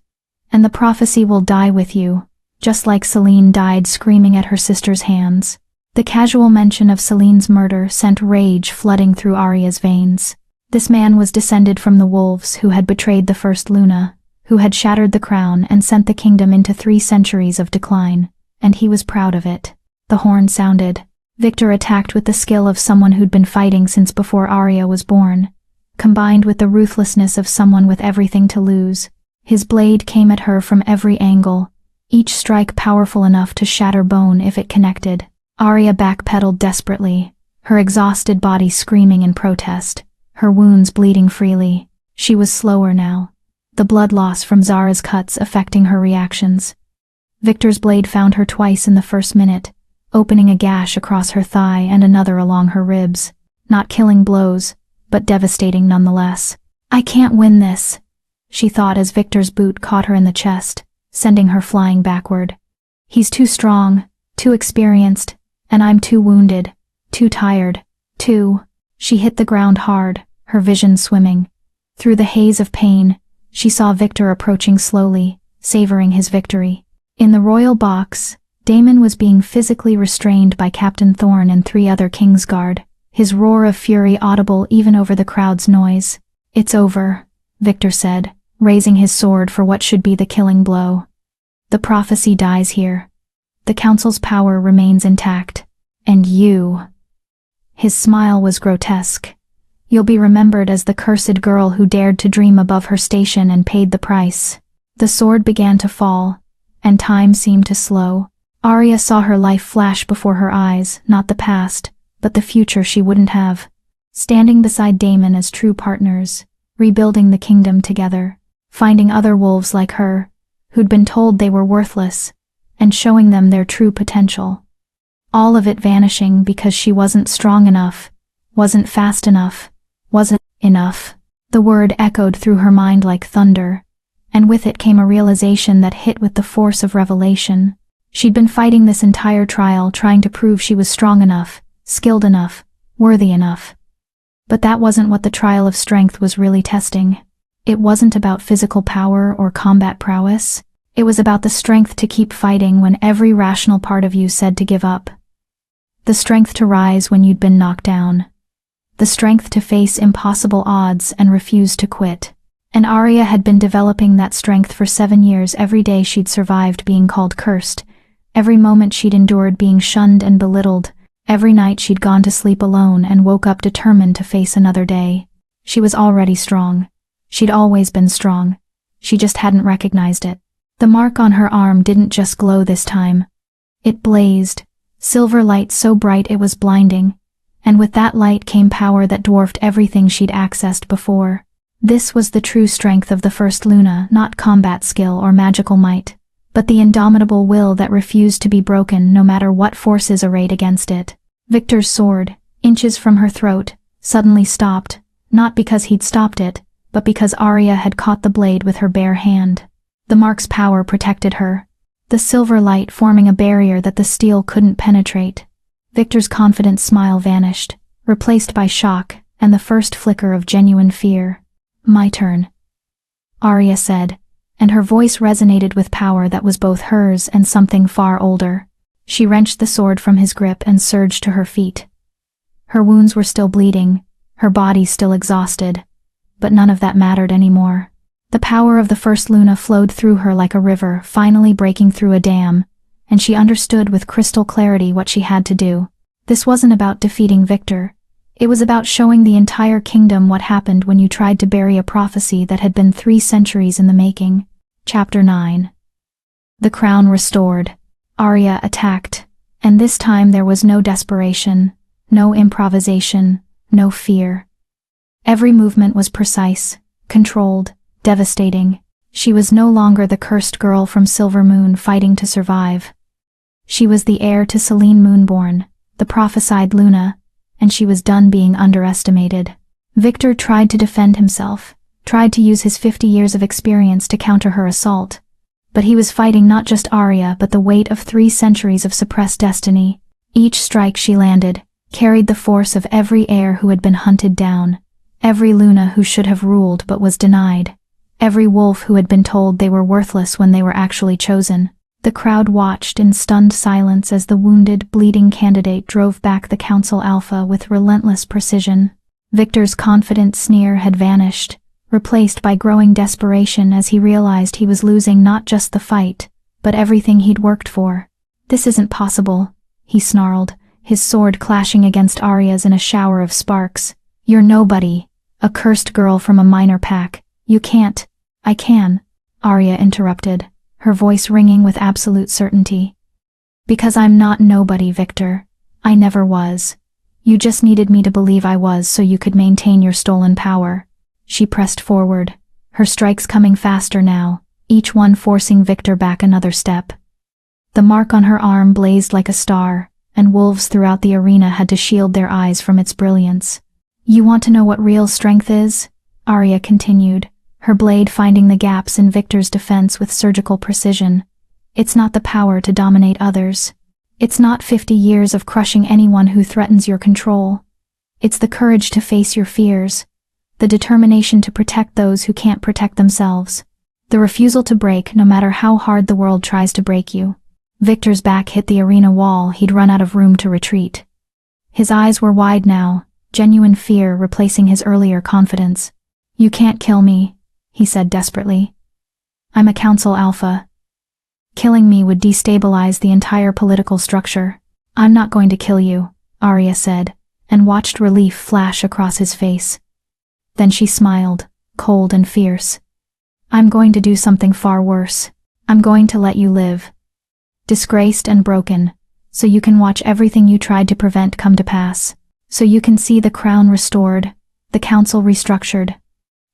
And the prophecy will die with you, just like Selene died screaming at her sister's hands. The casual mention of Celene's murder sent rage flooding through Arya's veins. This man was descended from the wolves who had betrayed the first Luna, who had shattered the crown and sent the kingdom into 3 centuries of decline, and he was proud of it. The horn sounded. Victor attacked with the skill of someone who'd been fighting since before Arya was born, combined with the ruthlessness of someone with everything to lose. His blade came at her from every angle, each strike powerful enough to shatter bone if it connected. Arya backpedaled desperately, her exhausted body screaming in protest, her wounds bleeding freely. She was slower now, the blood loss from Zara's cuts affecting her reactions. Victor's blade found her twice in the first minute, opening a gash across her thigh and another along her ribs. Not killing blows, but devastating nonetheless. I can't win this, she thought as Victor's boot caught her in the chest, sending her flying backward. He's too strong, too experienced, and I'm too wounded, too tired, too. She hit the ground hard, her vision swimming. Through the haze of pain, she saw Victor approaching slowly, savoring his victory. In the royal box, Daemon was being physically restrained by Captain Thorne and 3 other Kingsguard, his roar of fury audible even over the crowd's noise. It's over, Victor said, raising his sword for what should be the killing blow. The prophecy dies here. The council's power remains intact. And you. His smile was grotesque. You'll be remembered as the cursed girl who dared to dream above her station and paid the price. The sword began to fall, and time seemed to slow. Arya saw her life flash before her eyes, not the past, but the future she wouldn't have. Standing beside Daemon as true partners, rebuilding the kingdom together, finding other wolves like her, who'd been told they were worthless, and showing them their true potential. All of it vanishing because she wasn't strong enough, wasn't fast enough, wasn't enough. The word echoed through her mind like thunder, and with it came a realization that hit with the force of revelation. She'd been fighting this entire trial trying to prove she was strong enough, skilled enough, worthy enough. But that wasn't what the trial of strength was really testing. It wasn't about physical power or combat prowess. It was about the strength to keep fighting when every rational part of you said to give up. The strength to rise when you'd been knocked down. The strength to face impossible odds and refuse to quit. And Arya had been developing that strength for 7 years. Every day she'd survived being called cursed. Every moment she'd endured being shunned and belittled. Every night she'd gone to sleep alone and woke up determined to face another day. She was already strong. She'd always been strong. She just hadn't recognized it. The mark on her arm didn't just glow this time. It blazed. Silver light so bright it was blinding, and with that light came power that dwarfed everything she'd accessed before. This was the true strength of the first Luna, not combat skill or magical might, but the indomitable will that refused to be broken no matter what forces arrayed against it. Victor's sword, inches from her throat, suddenly stopped, not because he'd stopped it, but because Arya had caught the blade with her bare hand. The mark's power protected her, the silver light forming a barrier that the steel couldn't penetrate. Victor's confident smile vanished, replaced by shock and the first flicker of genuine fear. My turn, Arya said, and her voice resonated with power that was both hers and something far older. She wrenched the sword from his grip and surged to her feet. Her wounds were still bleeding, her body still exhausted, but none of that mattered anymore. The power of the first Luna flowed through her like a river, finally breaking through a dam, and she understood with crystal clarity what she had to do. This wasn't about defeating Victor. It was about showing the entire kingdom what happened when you tried to bury a prophecy that had been 3 centuries in the making. Chapter 9. The crown restored. Arya attacked, and this time there was no desperation, no improvisation, no fear. Every movement was precise, controlled, devastating. She was no longer the cursed girl from Silvermoon fighting to survive. She was the heir to Selene Moonborn, the prophesied Luna, and she was done being underestimated. Victor tried to defend himself, tried to use his 50 years of experience to counter her assault. But he was fighting not just Arya but the weight of 3 centuries of suppressed destiny. Each strike she landed carried the force of every heir who had been hunted down, every Luna who should have ruled but was denied, every wolf who had been told they were worthless when they were actually chosen. The crowd watched in stunned silence as the wounded, bleeding candidate drove back the Council Alpha with relentless precision. Victor's confident sneer had vanished, replaced by growing desperation as he realized he was losing not just the fight, but everything he'd worked for. "This isn't possible," he snarled, his sword clashing against Arya's in a shower of sparks. "You're nobody, a cursed girl from a minor pack. You can't." "I can," Arya interrupted, her voice ringing with absolute certainty. "Because I'm not nobody, Victor. I never was. You just needed me to believe I was so you could maintain your stolen power." She pressed forward, her strikes coming faster now, each one forcing Victor back another step. The mark on her arm blazed like a star, and wolves throughout the arena had to shield their eyes from its brilliance. "You want to know what real strength is?" Arya continued, her blade finding the gaps in Victor's defense with surgical precision. "It's not the power to dominate others. It's not 50 years of crushing anyone who threatens your control. It's the courage to face your fears, the determination to protect those who can't protect themselves, the refusal to break no matter how hard the world tries to break you." Victor's back hit the arena wall. He'd run out of room to retreat. His eyes were wide now, genuine fear replacing his earlier confidence. "You can't kill me," he said desperately. "I'm a Council Alpha. Killing me would destabilize the entire political structure." "I'm not going to kill you," Arya said, and watched relief flash across his face. Then she smiled, cold and fierce. "I'm going to do something far worse. I'm going to let you live. Disgraced and broken, so you can watch everything you tried to prevent come to pass. So you can see the crown restored, the council restructured,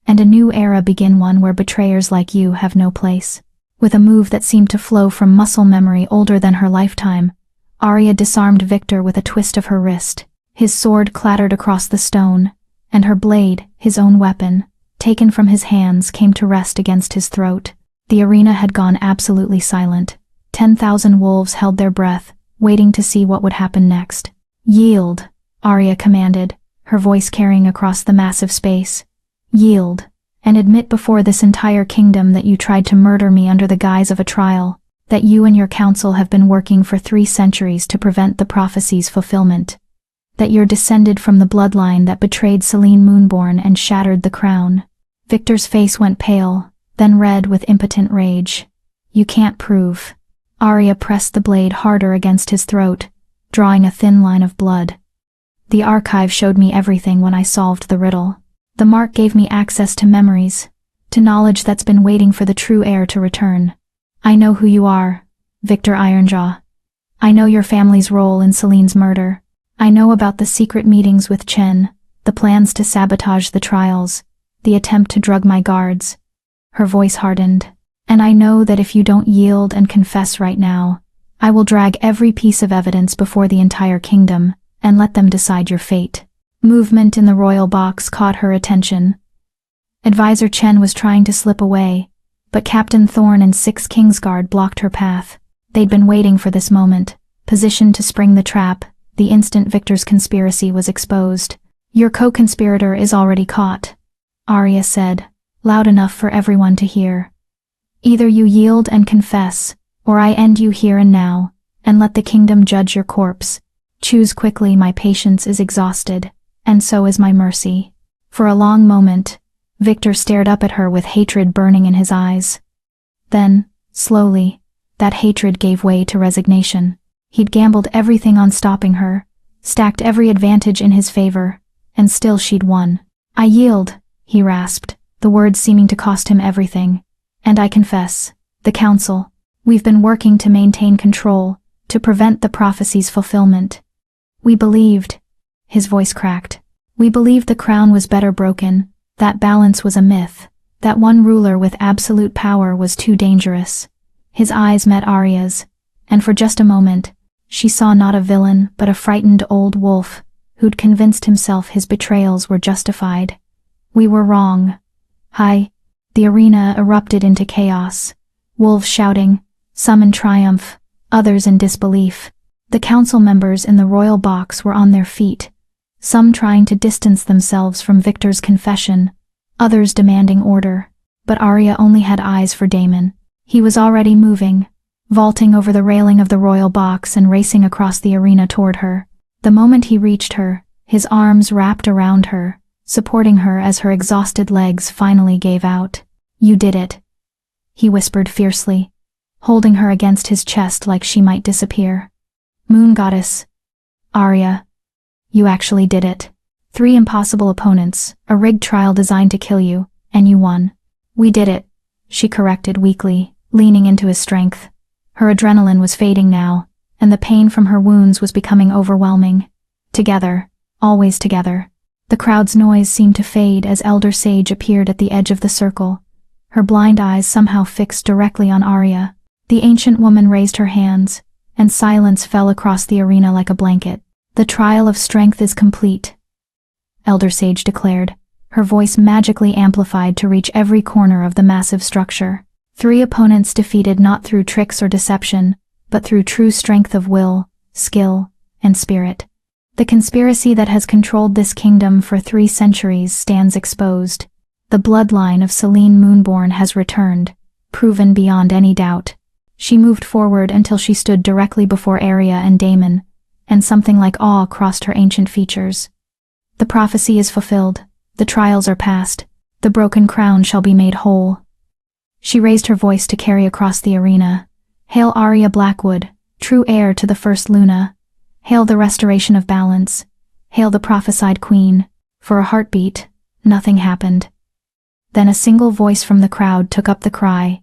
and a new era begin, one where betrayers like you have no place." With a move that seemed to flow from muscle memory older than her lifetime, Arya disarmed Victor with a twist of her wrist. His sword clattered across the stone, and her blade, his own weapon, taken from his hands, came to rest against his throat. The arena had gone absolutely silent. 10,000 wolves held their breath, waiting to see what would happen next. "Yield," Arya commanded, her voice carrying across the massive space. "Yield, and admit before this entire kingdom that you tried to murder me under the guise of a trial, that you and your council have been working for 3 centuries to prevent the prophecy's fulfillment, that you're descended from the bloodline that betrayed Selene Moonborn and shattered the crown." Victor's face went pale, then red with impotent rage. "You can't prove." Arya pressed the blade harder against his throat, drawing a thin line of blood. "The archive showed me everything when I solved the riddle. The mark gave me access to memories, to knowledge that's been waiting for the true heir to return. I know who you are, Victor Ironjaw. I know your family's role in Selene's murder. I know about the secret meetings with Chen, the plans to sabotage the trials, the attempt to drug my guards." Her voice hardened. "And I know that if you don't yield and confess right now, I will drag every piece of evidence before the entire kingdom and let them decide your fate." Movement in the royal box caught her attention. Advisor Chen was trying to slip away, but Captain Thorne and 6 Kingsguard blocked her path. They'd been waiting for this moment, positioned to spring the trap the instant Victor's conspiracy was exposed. "Your co-conspirator is already caught," Arya said, loud enough for everyone to hear. "Either you yield and confess, or I end you here and now, and let the kingdom judge your corpse. Choose quickly, my patience is exhausted, and so is my mercy." For a long moment, Victor stared up at her with hatred burning in his eyes. Then, slowly, that hatred gave way to resignation. He'd gambled everything on stopping her, stacked every advantage in his favor, and still she'd won. "I yield," he rasped, the words seeming to cost him everything. "And I confess, the council, we've been working to maintain control, to prevent the prophecy's fulfillment. We believed," his voice cracked, "we believed the crown was better broken, that balance was a myth, that one ruler with absolute power was too dangerous." His eyes met Arya's, and for just a moment, she saw not a villain but a frightened old wolf who'd convinced himself his betrayals were justified. "We were wrong." Hi. The arena erupted into chaos, wolves shouting, some in triumph, others in disbelief. The council members in the royal box were on their feet, some trying to distance themselves from Victor's confession, others demanding order. But Arya only had eyes for Daemon. He was already moving, vaulting over the railing of the royal box and racing across the arena toward her. The moment he reached her, his arms wrapped around her, supporting her as her exhausted legs finally gave out. "You did it," he whispered fiercely, holding her against his chest like she might disappear. "Moon Goddess. Arya. You actually did it. 3 impossible opponents, a rigged trial designed to kill you, and you won." "We did it," she corrected weakly, leaning into his strength. Her adrenaline was fading now, and the pain from her wounds was becoming overwhelming. Together, always together. The crowd's noise seemed to fade as Elder Sage appeared at the edge of the circle, her blind eyes somehow fixed directly on Arya. The ancient woman raised her hands, and silence fell across the arena like a blanket. "The trial of strength is complete," Elder Sage declared, her voice magically amplified to reach every corner of the massive structure. 3 opponents defeated not through tricks or deception, but through true strength of will, skill, and spirit. The conspiracy that has controlled this kingdom for 3 centuries stands exposed. The bloodline of Selene Moonborn has returned, proven beyond any doubt. She moved forward until she stood directly before Arya and Daemon, and something like awe crossed her ancient features. "The prophecy is fulfilled. The trials are past. The broken crown shall be made whole." She raised her voice to carry across the arena. "Hail Arya Blackwood, true heir to the first Luna. Hail the restoration of balance. Hail the prophesied queen." For a heartbeat, nothing happened. Then a single voice from the crowd took up the cry.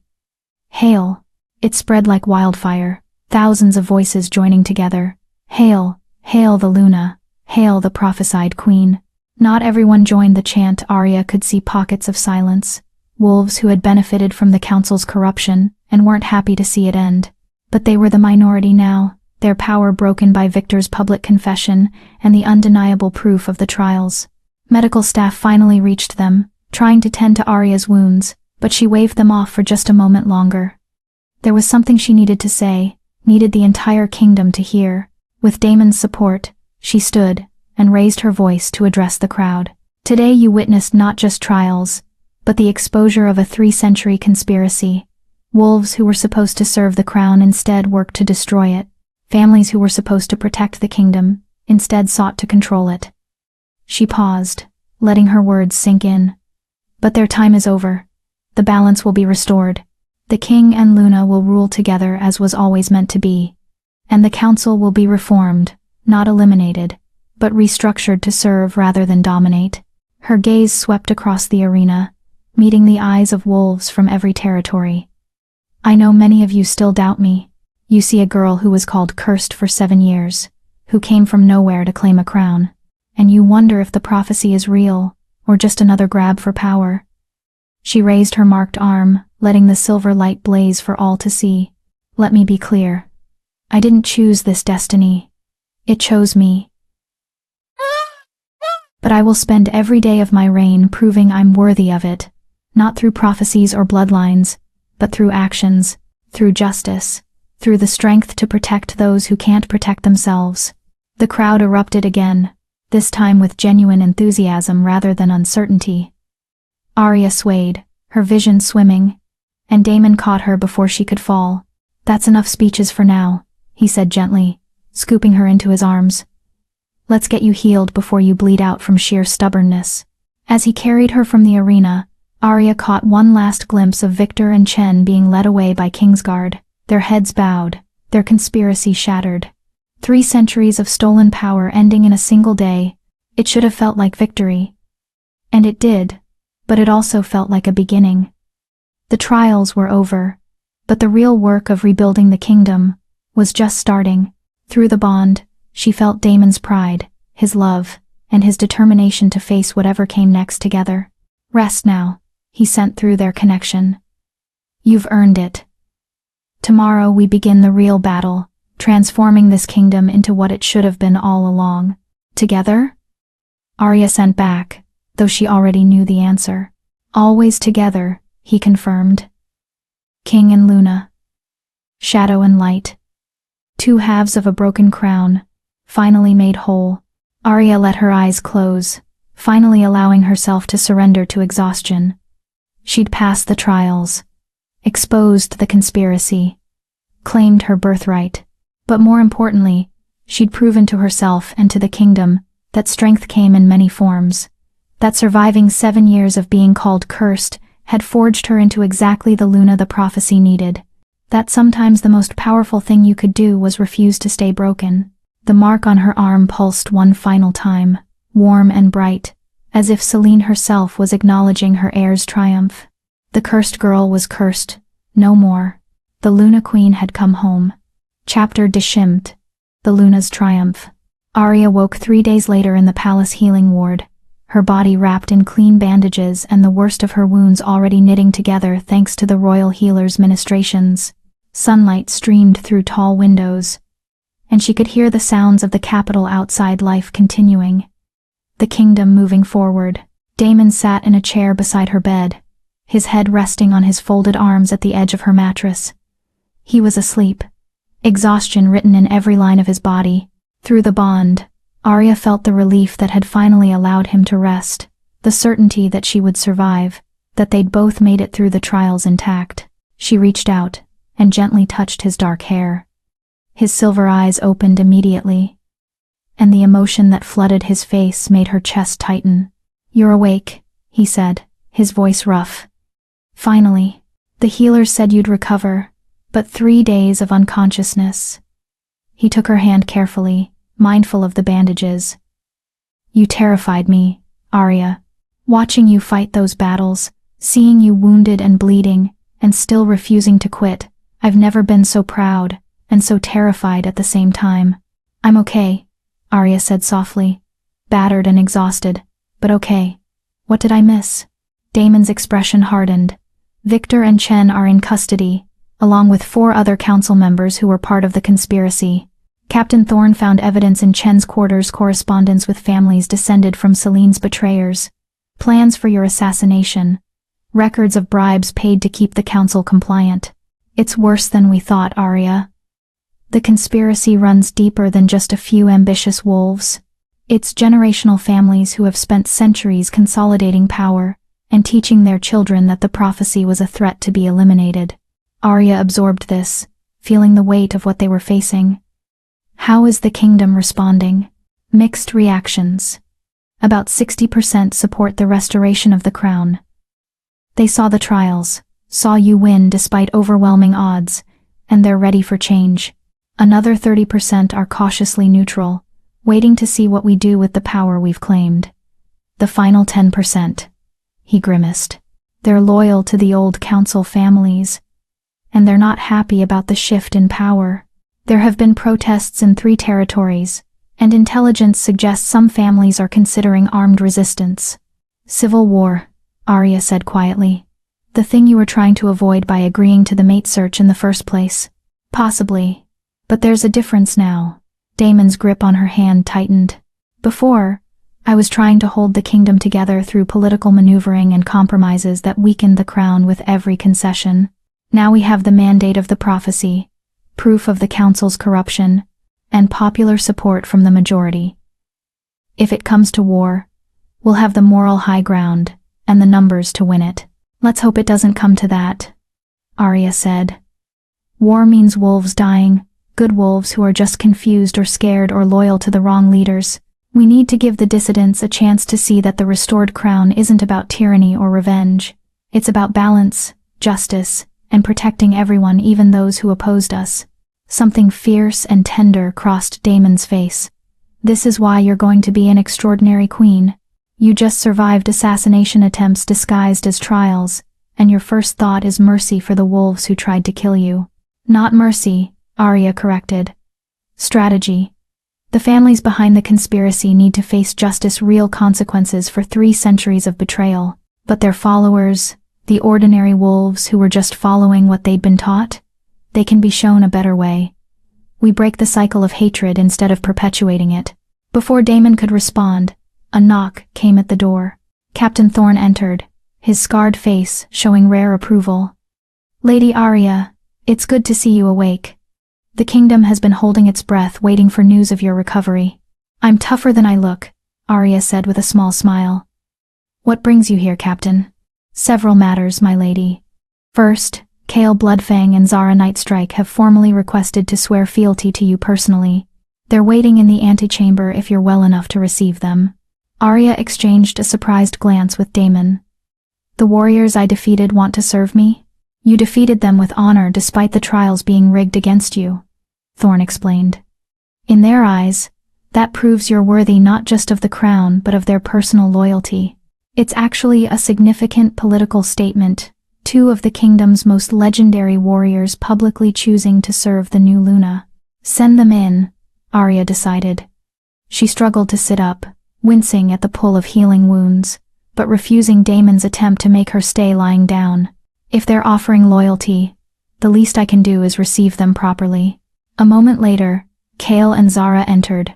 "Hail!" It spread like wildfire, thousands of voices joining together. "Hail! Hail the Luna! Hail the prophesied queen!" Not everyone joined the chant. Arya could see pockets of silence, wolves who had benefited from the council's corruption and weren't happy to see it end. But they were the minority now, their power broken by Victor's public confession and the undeniable proof of the trials. Medical staff finally reached them, trying to tend to Arya's wounds, but she waved them off for just a moment longer. There was something she needed to say, needed the entire kingdom to hear. With Daemon's support, she stood and raised her voice to address the crowd. "Today you witnessed not just trials, but the exposure of a 3-century conspiracy. Wolves who were supposed to serve the crown instead worked to destroy it. Families who were supposed to protect the kingdom instead sought to control it." She paused, letting her words sink in. "But their time is over. The balance will be restored. The king and Luna will rule together as was always meant to be. And the council will be reformed, not eliminated, but restructured to serve rather than dominate." Her gaze swept across the arena, meeting the eyes of wolves from every territory. "I know many of you still doubt me. You see a girl who was called cursed for 7 years, who came from nowhere to claim a crown, and you wonder if the prophecy is real, or just another grab for power." She raised her marked arm, letting the silver light blaze for all to see. "Let me be clear. I didn't choose this destiny. It chose me. But I will spend every day of my reign proving I'm worthy of it, not through prophecies or bloodlines, but through actions, through justice, through the strength to protect those who can't protect themselves." The crowd erupted again, this time with genuine enthusiasm rather than uncertainty. Arya swayed, her vision swimming, and Daemon caught her before she could fall. "That's enough speeches for now," he said gently, scooping her into his arms. "Let's get you healed before you bleed out from sheer stubbornness." As he carried her from the arena, Arya caught one last glimpse of Victor and Chen being led away by Kingsguard, their heads bowed, their conspiracy shattered. 3 centuries of stolen power ending in a single day. It should have felt like victory. And it did, but it also felt like a beginning. The trials were over, but the real work of rebuilding the kingdom was just starting. Through the bond, she felt Daemon's pride, his love, and his determination to face whatever came next together. "Rest now," he sent through their connection. "You've earned it. Tomorrow we begin the real battle, transforming this kingdom into what it should have been all along. Together?" Arya sent back, though she already knew the answer. "Always together," he confirmed. King and Luna. Shadow and light. 2 halves of a broken crown, finally made whole. Arya let her eyes close, finally allowing herself to surrender to exhaustion. She'd passed the trials, exposed the conspiracy, claimed her birthright. But more importantly, she'd proven to herself and to the kingdom that strength came in many forms. That surviving 7 years of being called cursed had forged her into exactly the Luna the prophecy needed. That sometimes the most powerful thing you could do was refuse to stay broken. The mark on her arm pulsed one final time, warm and bright, as if Selene herself was acknowledging her heir's triumph. The cursed girl was cursed, no more. The Luna Queen had come home. Chapter Deschimt. The Luna's Triumph. Arya woke 3 days later in the palace healing ward, her body wrapped in clean bandages and the worst of her wounds already knitting together thanks to the royal healer's ministrations. Sunlight streamed through tall windows, and she could hear the sounds of the capital outside, life continuing. The kingdom moving forward. Daemon sat in a chair beside her bed, his head resting on his folded arms at the edge of her mattress. He was asleep, exhaustion written in every line of his body. Through the bond, Arya felt the relief that had finally allowed him to rest, the certainty that she would survive, that they'd both made it through the trials intact. She reached out and gently touched his dark hair. His silver eyes opened immediately, and the emotion that flooded his face made her chest tighten. "You're awake," he said, his voice rough. "Finally. The healers said you'd recover, but 3 days of unconsciousness." He took her hand carefully, mindful of the bandages. "You terrified me, Arya. Watching you fight those battles, seeing you wounded and bleeding, and still refusing to quit, I've never been so proud, and so terrified at the same time." "I'm okay," Arya said softly, battered and exhausted, but okay. "What did I miss?" Daemon's expression hardened. "Victor and Chen are in custody, along with 4 other council members who were part of the conspiracy. Captain Thorne found evidence in Chen's quarters, correspondence with families descended from Selene's betrayers, plans for your assassination, records of bribes paid to keep the council compliant. It's worse than we thought, Arya. The conspiracy runs deeper than just a few ambitious wolves. It's generational families who have spent centuries consolidating power and teaching their children that the prophecy was a threat to be eliminated." Arya absorbed this, feeling the weight of what they were facing. How is the kingdom responding? Mixed reactions. About 60% support the restoration of the crown. They saw the trials, saw you win despite overwhelming odds, and they're ready for change. Another 30% are cautiously neutral, waiting to see what we do with the power we've claimed. The final 10%. He grimaced. They're loyal to the old council families, and they're not happy about the shift in power. There have been protests in 3 territories, and intelligence suggests some families are considering armed resistance. "Civil war," Arya said quietly. "The thing you were trying to avoid by agreeing to the mate search in the first place." "Possibly. But there's a difference now." Daemon's grip on her hand tightened. "Before, I was trying to hold the kingdom together through political maneuvering and compromises that weakened the crown with every concession. Now we have the mandate of the prophecy, proof of the council's corruption, and popular support from the majority. If it comes to war, we'll have the moral high ground and the numbers to win it." "Let's hope it doesn't come to that," Arya said. "War means wolves dying, good wolves who are just confused or scared or loyal to the wrong leaders. We need to give the dissidents a chance to see that the restored crown isn't about tyranny or revenge. It's about balance, justice, and protecting everyone, even those who opposed us." Something fierce and tender crossed Daemon's face. "This is why you're going to be an extraordinary queen. You just survived assassination attempts disguised as trials, and your first thought is mercy for the wolves who tried to kill you." "Not mercy," Arya corrected. "Strategy. The families behind the conspiracy need to face justice, real consequences for 3 centuries of betrayal. But their followers, the ordinary wolves who were just following what they'd been taught, they can be shown a better way. We break the cycle of hatred instead of perpetuating it." Before Daemon could respond, a knock came at the door. Captain Thorne entered, his scarred face showing rare approval. "Lady Arya, it's good to see you awake. The kingdom has been holding its breath waiting for news of your recovery." "I'm tougher than I look," Arya said with a small smile. "What brings you here, Captain?" "Several matters, my lady. First, Kael Bloodfang and Zara Nightstrike have formally requested to swear fealty to you personally. They're waiting in the antechamber if you're well enough to receive them. Arya exchanged a surprised glance with Daemon. The warriors I defeated want to serve me? You defeated them with honor despite the trials being rigged against you, Thorne explained. In their eyes, that proves you're worthy not just of the crown but of their personal loyalty. It's actually a significant political statement, two of the kingdom's most legendary warriors publicly choosing to serve the new Luna. Send them in, Arya decided. She struggled to sit up, wincing at the pull of healing wounds, but refusing Daemon's attempt to make her stay lying down. If they're offering loyalty, the least I can do is receive them properly. A moment later, Kael and Zara entered.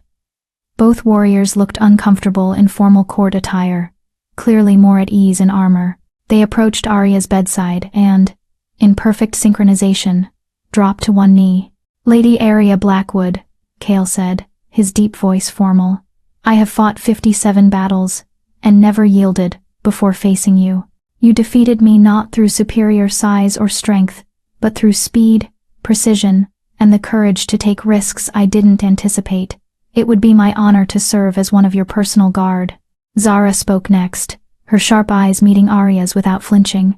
Both warriors looked uncomfortable in formal court attire, clearly more at ease in armor. They approached Arya's bedside and, in perfect synchronization, dropped to one knee. Lady Arya Blackwood, Kael said, his deep voice formal. I have fought 57 battles, and never yielded, before facing you. You defeated me not through superior size or strength, but through speed, precision, and the courage to take risks I didn't anticipate. It would be my honor to serve as one of your personal guard. Zara spoke next, her sharp eyes meeting Arya's without flinching.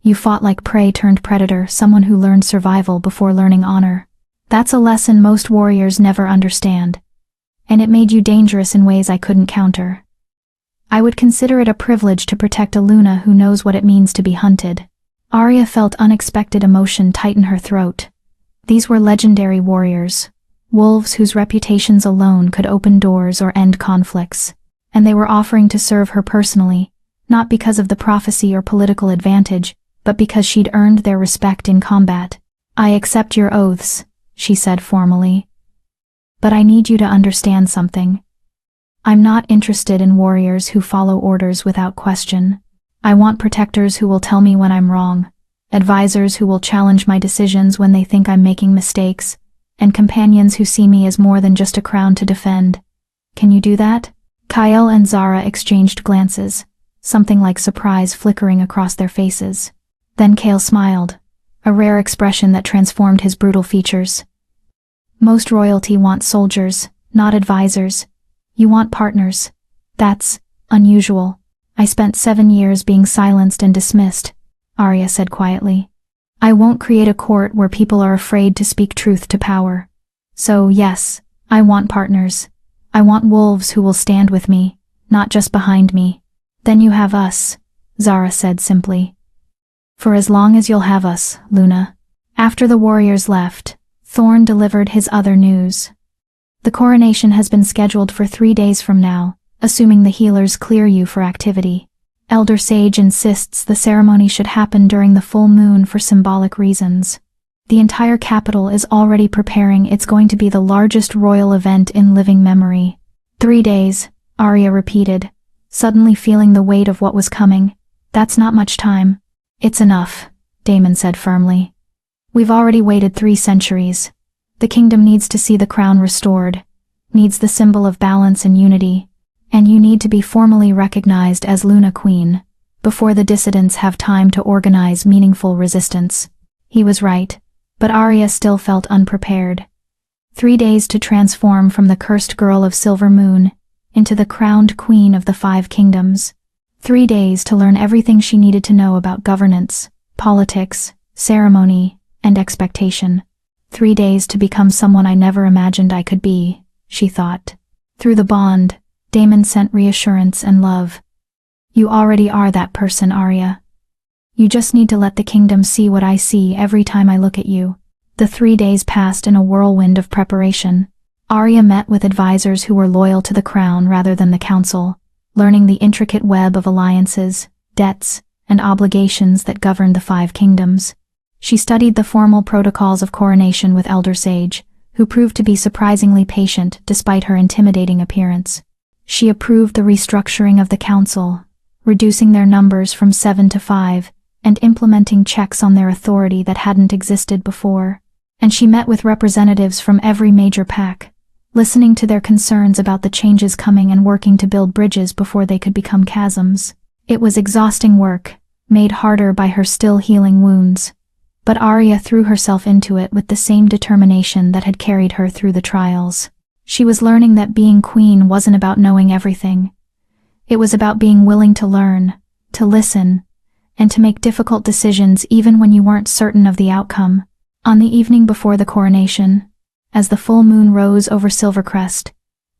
You fought like prey turned predator, someone who learned survival before learning honor. That's a lesson most warriors never understand. And it made you dangerous in ways I couldn't counter. I would consider it a privilege to protect a Luna who knows what it means to be hunted. Arya felt unexpected emotion tighten her throat. These were legendary warriors, wolves whose reputations alone could open doors or end conflicts, and they were offering to serve her personally, not because of the prophecy or political advantage, but because she'd earned their respect in combat. I accept your oaths, she said formally. But I need you to understand something. I'm not interested in warriors who follow orders without question. I want protectors who will tell me when I'm wrong, advisors who will challenge my decisions when they think I'm making mistakes, and companions who see me as more than just a crown to defend. Can you do that? Kael and Zara exchanged glances, something like surprise flickering across their faces. Then Kael smiled, a rare expression that transformed his brutal features. Most royalty wants soldiers, not advisors. You want partners. That's unusual. I spent 7 years being silenced and dismissed, Arya said quietly. I won't create a court where people are afraid to speak truth to power. So yes, I want partners. I want wolves who will stand with me, not just behind me. Then you have us, Zara said simply. For as long as you'll have us, Luna. After the warriors left, Thorne delivered his other news. The coronation has been scheduled for 3 days from now, assuming the healers clear you for activity. Elder Sage insists the ceremony should happen during the full moon for symbolic reasons. The entire capital is already preparing. It's going to be the largest royal event in living memory. 3 days, Arya repeated, suddenly feeling the weight of what was coming. That's not much time. It's enough, Daemon said firmly. We've already waited 3 centuries. The kingdom needs to see the crown restored, needs the symbol of balance and unity, and you need to be formally recognized as Luna Queen, before the dissidents have time to organize meaningful resistance. He was right, but Arya still felt unprepared. 3 days to transform from the cursed girl of Silver Moon into the crowned queen of the 5 kingdoms. 3 days to learn everything she needed to know about governance, politics, ceremony, and expectation. 3 days to become someone I never imagined I could be, she thought. Through the bond, Daemon sent reassurance and love. You already are that person, Arya. You just need to let the kingdom see what I see every time I look at you. The 3 days passed in a whirlwind of preparation. Arya met with advisors who were loyal to the crown rather than the council, learning the intricate web of alliances, debts, and obligations that governed the 5 kingdoms. She studied the formal protocols of coronation with Elder Sage, who proved to be surprisingly patient despite her intimidating appearance. She approved the restructuring of the council, reducing their numbers from 7 to 5, and implementing checks on their authority that hadn't existed before. And she met with representatives from every major pack, listening to their concerns about the changes coming and working to build bridges before they could become chasms. It was exhausting work, made harder by her still healing wounds. But Arya threw herself into it with the same determination that had carried her through the trials. She was learning that being queen wasn't about knowing everything. It was about being willing to learn, to listen, and to make difficult decisions even when you weren't certain of the outcome. On the evening before the coronation, as the full moon rose over Silvercrest,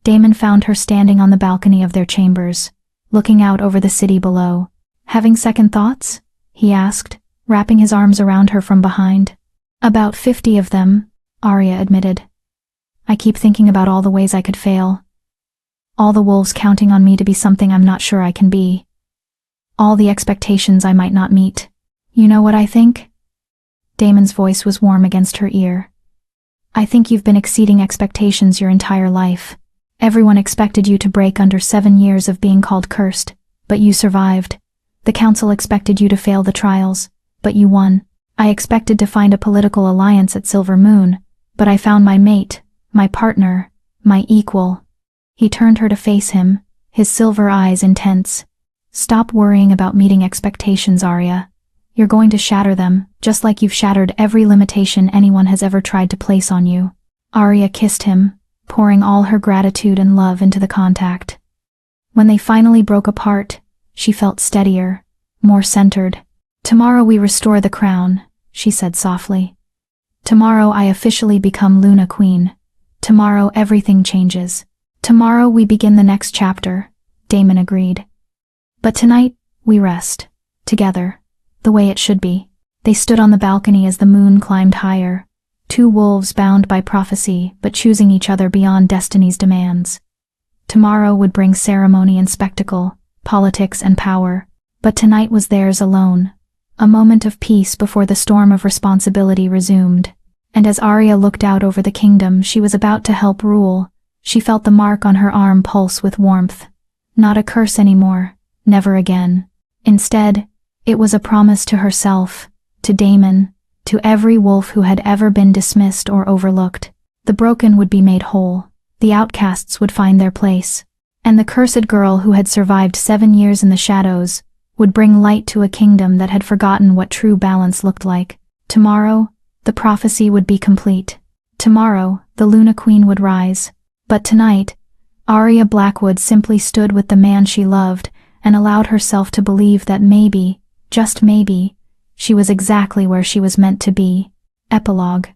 Daemon found her standing on the balcony of their chambers, looking out over the city below. "Having second thoughts?" he asked, wrapping his arms around her from behind. "About 50 of them," Arya admitted. "I keep thinking about all the ways I could fail. All the wolves counting on me to be something I'm not sure I can be. All the expectations I might not meet. You know what I think?" Daemon's voice was warm against her ear. "I think you've been exceeding expectations your entire life. Everyone expected you to break under 7 years of being called cursed, but you survived. The council expected you to fail the trials, but you won. I expected to find a political alliance at Silver Moon, but I found my mate, my partner, my equal." He turned her to face him, his silver eyes intense. "Stop worrying about meeting expectations, Arya. You're going to shatter them, just like you've shattered every limitation anyone has ever tried to place on you." Arya kissed him, pouring all her gratitude and love into the contact. When they finally broke apart, she felt steadier, more centered. "Tomorrow we restore the crown," she said softly. "Tomorrow I officially become Luna Queen. Tomorrow everything changes. Tomorrow we begin the next chapter," Daemon agreed. "But tonight, we rest. Together. The way it should be." They stood on the balcony as the moon climbed higher. Two wolves bound by prophecy, but choosing each other beyond destiny's demands. Tomorrow would bring ceremony and spectacle, politics and power. But tonight was theirs alone. A moment of peace before the storm of responsibility resumed. And as Arya looked out over the kingdom she was about to help rule, she felt the mark on her arm pulse with warmth. Not a curse anymore, never again. Instead, it was a promise to herself, to Daemon, to every wolf who had ever been dismissed or overlooked. The broken would be made whole, the outcasts would find their place, and the cursed girl who had survived 7 years in the shadows would bring light to a kingdom that had forgotten what true balance looked like. Tomorrow, the prophecy would be complete. Tomorrow, the Luna Queen would rise. But tonight, Arya Blackwood simply stood with the man she loved and allowed herself to believe that maybe, just maybe, she was exactly where she was meant to be. Epilogue.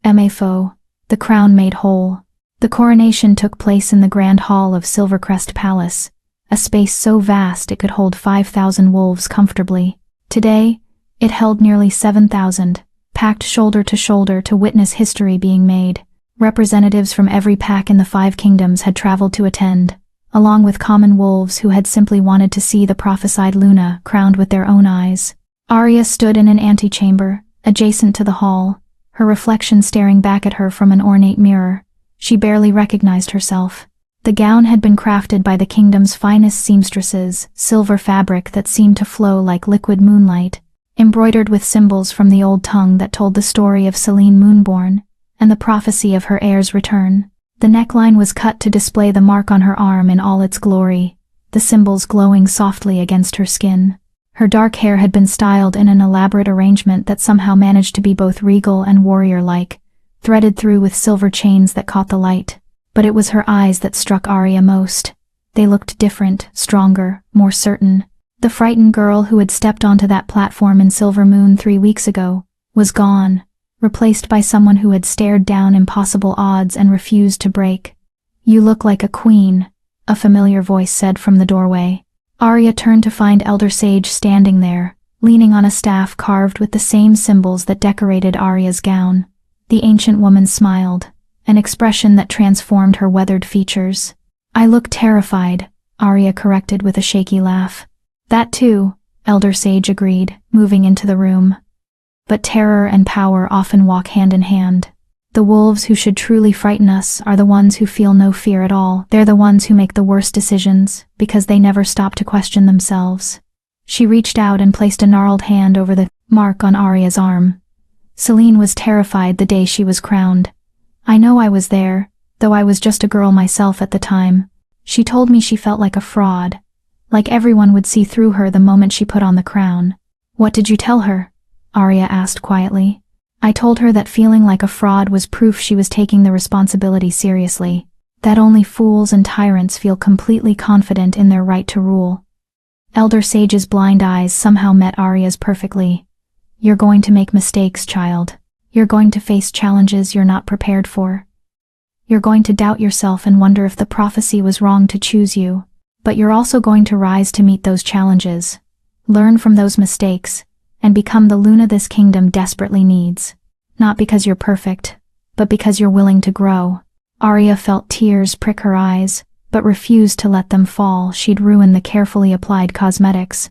MFO. The crown made whole. The coronation took place in the Grand Hall of Silvercrest Palace, a space so vast it could hold 5,000 wolves comfortably. Today, it held nearly 7,000, packed shoulder to witness history being made. Representatives from every pack in the 5 kingdoms had traveled to attend, along with common wolves who had simply wanted to see the prophesied Luna crowned with their own eyes. Arya stood in an antechamber, adjacent to the hall, her reflection staring back at her from an ornate mirror. She barely recognized herself. The gown had been crafted by the kingdom's finest seamstresses, silver fabric that seemed to flow like liquid moonlight, embroidered with symbols from the old tongue that told the story of Selene Moonborn, and the prophecy of her heir's return. The neckline was cut to display the mark on her arm in all its glory, the symbols glowing softly against her skin. Her dark hair had been styled in an elaborate arrangement that somehow managed to be both regal and warrior-like, threaded through with silver chains that caught the light. But it was her eyes that struck Arya most. They looked different, stronger, more certain. The frightened girl who had stepped onto that platform in Silver Moon 3 weeks ago was gone, replaced by someone who had stared down impossible odds and refused to break. "You look like a queen," a familiar voice said from the doorway. Arya turned to find Elder Sage standing there, leaning on a staff carved with the same symbols that decorated Arya's gown. The ancient woman smiled, an expression that transformed her weathered features. "I look terrified," Arya corrected with a shaky laugh. "That too," Elder Sage agreed, moving into the room. "But terror and power often walk hand in hand. The wolves who should truly frighten us are the ones who feel no fear at all. They're the ones who make the worst decisions, because they never stop to question themselves." She reached out and placed a gnarled hand over the mark on Arya's arm. "Selene was terrified the day she was crowned. I know I was there, though I was just a girl myself at the time. She told me she felt like a fraud, like everyone would see through her the moment she put on the crown." "What did you tell her?" Arya asked quietly. I told her that feeling like a fraud was proof she was taking the responsibility seriously, that only fools and tyrants feel completely confident in their right to rule. Elder Sage's blind eyes somehow met Arya's perfectly. You're going to make mistakes, child. You're going to face challenges you're not prepared for. You're going to doubt yourself and wonder if the prophecy was wrong to choose you. But you're also going to rise to meet those challenges, learn from those mistakes, and become the Luna this kingdom desperately needs. Not because you're perfect, but because you're willing to grow. Arya felt tears prick her eyes, but refused to let them fall. She'd ruin the carefully applied cosmetics.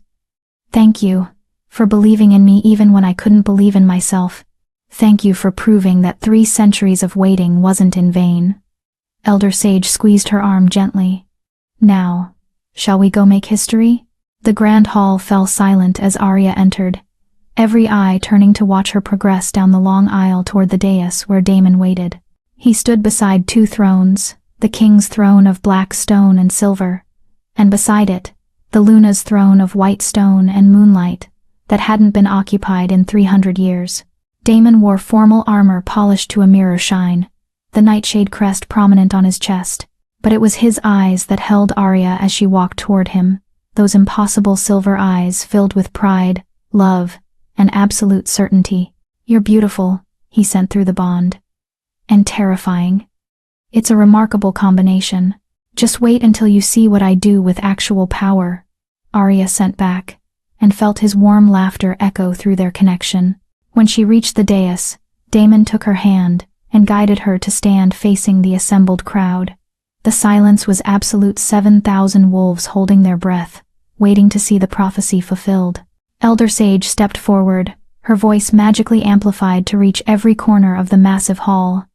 Thank you for believing in me even when I couldn't believe in myself. Thank you for proving that 3 centuries of waiting wasn't in vain. Elder Sage squeezed her arm gently. Now, shall we go make history? The grand hall fell silent as Arya entered, every eye turning to watch her progress down the long aisle toward the dais where Daemon waited. He stood beside 2 thrones, the king's throne of black stone and silver, and beside it, the Luna's throne of white stone and moonlight that hadn't been occupied in 300 years. Daemon wore formal armor polished to a mirror shine, the nightshade crest prominent on his chest, but it was his eyes that held Arya as she walked toward him, those impossible silver eyes filled with pride, love, and absolute certainty. You're beautiful, he sent through the bond. And terrifying. It's a remarkable combination. Just wait until you see what I do with actual power, Arya sent back, and felt his warm laughter echo through their connection. When she reached the dais, Daemon took her hand and guided her to stand facing the assembled crowd. The silence was absolute. 7,000 wolves holding their breath, waiting to see the prophecy fulfilled. Elder Sage stepped forward, her voice magically amplified to reach every corner of the massive hall.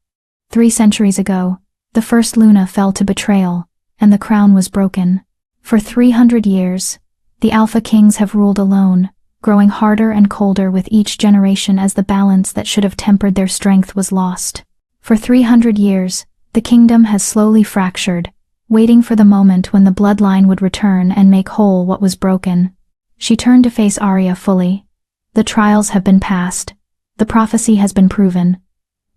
3 centuries ago, the first Luna fell to betrayal, and the crown was broken. For 300 years, the Alpha Kings have ruled alone, growing harder and colder with each generation as the balance that should have tempered their strength was lost. For 300 years, the kingdom has slowly fractured, waiting for the moment when the bloodline would return and make whole what was broken. She turned to face Arya fully. The trials have been passed. The prophecy has been proven.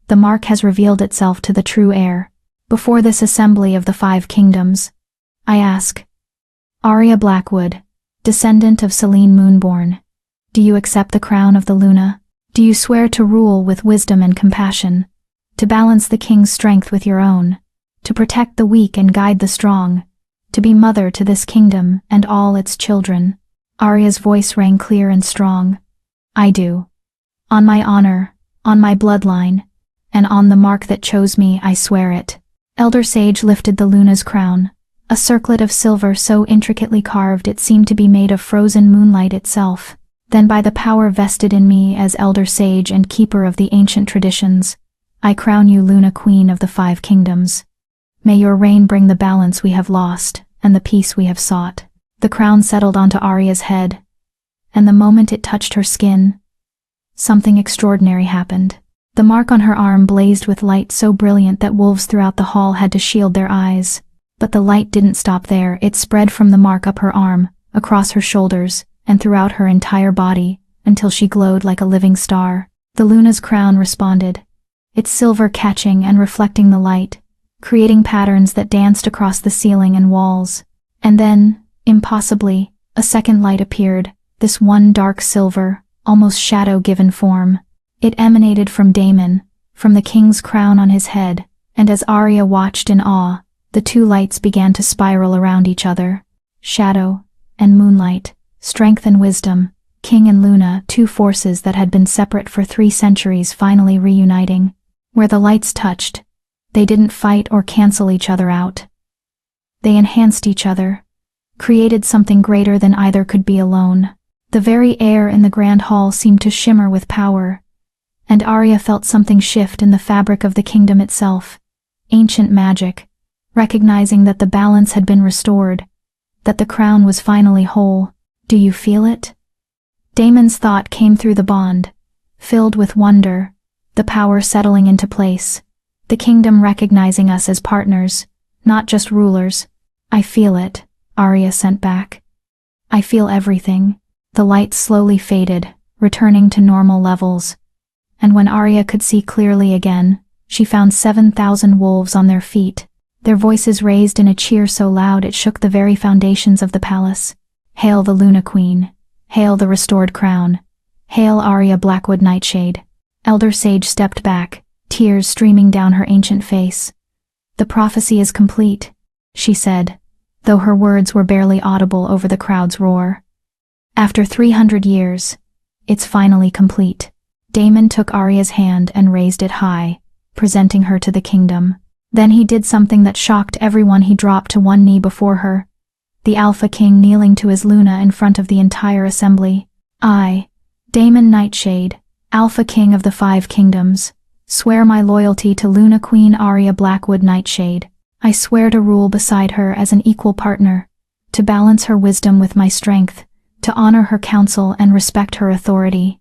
The mark has revealed itself to the true heir. Before this assembly of the 5 kingdoms, I ask, Arya Blackwood, descendant of Selene Moonborn, do you accept the crown of the Luna? Do you swear to rule with wisdom and compassion, to balance the king's strength with your own, to protect the weak and guide the strong, to be mother to this kingdom and all its children? Arya's voice rang clear and strong. I do. On my honor, on my bloodline, and on the mark that chose me, I swear it. Elder Sage lifted the Luna's crown, a circlet of silver so intricately carved it seemed to be made of frozen moonlight itself. Then by the power vested in me as Elder Sage and keeper of the ancient traditions, I crown you Luna Queen of the 5 kingdoms. May your reign bring the balance we have lost and the peace we have sought. The crown settled onto Arya's head, and the moment it touched her skin, something extraordinary happened. The mark on her arm blazed with light so brilliant that wolves throughout the hall had to shield their eyes. But the light didn't stop there. It spread from the mark up her arm, across her shoulders, and throughout her entire body, until she glowed like a living star. The Luna's crown responded, its silver catching and reflecting the light, creating patterns that danced across the ceiling and walls. And then, impossibly, a second light appeared, this one dark silver, almost shadow-given form. It emanated from Daemon, from the king's crown on his head, and as Arya watched in awe, the 2 lights began to spiral around each other. Shadow and moonlight, strength and wisdom, King and Luna, 2 forces that had been separate for 3 centuries finally reuniting. Where the lights touched, they didn't fight or cancel each other out. They enhanced each other, created something greater than either could be alone. The very air in the grand hall seemed to shimmer with power, and Arya felt something shift in the fabric of the kingdom itself. Ancient magic, recognizing that the balance had been restored, that the crown was finally whole. Do you feel it? Daemon's thought came through the bond, filled with wonder, the power settling into place, the kingdom recognizing us as partners, not just rulers. I feel it, Arya sent back. I feel everything. The light slowly faded, returning to normal levels, and when Arya could see clearly again, she found 7,000 wolves on their feet, their voices raised in a cheer so loud it shook the very foundations of the palace. Hail the Luna Queen! Hail the restored crown! Hail Arya Blackwood Nightshade! Elder Sage stepped back, tears streaming down her ancient face. The prophecy is complete, she said, though her words were barely audible over the crowd's roar. After 300 years, it's finally complete. Daemon took Arya's hand and raised it high, presenting her to the kingdom. Then he did something that shocked everyone. He dropped to one knee before her, the Alpha King kneeling to his Luna in front of the entire assembly. I, Daemon Nightshade, Alpha King of the 5 Kingdoms, swear my loyalty to Luna Queen Arya Blackwood Nightshade. I swear to rule beside her as an equal partner, to balance her wisdom with my strength, to honor her counsel and respect her authority.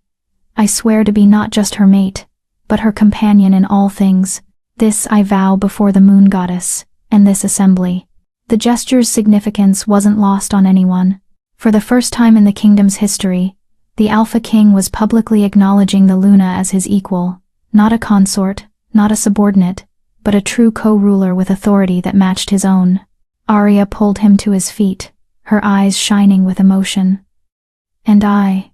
I swear to be not just her mate, but her companion in all things. This I vow before the Moon Goddess and this assembly. The gesture's significance wasn't lost on anyone. For the first time in the kingdom's history, the Alpha King was publicly acknowledging the Luna as his equal, not a consort, not a subordinate, but a true co-ruler with authority that matched his own. Arya pulled him to his feet, her eyes shining with emotion. And I,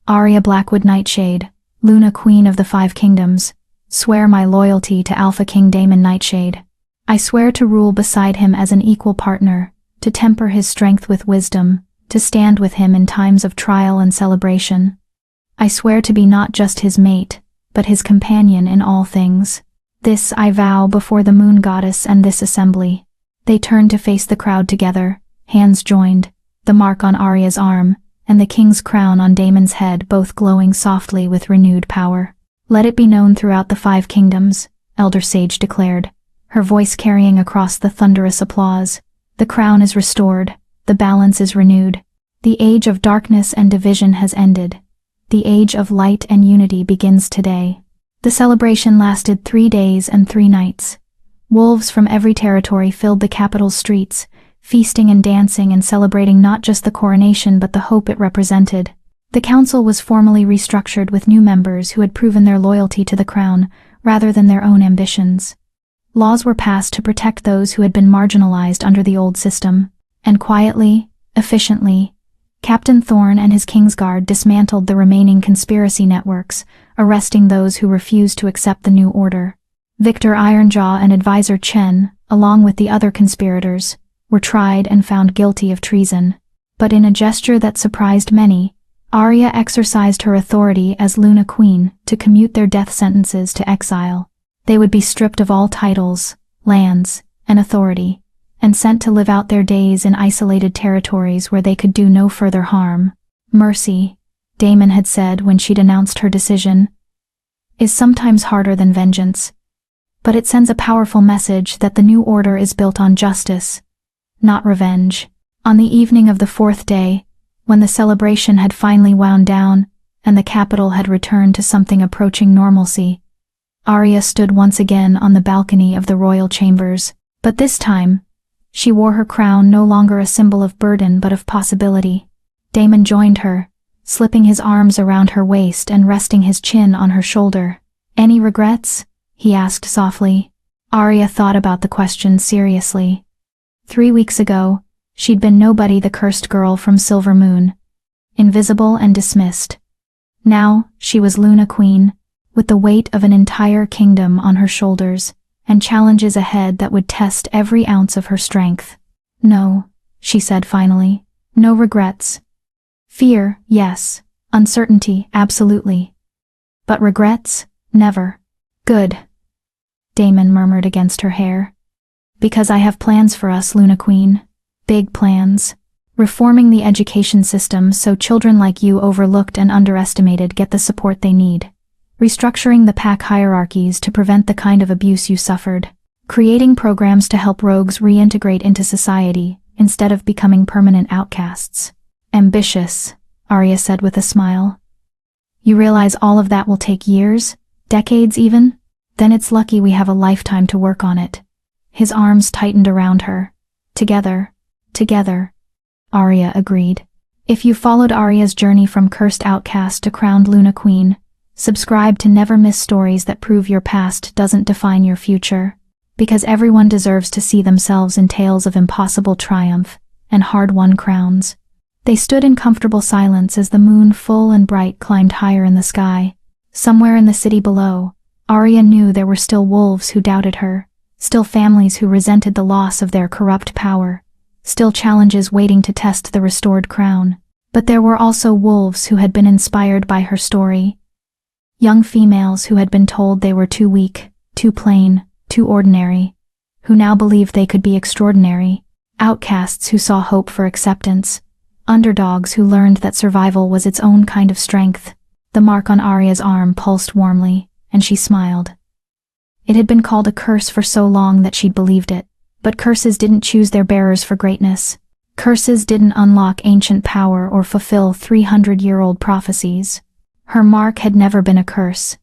Arya Blackwood Nightshade, Luna Queen of the 5 Kingdoms, swear my loyalty to Alpha King Daemon Nightshade. I swear to rule beside him as an equal partner, to temper his strength with wisdom, to stand with him in times of trial and celebration. I swear to be not just his mate, but his companion in all things. This I vow before the Moon Goddess and this assembly. They turned to face the crowd together, hands joined, the mark on Arya's arm, and the king's crown on Daemon's head both glowing softly with renewed power. Let it be known throughout the 5 Kingdoms, Elder Sage declared, her voice carrying across the thunderous applause. The crown is restored, the balance is renewed. The age of darkness and division has ended. The age of light and unity begins today. The celebration lasted 3 days and 3 nights. Wolves from every territory filled the capital's streets, feasting and dancing and celebrating not just the coronation but the hope it represented. The council was formally restructured with new members who had proven their loyalty to the crown rather than their own ambitions. Laws were passed to protect those who had been marginalized under the old system, and quietly, efficiently, Captain Thorne and his Kingsguard dismantled the remaining conspiracy networks, arresting those who refused to accept the new order. Victor Ironjaw and advisor Chen, along with the other conspirators, were tried and found guilty of treason. But in a gesture that surprised many, Arya exercised her authority as Luna Queen to commute their death sentences to exile. They would be stripped of all titles, lands, and authority, and sent to live out their days in isolated territories where they could do no further harm. Mercy, Daemon had said when she'd announced her decision, is sometimes harder than vengeance, but it sends a powerful message that the new order is built on justice, not revenge. On the evening of the 4th day, when the celebration had finally wound down and the capital had returned to something approaching normalcy, Arya stood once again on the balcony of the royal chambers, but this time, she wore her crown no longer a symbol of burden but of possibility. Daemon joined her, slipping his arms around her waist and resting his chin on her shoulder. Any regrets? He asked softly. Arya thought about the question seriously. 3 weeks ago, she'd been nobody, the cursed girl from Silver Moon, invisible and dismissed. Now, she was Luna Queen, with the weight of an entire kingdom on her shoulders, and challenges ahead that would test every ounce of her strength. No, she said finally. No regrets. Fear, yes. Uncertainty, absolutely. But regrets? Never. Good. Daemon murmured against her hair. Because I have plans for us, Luna Queen. Big plans. Reforming the education system so children like you overlooked and underestimated get the support they need. Restructuring the pack hierarchies to prevent the kind of abuse you suffered. Creating programs to help rogues reintegrate into society instead of becoming permanent outcasts. Ambitious, Arya said with a smile. You realize all of that will take years? Decades even? Then it's lucky we have a lifetime to work on it. His arms tightened around her. Together, Arya agreed. If you followed Arya's journey from cursed outcast to crowned Luna Queen, Subscribe to never miss stories that prove your past doesn't define your future. Because everyone deserves to see themselves in tales of impossible triumph and hard-won crowns. They stood in comfortable silence as the moon, full and bright, climbed higher in the sky. Somewhere in the city below, Arya knew there were still wolves who doubted her, still families who resented the loss of their corrupt power, still challenges waiting to test the restored crown. But there were also wolves who had been inspired by her story. Young females who had been told they were too weak, too plain, too ordinary, who now believed they could be extraordinary. Outcasts who saw hope for acceptance. Underdogs who learned that survival was its own kind of strength. The mark on Arya's arm pulsed warmly, and she smiled. It had been called a curse for so long that she'd believed it, but curses didn't choose their bearers for greatness. Curses didn't unlock ancient power or fulfill 300-year-old prophecies. Her mark had never been a curse.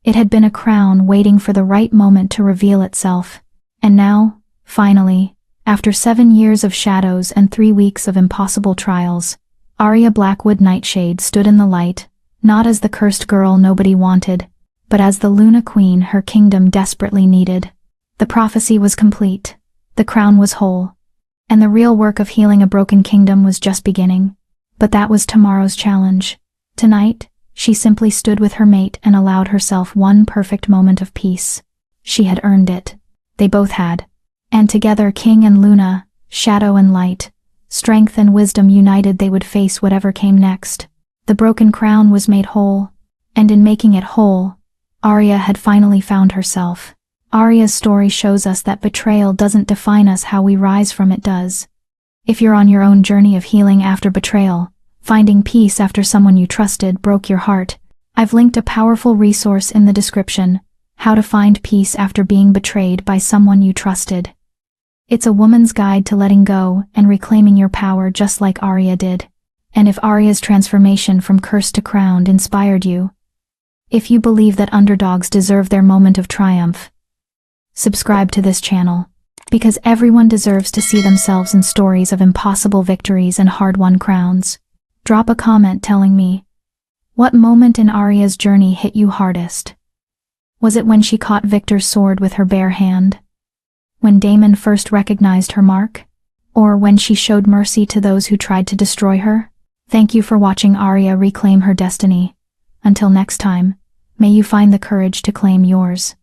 It had been a crown waiting for the right moment to reveal itself. And now, finally, after 7 years of shadows and 3 weeks of impossible trials, Arya Blackwood Nightshade stood in the light, not as the cursed girl nobody wanted, but as the Luna Queen her kingdom desperately needed. The prophecy was complete, the crown was whole, and the real work of healing a broken kingdom was just beginning. But that was tomorrow's challenge. Tonight, she simply stood with her mate and allowed herself one perfect moment of peace. She had earned it. They both had. And together, King and Luna, shadow and light, strength and wisdom united, they would face whatever came next. The broken crown was made whole, and in making it whole, Arya had finally found herself. Arya's story shows us that betrayal doesn't define us, how we rise from it does. If you're on your own journey of healing after betrayal, finding peace after someone you trusted broke your heart, I've linked a powerful resource in the description: How to Find Peace After Being Betrayed by Someone You Trusted. It's a woman's guide to letting go and reclaiming your power, just like Arya did. And if Arya's transformation from cursed to crowned inspired you, if you believe that underdogs deserve their moment of triumph, subscribe to this channel, because everyone deserves to see themselves in stories of impossible victories and hard-won crowns. Drop a comment telling me, what moment in Arya's journey hit you hardest? Was it when she caught Victor's sword with her bare hand? When Daemon first recognized her mark? Or when she showed mercy to those who tried to destroy her? Thank you for watching Arya reclaim her destiny. Until next time, may you find the courage to claim yours.